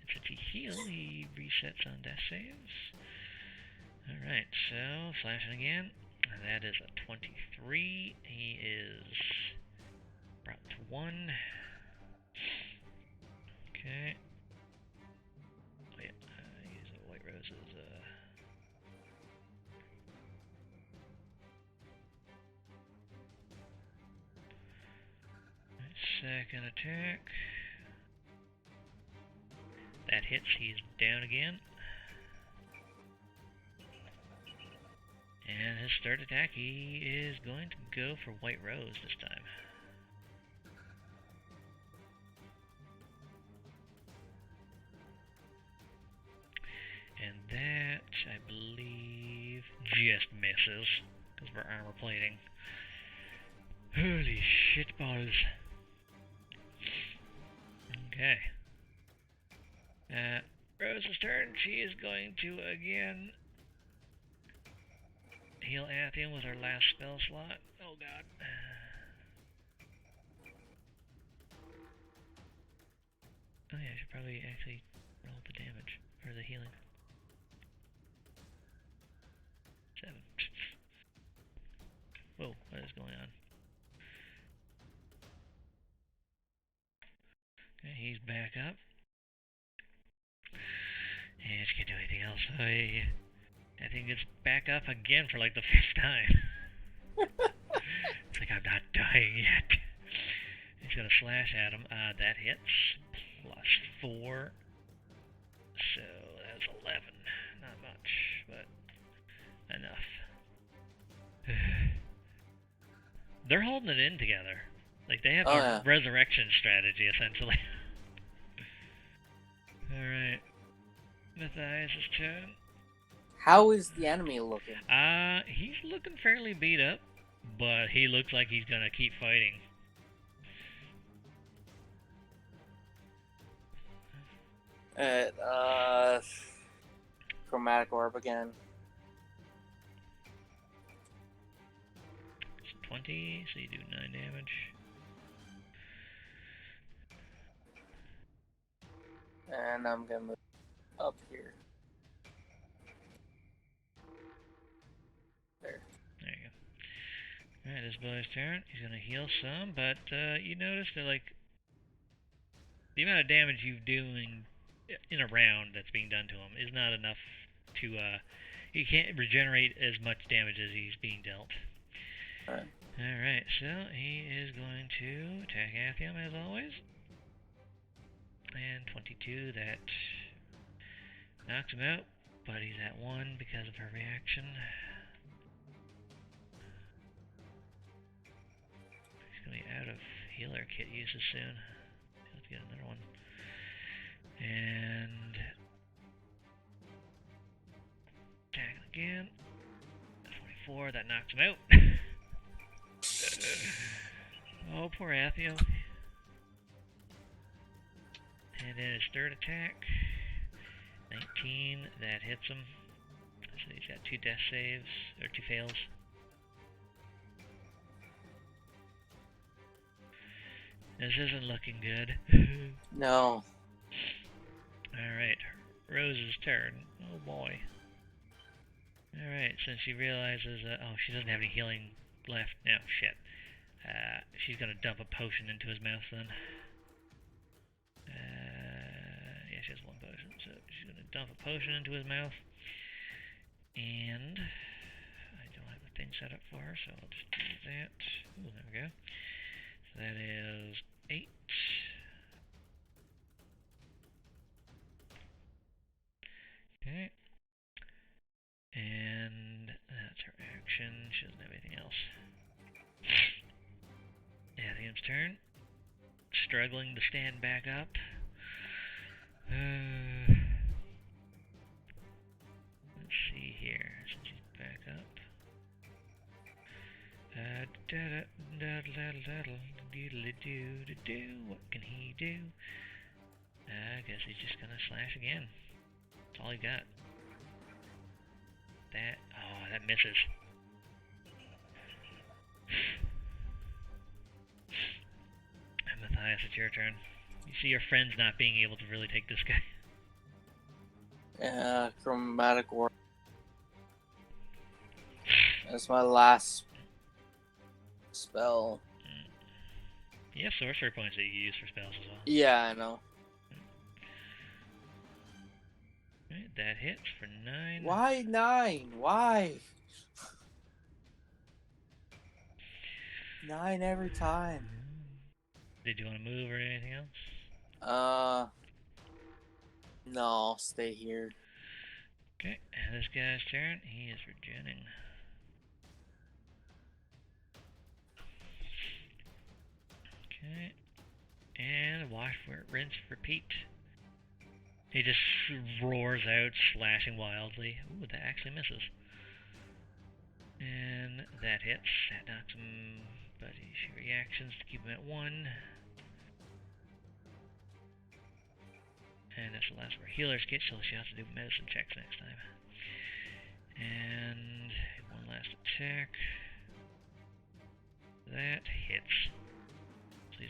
And since he healed, he resets on death saves. Alright, so slashing again. And that is a 23. He is brought to 1. Okay. Oh yeah, use a white roses. Second attack. That hits, he's down again. And his third attack, he is going to go for White Rose this time. And that, I believe, just misses, because we're armor plating. Holy shitballs. Okay. Rose's turn. She is going to again heal Athian with her last spell slot. Oh god. Oh yeah, I should probably actually roll the damage, or the healing. 7. Whoa, what is going on? Okay, he's back up. And she can't do anything else. I think it's back up again for like the 5th time. It's like I'm not dying yet. He's gonna slash at him. That hits. Plus 4. So that's 11. Not much, but enough. They're holding it in together. Like they have a resurrection strategy essentially. Alright. Matthias' turn. How is the enemy looking? He's looking fairly beat up, but he looks like he's gonna keep fighting. Chromatic orb again. It's 20, so you do 9 damage. And I'm gonna move up here. There. There you go. Alright, this boy's turn. He's gonna heal some, but you notice that like the amount of damage you're doing in a round that's being done to him is not enough to he can't regenerate as much damage as he's being dealt. Alright, so he is going to attack Athian as always. And 22, that knocks him out, but he's at 1 because of her reaction. He's going to be out of healer kit uses soon. Let's get another one. And attack again. 24, that knocks him out. Oh, poor Athian. And then his third attack. 19, that hits him. So he's got 2 death saves, or 2 fails. This isn't looking good. No. Alright, Rose's turn. Oh boy. Alright, since she realizes that, oh, she doesn't have any healing left. No, shit. She's gonna dump a potion into his mouth then. Yeah, she has 1 potion, so she's gonna dump a potion into his mouth. And I don't have the thing set up for her, so I'll just do that. Ooh, there we go. So that is 8. Okay. turn. Struggling to stand back up. Let's see here. Since he's back up. What can he do? I guess he's just gonna slash again. That's all he got. That misses. And Matthias, it's your turn. You see your friends not being able to really take this guy. Yeah, chromatic orb. That's my last spell. You have sorcery points that you use for spells as well. Yeah, I know. Right, that hits for 9. Why 9? Why? 9 every time. Did you want to move or anything else? No, I'll stay here. Okay, and this guy's turn. He is regenning. Okay, and wash, rinse, repeat. He just roars out, slashing wildly. Ooh, that actually misses. And that hits. That knocks him, but she reactions to keep him at 1. And that's the last where healers get, so she'll have to do medicine checks next time. And one last attack. That hits. So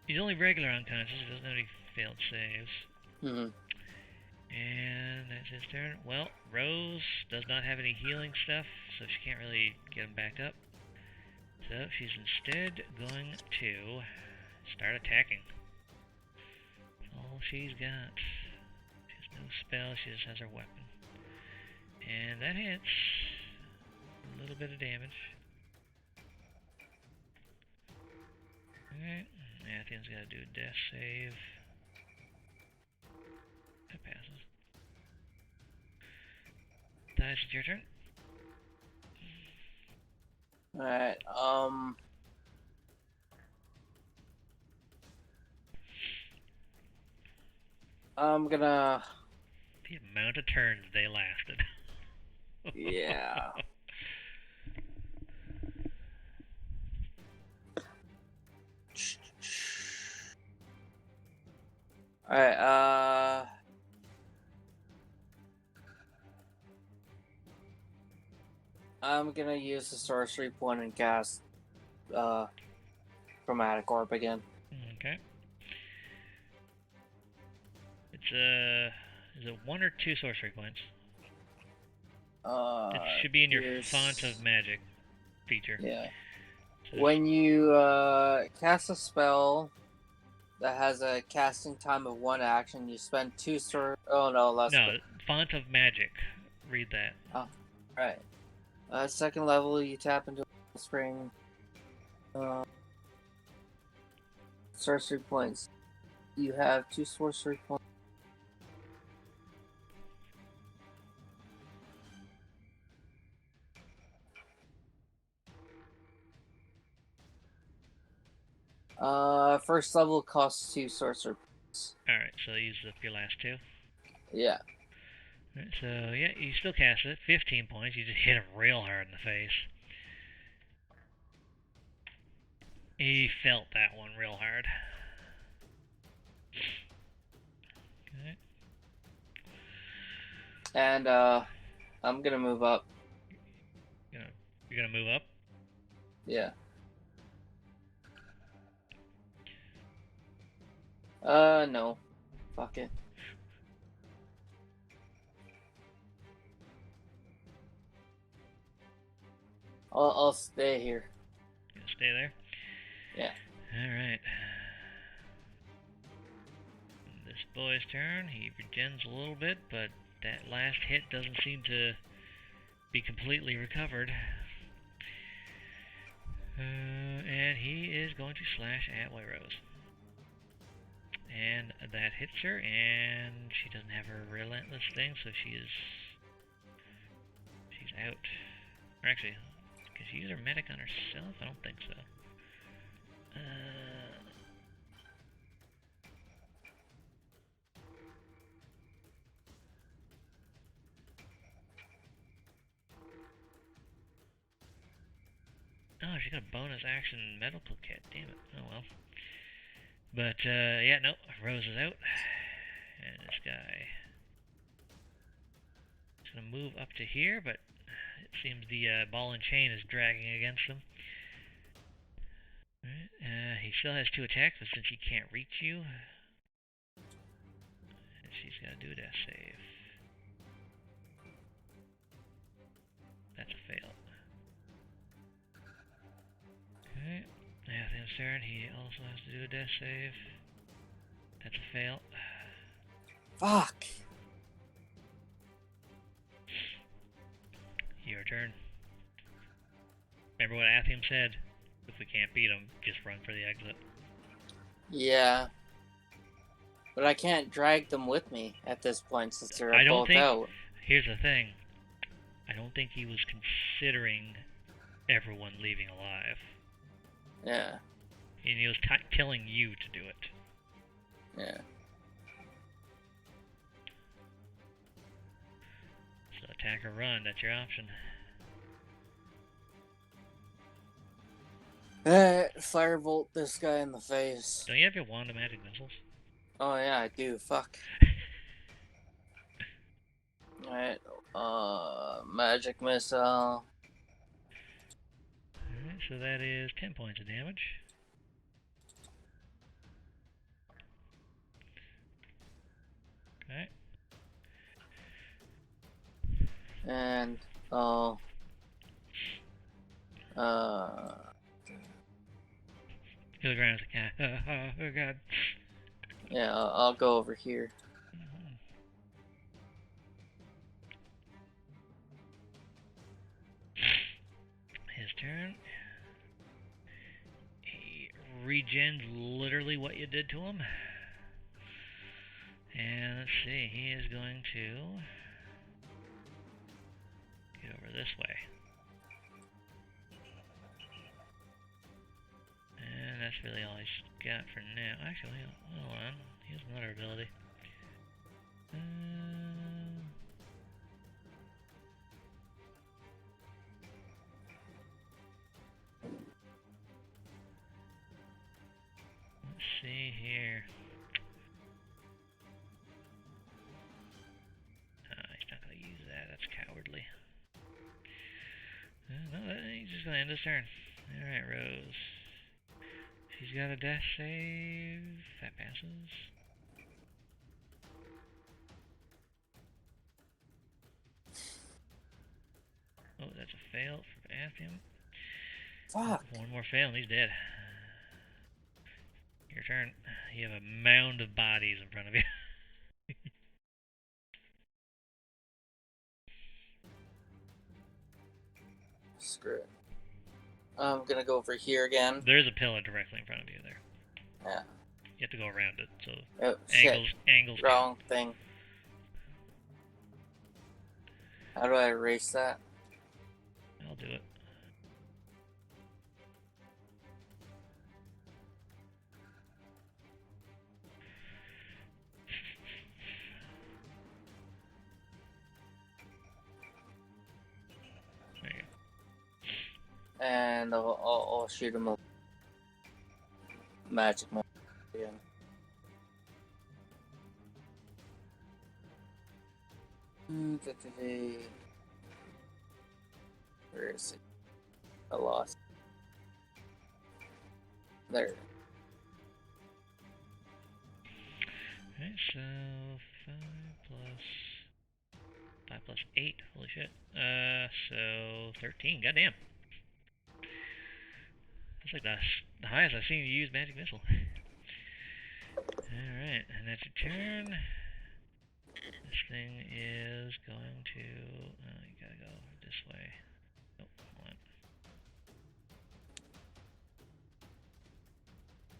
he's only regular unconscious, he doesn't have any failed saves. And that's his turn. Well, Rose does not have any healing stuff, so she can't really get him back up. So she's instead going to start attacking. All she's got. She has no spell, she just has her weapon. And that hits. A little bit of damage. Alright, Athens gotta do a death save. That passes. Dice, it's your turn. Alright, I'm gonna... The amount of turns they lasted. Yeah. Alright, I'm gonna use the sorcery point and cast, chromatic orb again. Okay. It's, is it 1 or 2 sorcery points? It should be in your font of magic feature. Yeah. So when you, cast a spell that has a casting time of 1 action, you spend 2 oh no, that's... No, font of magic. Read that. Oh, right. Second level, you tap into a spring. Sorcery points. You have 2 sorcery points. First level costs 2 sorcery points. Alright, so use up your last 2. Yeah. Right, so, yeah, you still cast it. 15 points. You just hit him real hard in the face. He felt that one real hard. Okay. And, I'm gonna move up. You're gonna move up? Yeah. No. Fuck it. I'll stay here. You gonna stay there? Yeah. Alright. This boy's turn. He regens a little bit, but that last hit doesn't seem to be completely recovered. And he is going to slash at White Rose. And that hits her, and she doesn't have her relentless thing, so she's out. Or actually, Could she use her medic on herself? I don't think so. Oh, she got a bonus action medical kit. Damn it. Oh well. But, yeah, no. Rose is out. And this guy is going to move up to here, but it seems the ball and chain is dragging against him. Right. He still has 2 attacks, but since he can't reach you, she's got to do a death save. That's a fail. Okay. Athens' turn. He also has to do a death save. That's a fail. Fuck. Your turn. Remember what Athium said? If we can't beat him, just run for the exit. Yeah. But I can't drag them with me at this point since they're both out. Here's the thing. I don't think he was considering everyone leaving alive. Yeah. And he was telling you to do it. Yeah. So attack or run, that's your option. Firebolt this guy in the face. Don't you have your wand of magic missiles? Oh yeah, I do. Fuck. Alright. Magic missile. Alright, so that is 10 points of damage. Okay. And Kilogram's like, oh god. yeah, I'll go over here. His turn. He regens literally what you did to him. And let's see, he is going to get over this way. And that's really all he's got for now. Actually, hold on. He has another ability. Let's see here. He's not going to use that. That's cowardly. No, he's just going to end his turn. Alright, Rose. She's got a death save. That passes. Oh, that's a fail for Athium. Fuck. One more fail and he's dead. Your turn. You have a mound of bodies in front of you. Screw it. I'm gonna go over here again. There's a pillar directly in front of you there. Yeah. You have to go around it, so Oh, angles. Wrong thing. How do I erase that? I'll do it. There you go. And I'll shoot him a magic missile again. Where is it? I lost. There. Okay, so 5 plus 8. Holy shit. So 13. Goddamn. That's like the highest I've seen you use magic missile. Alright, and that's your turn. This thing is going to... Oh, you gotta go this way. Oh, hold on.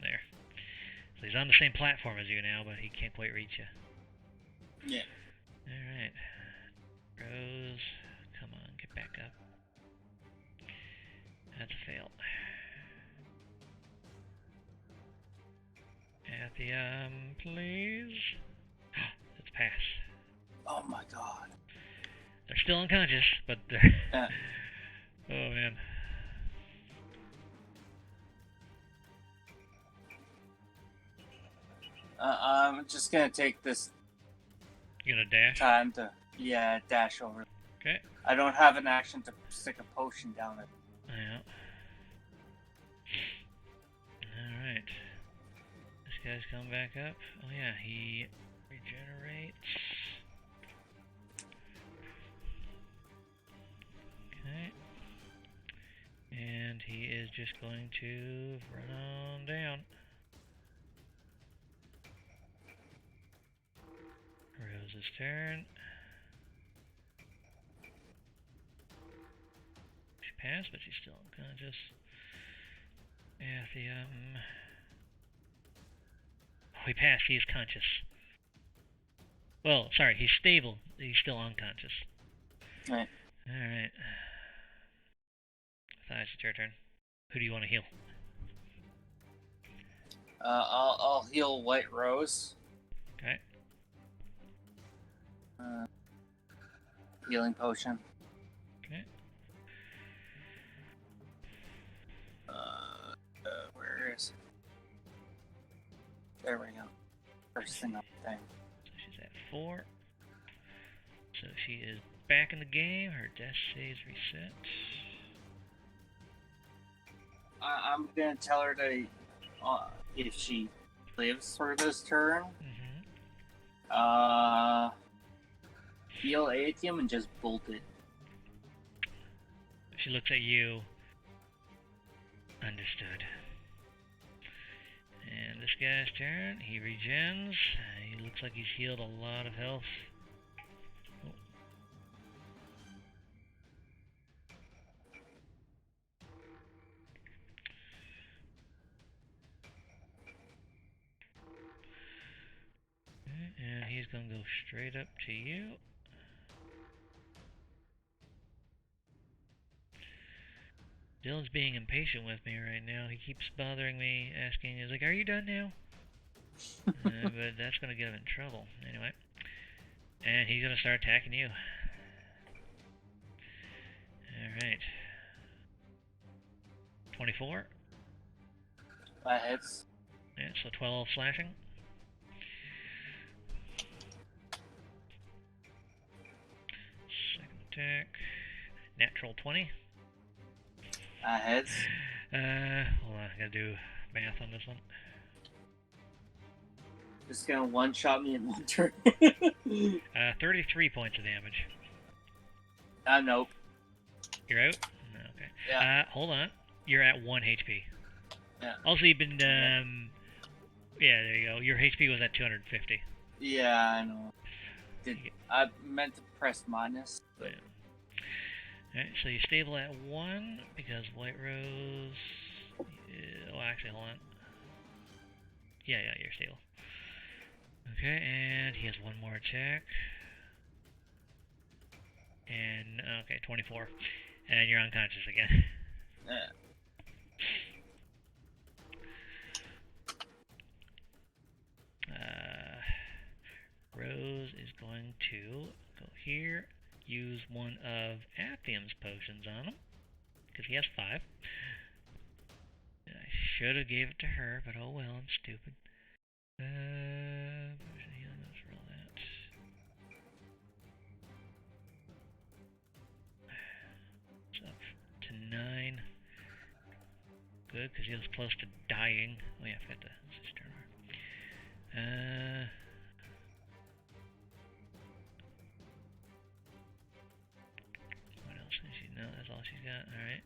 There. So he's on the same platform as you now, but he can't quite reach you. Yeah. Alright. Rose, come on, get back up. fail. Athium, please. Let's pass. Oh my god. They're still unconscious, but they're... Yeah. Oh, man. I'm just gonna take this You gonna dash? time to, dash over. Okay. I don't have an action to stick a potion down it. Yeah. Alright. This guy's coming back up. Oh yeah, he regenerates. Okay. And he is just going to run on down. Rose's turn. She passed, but she's still unconscious. Athium. Oh, he passed. He's conscious. Well, sorry, he's stable. He's still unconscious. Right. Alright. Thighs, it's your turn. Who do you want to heal? I'll heal White Rose. Okay. Healing potion. Okay. Where is it? There we go. First thing up thing. So she's at 4. So she is back in the game. Her death saves reset. I'm gonna tell her to, if she lives for this turn, heal Atium and just bolt it. She looks at you. Understood. And this guy's turn. He regens. He looks like he's healed a lot of health. Oh. Okay, and he's gonna go straight up to you. Dylan's being impatient with me right now. He keeps bothering me, asking, he's like, are you done now? But that's going to get him in trouble. Anyway. And he's going to start attacking you. Alright. 24. That hits. Yeah, so 12 slashing. Second attack. Natural 20. Heads. Hold on, I gotta do math on this one. Just gonna one-shot me in one turn. 33 points of damage. Nope. You're out? No, okay. Yeah. Hold on. You're at 1 HP. Yeah. Also, you've been, yeah, there you go. Your HP was at 250. Yeah, I know. I meant to press minus. But... Yeah. Alright, so you're stable at 1 because White Rose... oh, actually, hold on. Yeah, you're stable. Okay, and he has one more attack. And, okay, 24. And you're unconscious again. Yeah. Rose is going to go here. Use one of Athium's potions on him, because he has 5. I should have gave it to her, but oh well, I'm stupid. Potion healing, let's roll that. It's up to 9. Good, because he was close to dying. Oh yeah, I forgot to just turn around. No, that's all she's got. Alright.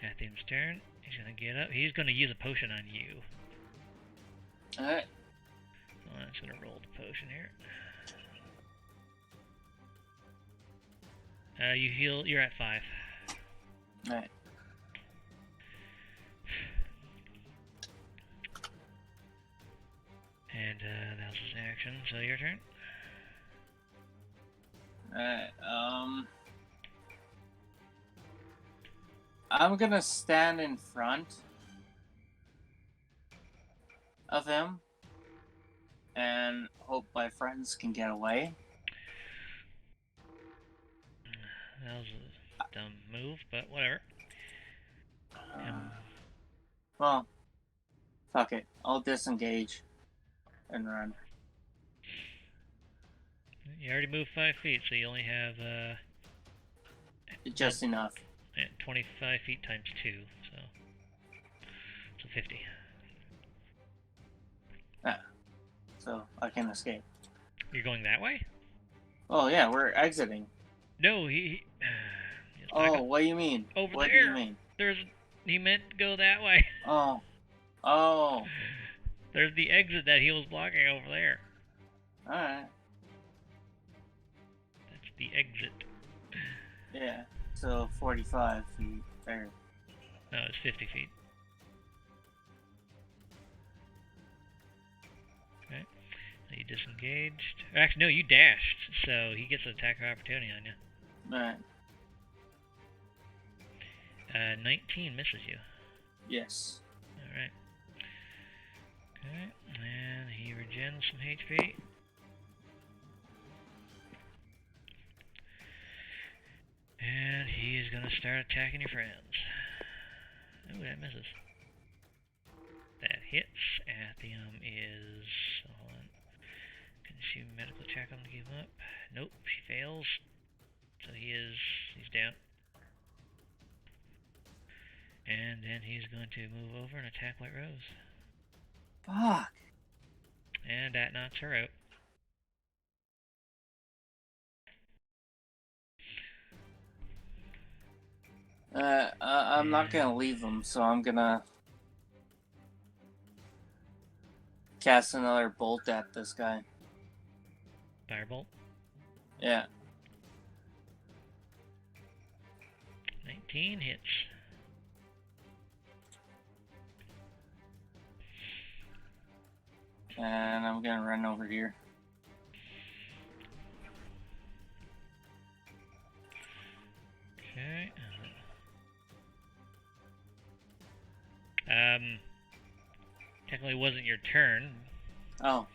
Athium's turn. He's gonna get up. He's gonna use a potion on you. Alright. So I'm just gonna roll the potion here. You heal. You're at 5. Alright. And that was his action. So your turn. Alright. I'm gonna stand in front of him and hope my friends can get away. That was a dumb move, but whatever. Well, fuck it. I'll disengage and run. You already moved 5 feet, so you only have just enough. 25 feet times 2, so 50. So I can escape. You're going that way? Oh yeah, we're exiting. No, he oh, what do you mean? Over what there. Do you mean? He meant to go that way. Oh. There's the exit that he was blocking over there. Alright. That's the exit. Yeah. So 45 feet there. No, it's 50 feet. Okay. You disengaged. Actually, no, you dashed, so he gets an attack of opportunity on you. Alright. 19 misses you. Yes. Alright. Okay, and he regens some HP. And he's gonna start attacking your friends. Oh, that misses. That hits. Athium is... Hold on. Can she medical check on to keep him up? Nope, she fails. So he's down. And then he's going to move over and attack White Rose. Fuck. And that knocks her out. I'm not gonna leave them, so I'm gonna cast another bolt at this guy. Firebolt? Yeah. 19 hits. And I'm gonna run over here. Okay. Technically wasn't your turn. Oh.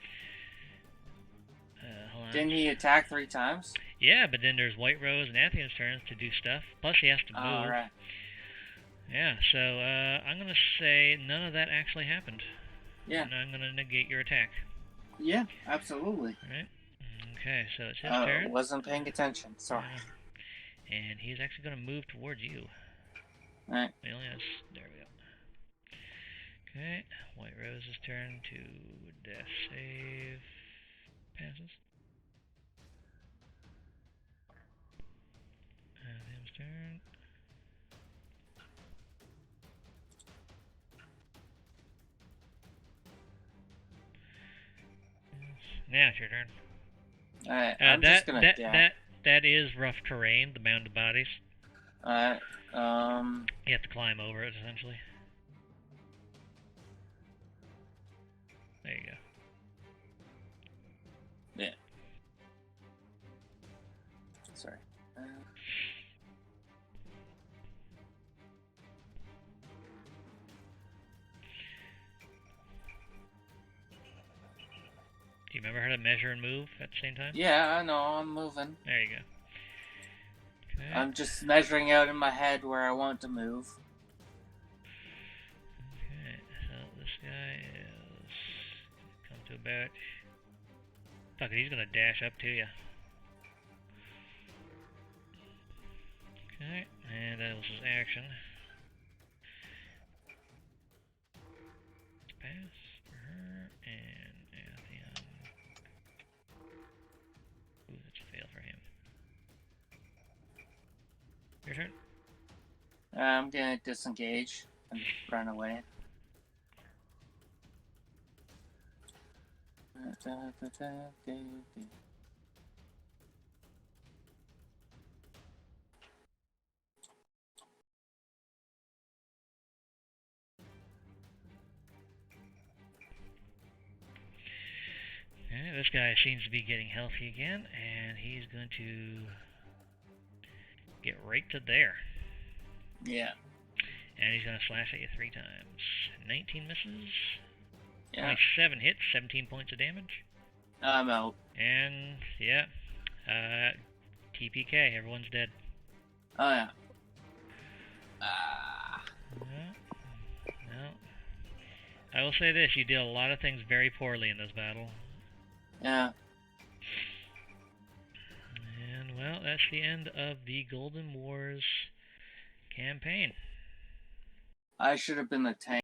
Hold on. Didn't he attack 3 times? Yeah, but then there's White Rose and Athium's turns to do stuff. Plus he has to move. Oh, right. Yeah, so I'm gonna say none of that actually happened. Yeah. And I'm gonna negate your attack. Yeah, absolutely. Alright. Okay, so it's his turn. Wasn't paying attention. Sorry. And he's actually gonna move towards you. Alright. He only has... There we go. Okay, White Rose's turn to death save. Passes. Athium's turn. Now it's your turn. Alright, I'm just gonna that is rough terrain, the mound of bodies. Alright, You have to climb over it, essentially. There you go. Yeah. Sorry. Do you remember how to measure and move at the same time? Yeah, I know, I'm moving. There you go. Okay. I'm just measuring out in my head where I want to move. Okay, so this guy is... Come to about... Fuck it, he's gonna dash up to you. Okay, and that was his action. Pass for her, and Athium. Ooh, that's a fail for him. Your turn. I'm gonna disengage and run away. Okay, this guy seems to be getting healthy again, and he's going to get right to there. Yeah. And he's going to slash at you 3 times. 19 misses. Yeah. 27 hits, 17 points of damage. I'm out. And, yeah. TPK, everyone's dead. Oh, yeah. No. I will say this, you did a lot of things very poorly in this battle. Yeah. And, well, that's the end of the Golden Wars campaign. I should have been the tank.